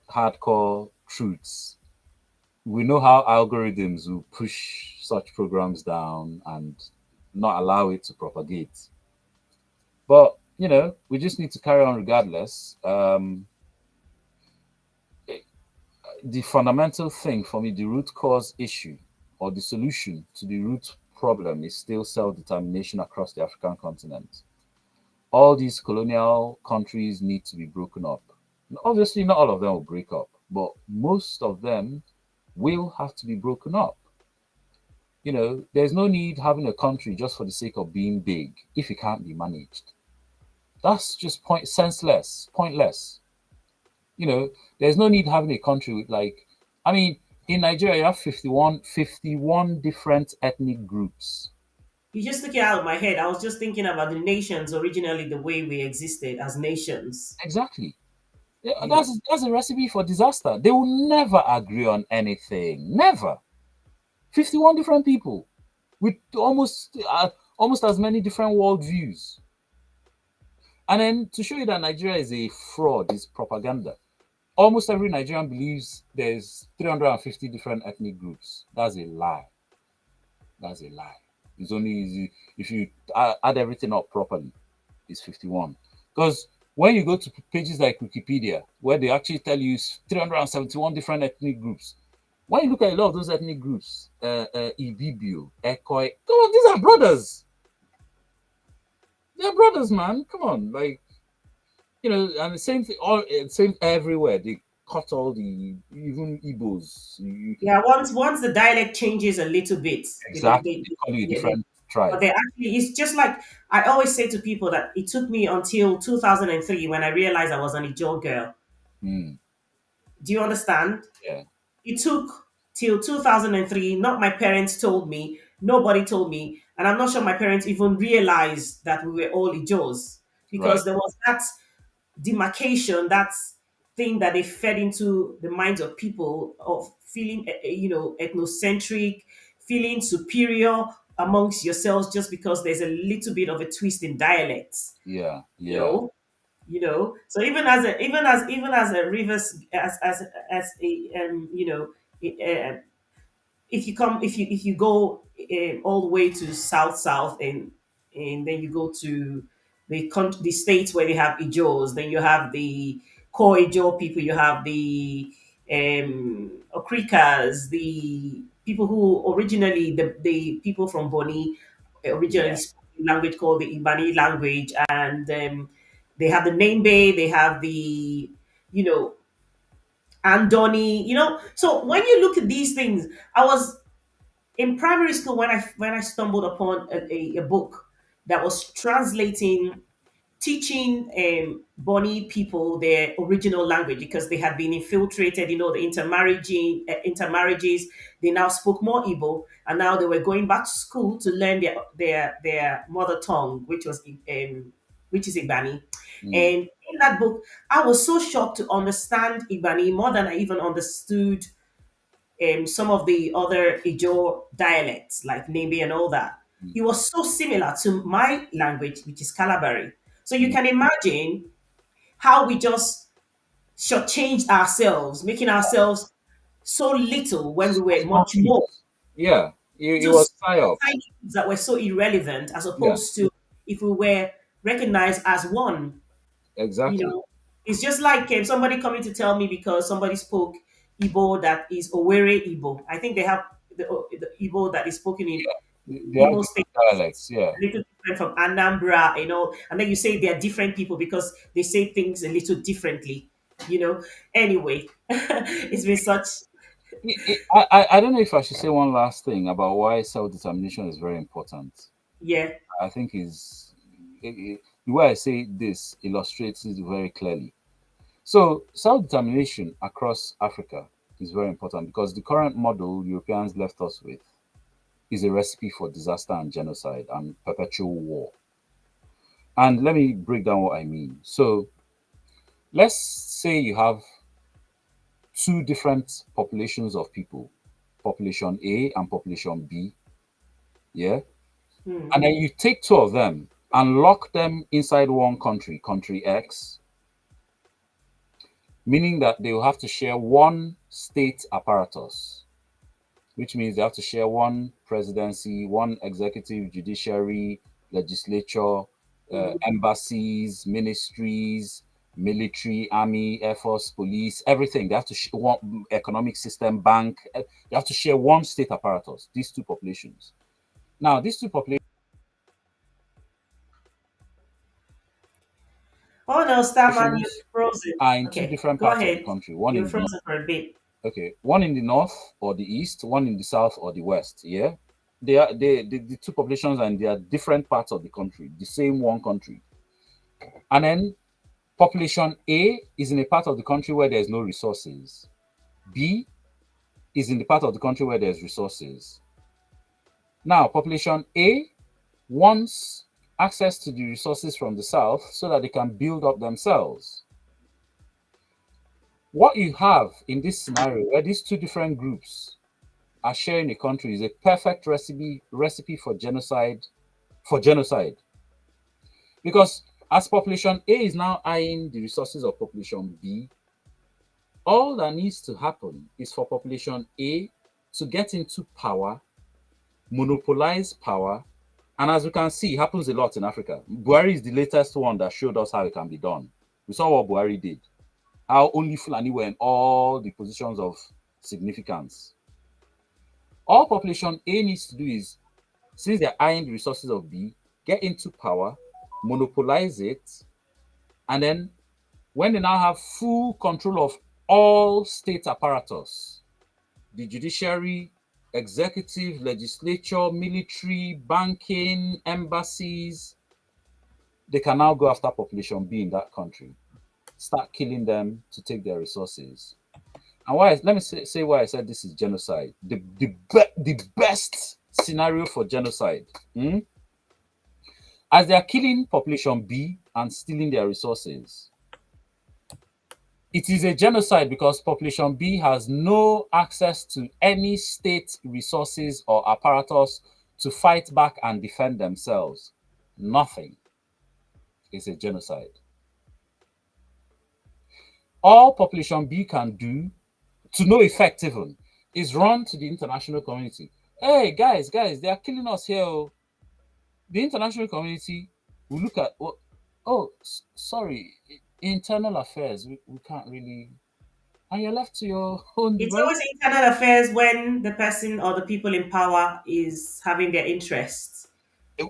hardcore truths. We know how algorithms will push such programs down and not allow it to propagate. But we just need to carry on regardless. The fundamental thing for me, the root cause issue or the solution to the root problem is still self-determination across the African continent. All these colonial countries need to be broken up. Obviously, not all of them will break up, but most of them will have to be broken up. There's no need having a country just for the sake of being big if it can't be managed. That's just senseless, pointless. There's no need having a country with I mean, in Nigeria, you have 51 different ethnic groups. You just took it out of my head. I was just thinking about the nations originally, the way we existed as nations. Exactly. Yeah, You know, that's a recipe for disaster. They will never agree on anything. Never. 51 different people with almost as many different worldviews. And then to show you that Nigeria is a fraud, is propaganda. Almost every Nigerian believes there's 350 different ethnic groups. That's a lie. That's a lie. It's only easy if you add everything up properly. It's 51. Because when you go to pages like Wikipedia, where they actually tell you 371 different ethnic groups, when you look at a lot of those ethnic groups, Ibibio, Ekoi, come on, these are brothers. They're brothers, man. Come on, and the same thing, same everywhere. They cut all the even Igbos. yeah. Once the dialect changes a little bit, Exactly. They call you a yeah, different but tribe. they actually, it's just like I always say to people that it took me until 2003 when I realized I was an Ijo girl. Mm, Do you understand? yeah, It took till 2003. Not my parents told me, nobody told me, and I'm not sure my parents even realized that we were all Ijos, right. because there was that demarcation, that thing that they fed into the minds of people of feeling, ethnocentric, feeling superior amongst yourselves just because there's a little bit of a twist in dialects. Yeah, You yeah, know, so even as a rivers as a if you go all the way to south, and then you go to the states where they have Ijos, then you have the core Ijo people, you have the Okrikas, the people who originally, the people from Boni originally yeah, spoke a language called the Ibani language, and They have the Nembe, they have the, you know, Andoni, So when you look at these things, I was in primary school when I stumbled upon a book that was translating teaching Bonny people their original language because they had been infiltrated, the intermarriages. They now spoke more Igbo, and now they were going back to school to learn their mother tongue, which is Igbani. mm, And in that book, I was so shocked to understand Igbani more than I even understood some of the other Ijo dialects, like Nembe and all that. mm, It was so similar to my language, which is Calabari. So you mm. can imagine how we just shortchanged ourselves, making ourselves so little when we So were small much more. things. Yeah, it was Just psyop. tiny things that were so irrelevant, as Yeah, opposed to if we were recognized as one. you exactly. know, it's just like somebody coming to tell me because somebody spoke Igbo that is Owerri Igbo. I think they have the Igbo that is spoken in They have Imo State, different dialects. Yeah. a little different from Anambra, and then you say they're different people because they say things a little differently. Anyway, it's been such, I don't know if I should say one last thing about why self determination is very important. yeah. I think the way I say this illustrates it very clearly. So, self determination across Africa is very important because the current model Europeans left us with is a recipe for disaster and genocide and perpetual war. And let me break down what I mean. So, let's say you have two different populations of people, population A and population B, yeah? And Hmm. then you take two of them and lock them inside one country, country X, meaning that they will have to share one state apparatus, which means they have to share one presidency, one executive, judiciary, legislature, Hmm. embassies, ministries, military, army, air force, police, everything. They have to share one economic system, bank. They have to share one state apparatus. These two populations. Now, these two Oh no, Starman, you're populations frozen. are in two Okay, different go parts of the ahead. country. One You're in the frozen for a bit. Okay, one in the north or the east, one in the south or the west. Yeah, the two populations are in their different parts of the country, the same one country. And then population A is in a part of the country where there's no resources. B is in the part of the country where there's resources. Now, population A wants access to the resources from the south so that they can build up themselves. What you have in this scenario, where these two different groups are sharing a country, is a perfect recipe for genocide because as population A is now eyeing the resources of population B, all that needs to happen is for population A to get into power, monopolize power, and as we can see, it happens a lot in Africa. Buhari is the latest one that showed us how it can be done. We saw what Buhari did, how only Fulani were in all the positions of significance. All population A needs to do is, since they're eyeing the resources of B, get into power, monopolize it, and then when they now have full control of all state apparatus, the judiciary, executive, legislature, military, banking, embassies, they can now go after population B in that country, start killing them to take their resources. And let me say why I said this is genocide. The best scenario for genocide. As they are killing population B and stealing their resources, it is a genocide because population B has no access to any state resources or apparatus to fight back and defend themselves. Nothing is a genocide. All population B can do, to no effect even, is run to the international community. Hey, guys, they are killing us here. Oh. The international community will look at, oh, sorry, internal affairs, we can't really, and you're left to your own It's device. always internal affairs when the person or the people in power is having their interests.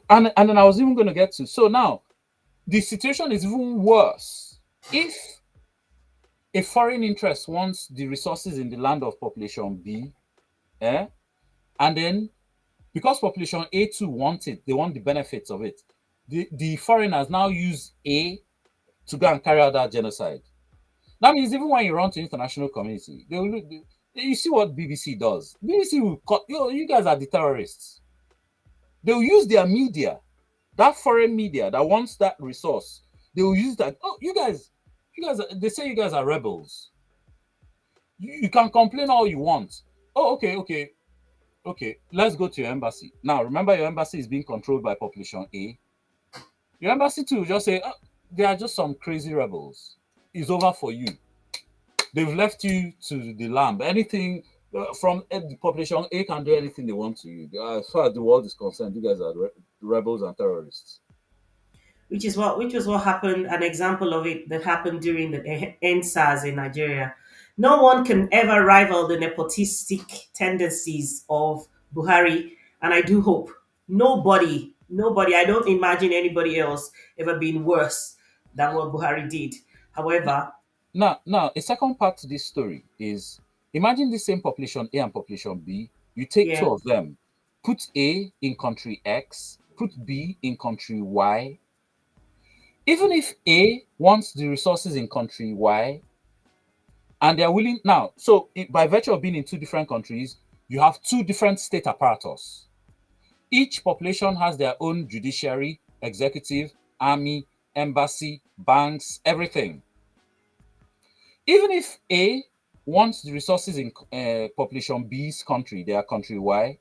And then I was even going to get to, so now The situation is even worse. If a foreign interest wants the resources in the land of population B, eh, and then because population A too want it, they want the benefits of it. The foreigners now use A to go and carry out that genocide. That means even when you run to international community, they will look. You see what BBC does. BBC will cut. You guys are the terrorists. They will use their media, that foreign media that wants that resource. They will use that. Oh, you guys. They say you guys are rebels. You can complain all you want. Oh, okay, okay, okay. Let's go to your embassy now. Remember, your embassy is being controlled by population A. Your embassy too will just say, oh, they are just some crazy rebels. It's over for you. They've left you to the lamb. Anything from the population A can do anything they want to you. As far as the world is concerned, you guys are rebels and terrorists. Which was what happened. An example of it that happened during the NSAS in Nigeria. No one can ever rival the nepotistic tendencies of Buhari, and I do hope nobody. I don't imagine anybody else ever being worse than what Buhari did. However, Now, a second part to this story is imagine the same population A and population B. You take two yeah, of them, put A in country X, put B in country Y. Even if A wants the resources in country Y and they're willing now, so by virtue of being in two different countries, you have two different state apparatus. Each population has their own judiciary, executive, army, embassy, banks, everything. Even if A wants the resources in population B's country, their country Y,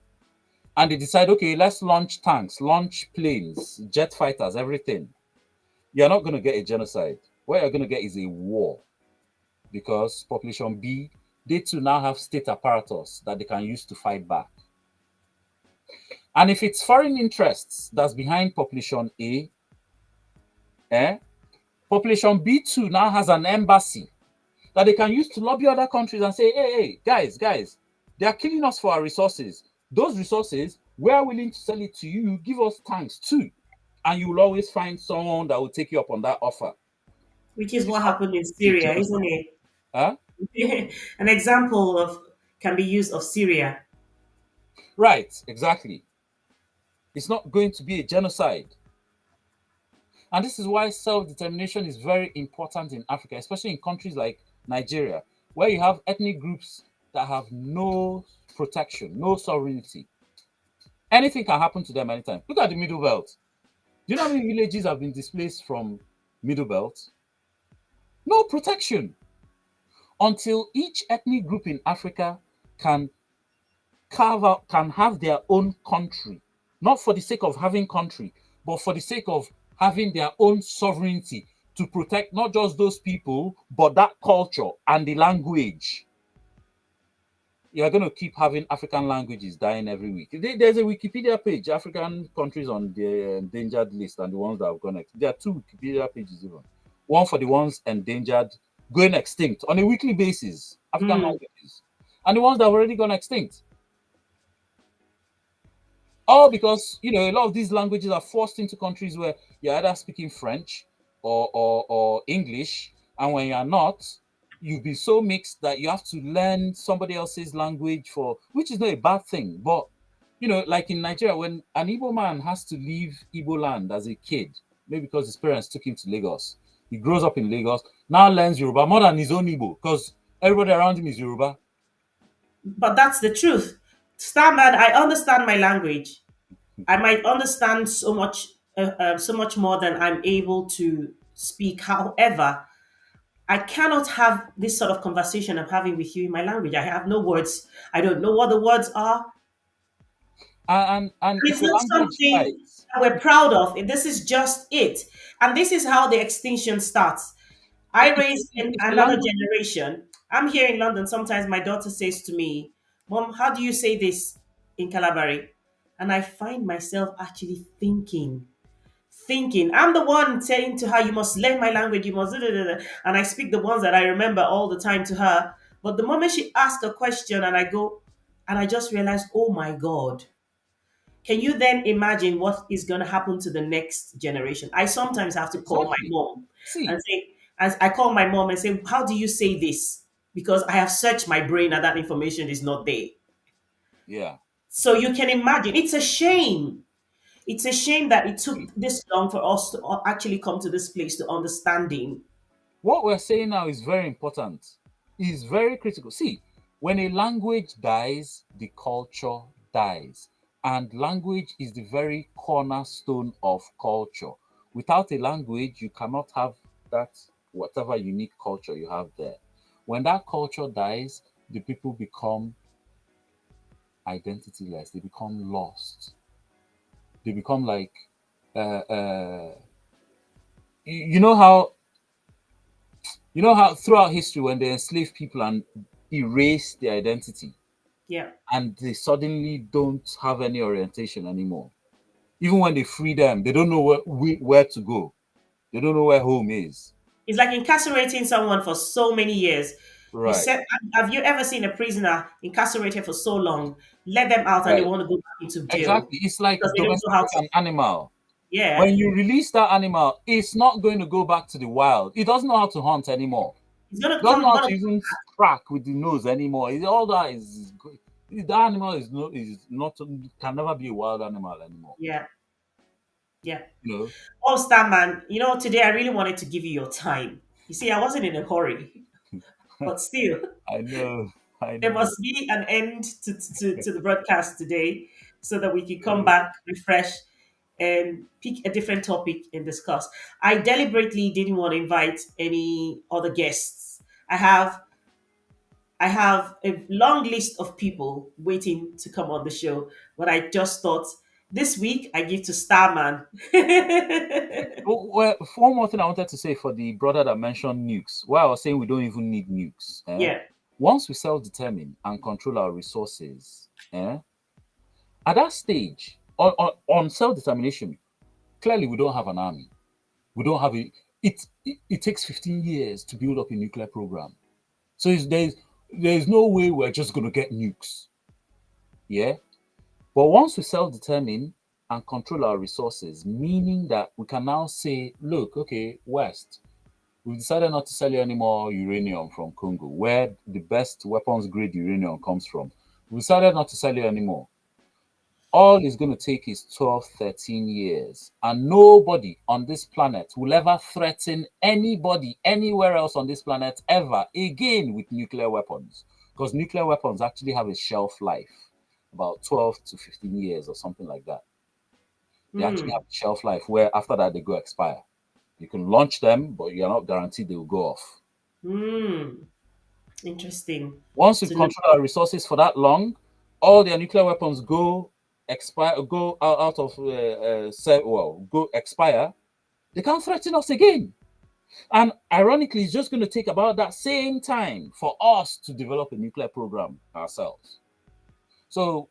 and they decide, okay, let's launch tanks, launch planes, jet fighters, everything, you're not going to get a genocide. What you're going to get is a war because population B, they too now have state apparatus that they can use to fight back. And if it's foreign interests that's behind population A, eh, population B too now has an embassy that they can use to lobby other countries and say, hey, hey, guys, they are killing us for our resources. Those resources, we're willing to sell it to you. Give us tanks too. And you will always find someone that will take you up on that offer. which is It's what not happened in a Syria, isn't genocide. it? Huh? An example of can be used of Syria. Right, exactly. It's not going to be a genocide. And this is why self determination is very important in Africa, especially in countries like Nigeria, where you have ethnic groups that have no protection, no sovereignty. Anything can happen to them anytime. Look at the Middle Belt. Do you know how many villages have been displaced from Middle Belt? No protection until each ethnic group in Africa can carve out, can have their own country, not for the sake of having country, but for the sake of having their own sovereignty to protect not just those people, but that culture and the language. You're going to keep having African languages dying every week. There's a Wikipedia page, African countries on the endangered list and the ones that have gone extinct. There are two Wikipedia pages even. One for the ones endangered, going extinct on a weekly basis, African Hmm. languages, and the ones that have already gone extinct. All because a lot of these languages are forced into countries where you're either speaking French or English, and when you're not, you'll be so mixed that you have to learn somebody else's language for which is not a bad thing. But like in Nigeria, when an Igbo man has to leave Igbo land as a kid, maybe because his parents took him to Lagos, he grows up in Lagos, now learns Yoruba more than his own Igbo because everybody around him is Yoruba. But that's the truth. Starman, I understand my language. I might understand so much more than I'm able to speak. However, I cannot have this sort of conversation I'm having with you in my language. I have no words. I don't know what the words are. And It's if your not language something dies, that we're proud of. This is just it. And this is how the extinction starts. I if, raised in if your another language generation. I'm here in London. Sometimes my daughter says to me, Mom, how do you say this in Calabari? And I find myself actually thinking. I'm the one saying to her, you must learn my language, you must, da, da, da, da." And I speak the ones that I remember all the time to her. But the moment she asks a question and I go, and I just realize, oh my God, can you then imagine what is going to happen to the next generation? I sometimes have to call my Exactly. mom See, and say, as I call my mom and say, how do you say this? Because I have searched my brain and that information is not there. yeah. So you can imagine, it's a shame. It's a shame that it took See, this long for us to actually come to this place to understanding. what we're saying now is very important. Is very critical. See, when a language dies, the culture dies. And language is the very cornerstone of culture. Without a language, you cannot have that whatever unique culture you have there. When that culture dies, the people become identityless, they become lost. They become like you know how throughout history when they enslave people and erase their identity Yeah. and they suddenly don't have any orientation anymore. Even when they free them, they don't know where to go. They don't know where home is. It's like incarcerating someone for so many years. You Right, said, have you ever seen a prisoner incarcerated for so long, let them out and they right. want to go back into jail Exactly. It's like because they don't know how domesticate to? an animal. Yeah, When you release that animal, it's not going to go back to the wild. It doesn't know how to hunt anymore. it's gonna Doesn't know come. how Gonna to even crack with the nose anymore. All that is that animal is not can never be a wild animal anymore. yeah, yeah. You Oh, Starman, today I really wanted to give you your time. You see, I wasn't in a hurry, know. but still, I know, I there know. must be an end to the broadcast today so that we can come back, refresh, and pick a different topic and discuss. I deliberately didn't want to invite any other guests. I have a long list of people waiting to come on the show, but I just thought this week I give to Starman. Well, one more thing I wanted to say for the brother that mentioned nukes. Why I was saying we don't even need nukes. Yeah. Once we self-determine and control our resources, at that stage, on self-determination, clearly we don't have an army. We don't have a. It takes 15 years to build up a nuclear program. So there's no way we're just going to get nukes. Yeah. But once we self-determine and control our resources, meaning that we can now say, look, okay, West, we've decided not to sell you any more uranium from Congo, where the best weapons grade uranium comes from. We decided not to sell you anymore. All it's going to take is 12, 13 years. And nobody on this planet will ever threaten anybody anywhere else on this planet ever again with nuclear weapons. Because nuclear weapons actually have a shelf life, about 12 to 15 years or something like that. They actually have Hmm. a shelf life where after that they go expire. You can launch them, but you're not guaranteed they will go off. Hmm. Interesting Once we to know. control our resources for that long, all their nuclear weapons go expire, go out of go expire. They can't threaten us again. And ironically, it's just going to take about that same time for us to develop a nuclear program ourselves. So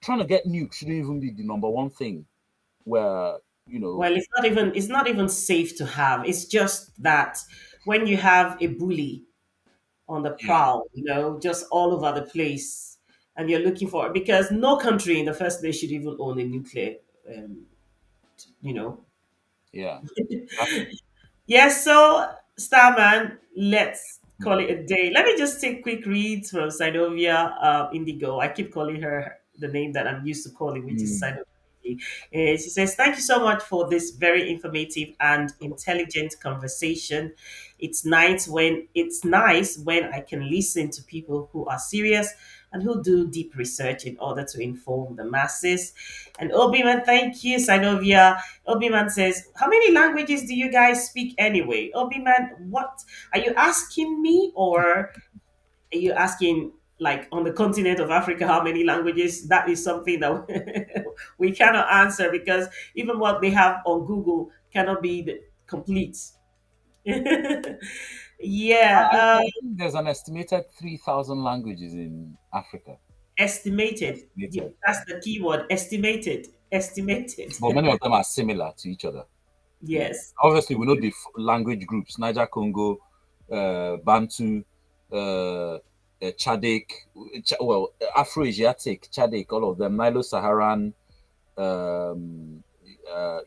trying to get nukes shouldn't even be the number one thing. Where you know, Well, it's not even safe to have. It's just that when you have a bully on the yeah, prowl, just all over the place, and you're looking for it because no country in the first place should even own a nuclear. Um, you know, yeah, exactly. Yes, so Starman, let's call Mm, it a day. Let me just take quick reads from Sinovia Indigo. I keep calling her the name that I'm used to calling, which is mm. Sinovia. She says, thank you so much for this very informative and intelligent conversation. It's nice when I can listen to people who are serious and who do deep research in order to inform the masses. And Obiman, thank you, Sinovia. Obiman says, how many languages do you guys speak anyway? Obiman, what are you asking me, or are you asking like on the continent of Africa how many languages? That is something that we cannot answer because even what they have on Google cannot be complete. Yeah, I think there's an estimated 3,000 languages in Africa. estimated. Estimated. That's the keyword. Estimated. Estimated. But many of them are similar to each other. Yeah. Yes. Obviously, we know the language groups: Niger Congo, Bantu, Chadic, well, Afro-Asiatic, Chadic, all of them, Nilo-Saharan.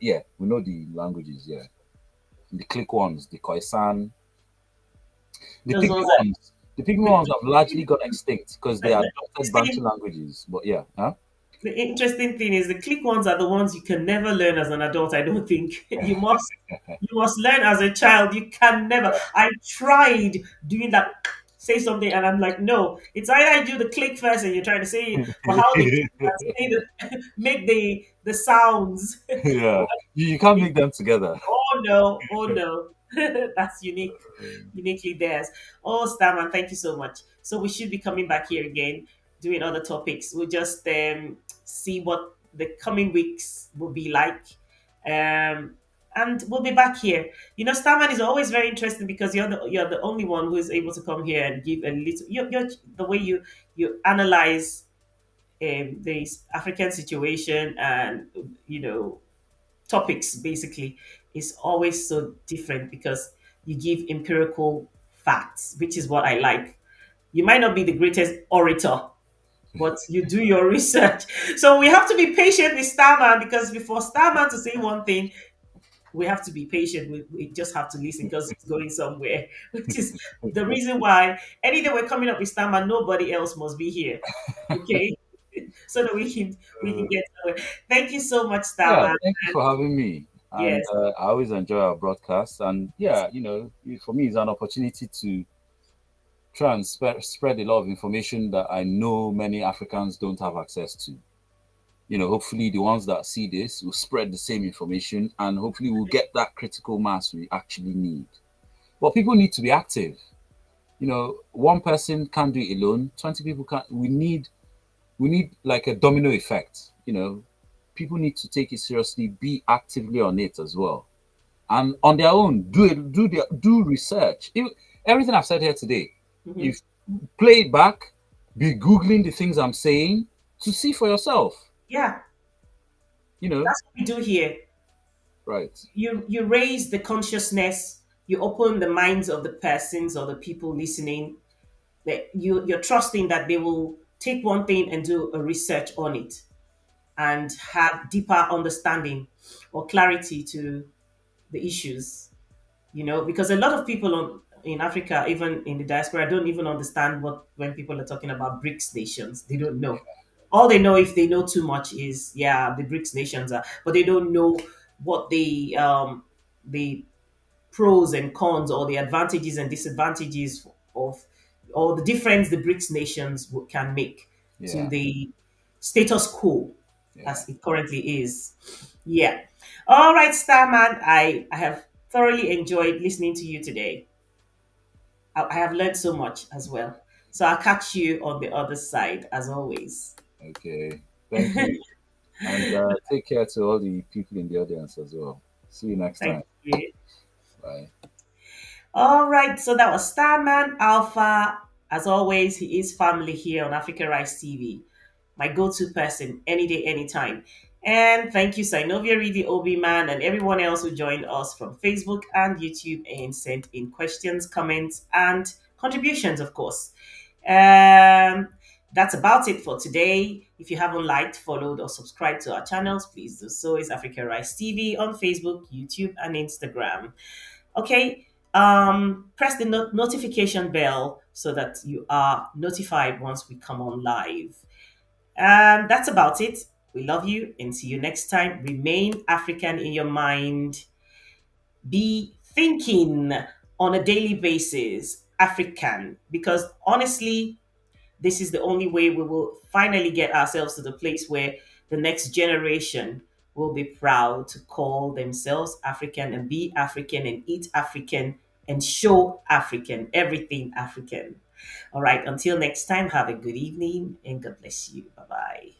Yeah, we know the languages. Yeah, the click ones, the Khoisan, the Those pygmy ones are ones. The pygmy the ones have largely gone extinct because they you adopted Bantu see, languages. But yeah, huh? the interesting thing is the click ones are the ones you can never learn as an adult. I don't think you must learn as a child. You can never. I tried doing that. Say something, and I'm like, no. It's either I do the click first, and you're trying to say it, but how they do that, say make the sounds. Yeah, you can't make them together. Oh no, oh no. That's uniquely theirs. Oh, Starman, thank you so much. So we should be coming back here again, doing other topics. We'll just see what the coming weeks will be like. Um, and we'll be back here. You know, Starman is always very interesting because you're the only one who is able to come here and give a little. You're the way you analyze the African situation and topics basically is always so different because you give empirical facts, which is what I like. You might not be the greatest orator, but you do your research. So we have to be patient with Starman because before Starman to say one thing, we have to be patient. We just have to listen because it's going somewhere, which is the reason why anything we're coming up with Starman, nobody else must be here. Okay? So that we can get somewhere. Thank you so much, Yeah, Starman. thank you for having me. And Yes. I always enjoy our broadcasts. And yeah, for me, it's an opportunity to try and spread a lot of information that I know many Africans don't have access to. Hopefully the ones that see this will spread the same information and hopefully we'll get that critical mass we actually need. But people need to be active. One person can't do it alone. 20 people can't. We need like a domino effect. People need to take it seriously, be actively on it as well, and on their own do research. Everything I've said here today, Mhm. if play it back, be googling the things I'm saying to see for yourself. Yeah, You know, that's what we do here. right? You raise the consciousness, you open the minds of the persons or the people listening. That you're trusting that they will take one thing and do a research on it and have deeper understanding or clarity to the issues. Because a lot of people in Africa, even in the diaspora, don't even understand what when people are talking about BRICS nations. They don't know. All they know, if they know too much, is yeah, the BRICS nations are, but they don't know what the pros and cons or the advantages and disadvantages of or the difference the BRICS nations can make to Yeah, the status quo yeah. as it currently is. Yeah. All right, Starman. I have thoroughly enjoyed listening to you today. I have learned so much as well. So I'll catch you on the other side as always. Okay. Thank you, and take care to all the people in the audience as well. See you next Thank time. you. Bye. All right, so that was Starman Alpha. As always, he is family here on Africa Rice TV. My go-to person, any day, anytime. And thank you, Sinovia Reedy, Obi Man, and everyone else who joined us from Facebook and YouTube and sent in questions, comments, and contributions, of course. Um, that's about it for today. If you haven't liked, followed, or subscribed to our channels, please do so. It's Africa Rice TV on Facebook, YouTube, and Instagram. Okay, press the notification bell so that you are notified once we come on live. That's about it. We love you and see you next time. Remain African in your mind. Be thinking on a daily basis African because honestly, this is the only way we will finally get ourselves to the place where the next generation will be proud to call themselves African and be African and eat African and show African, everything African. All right, until next time, have a good evening and God bless you. Bye bye.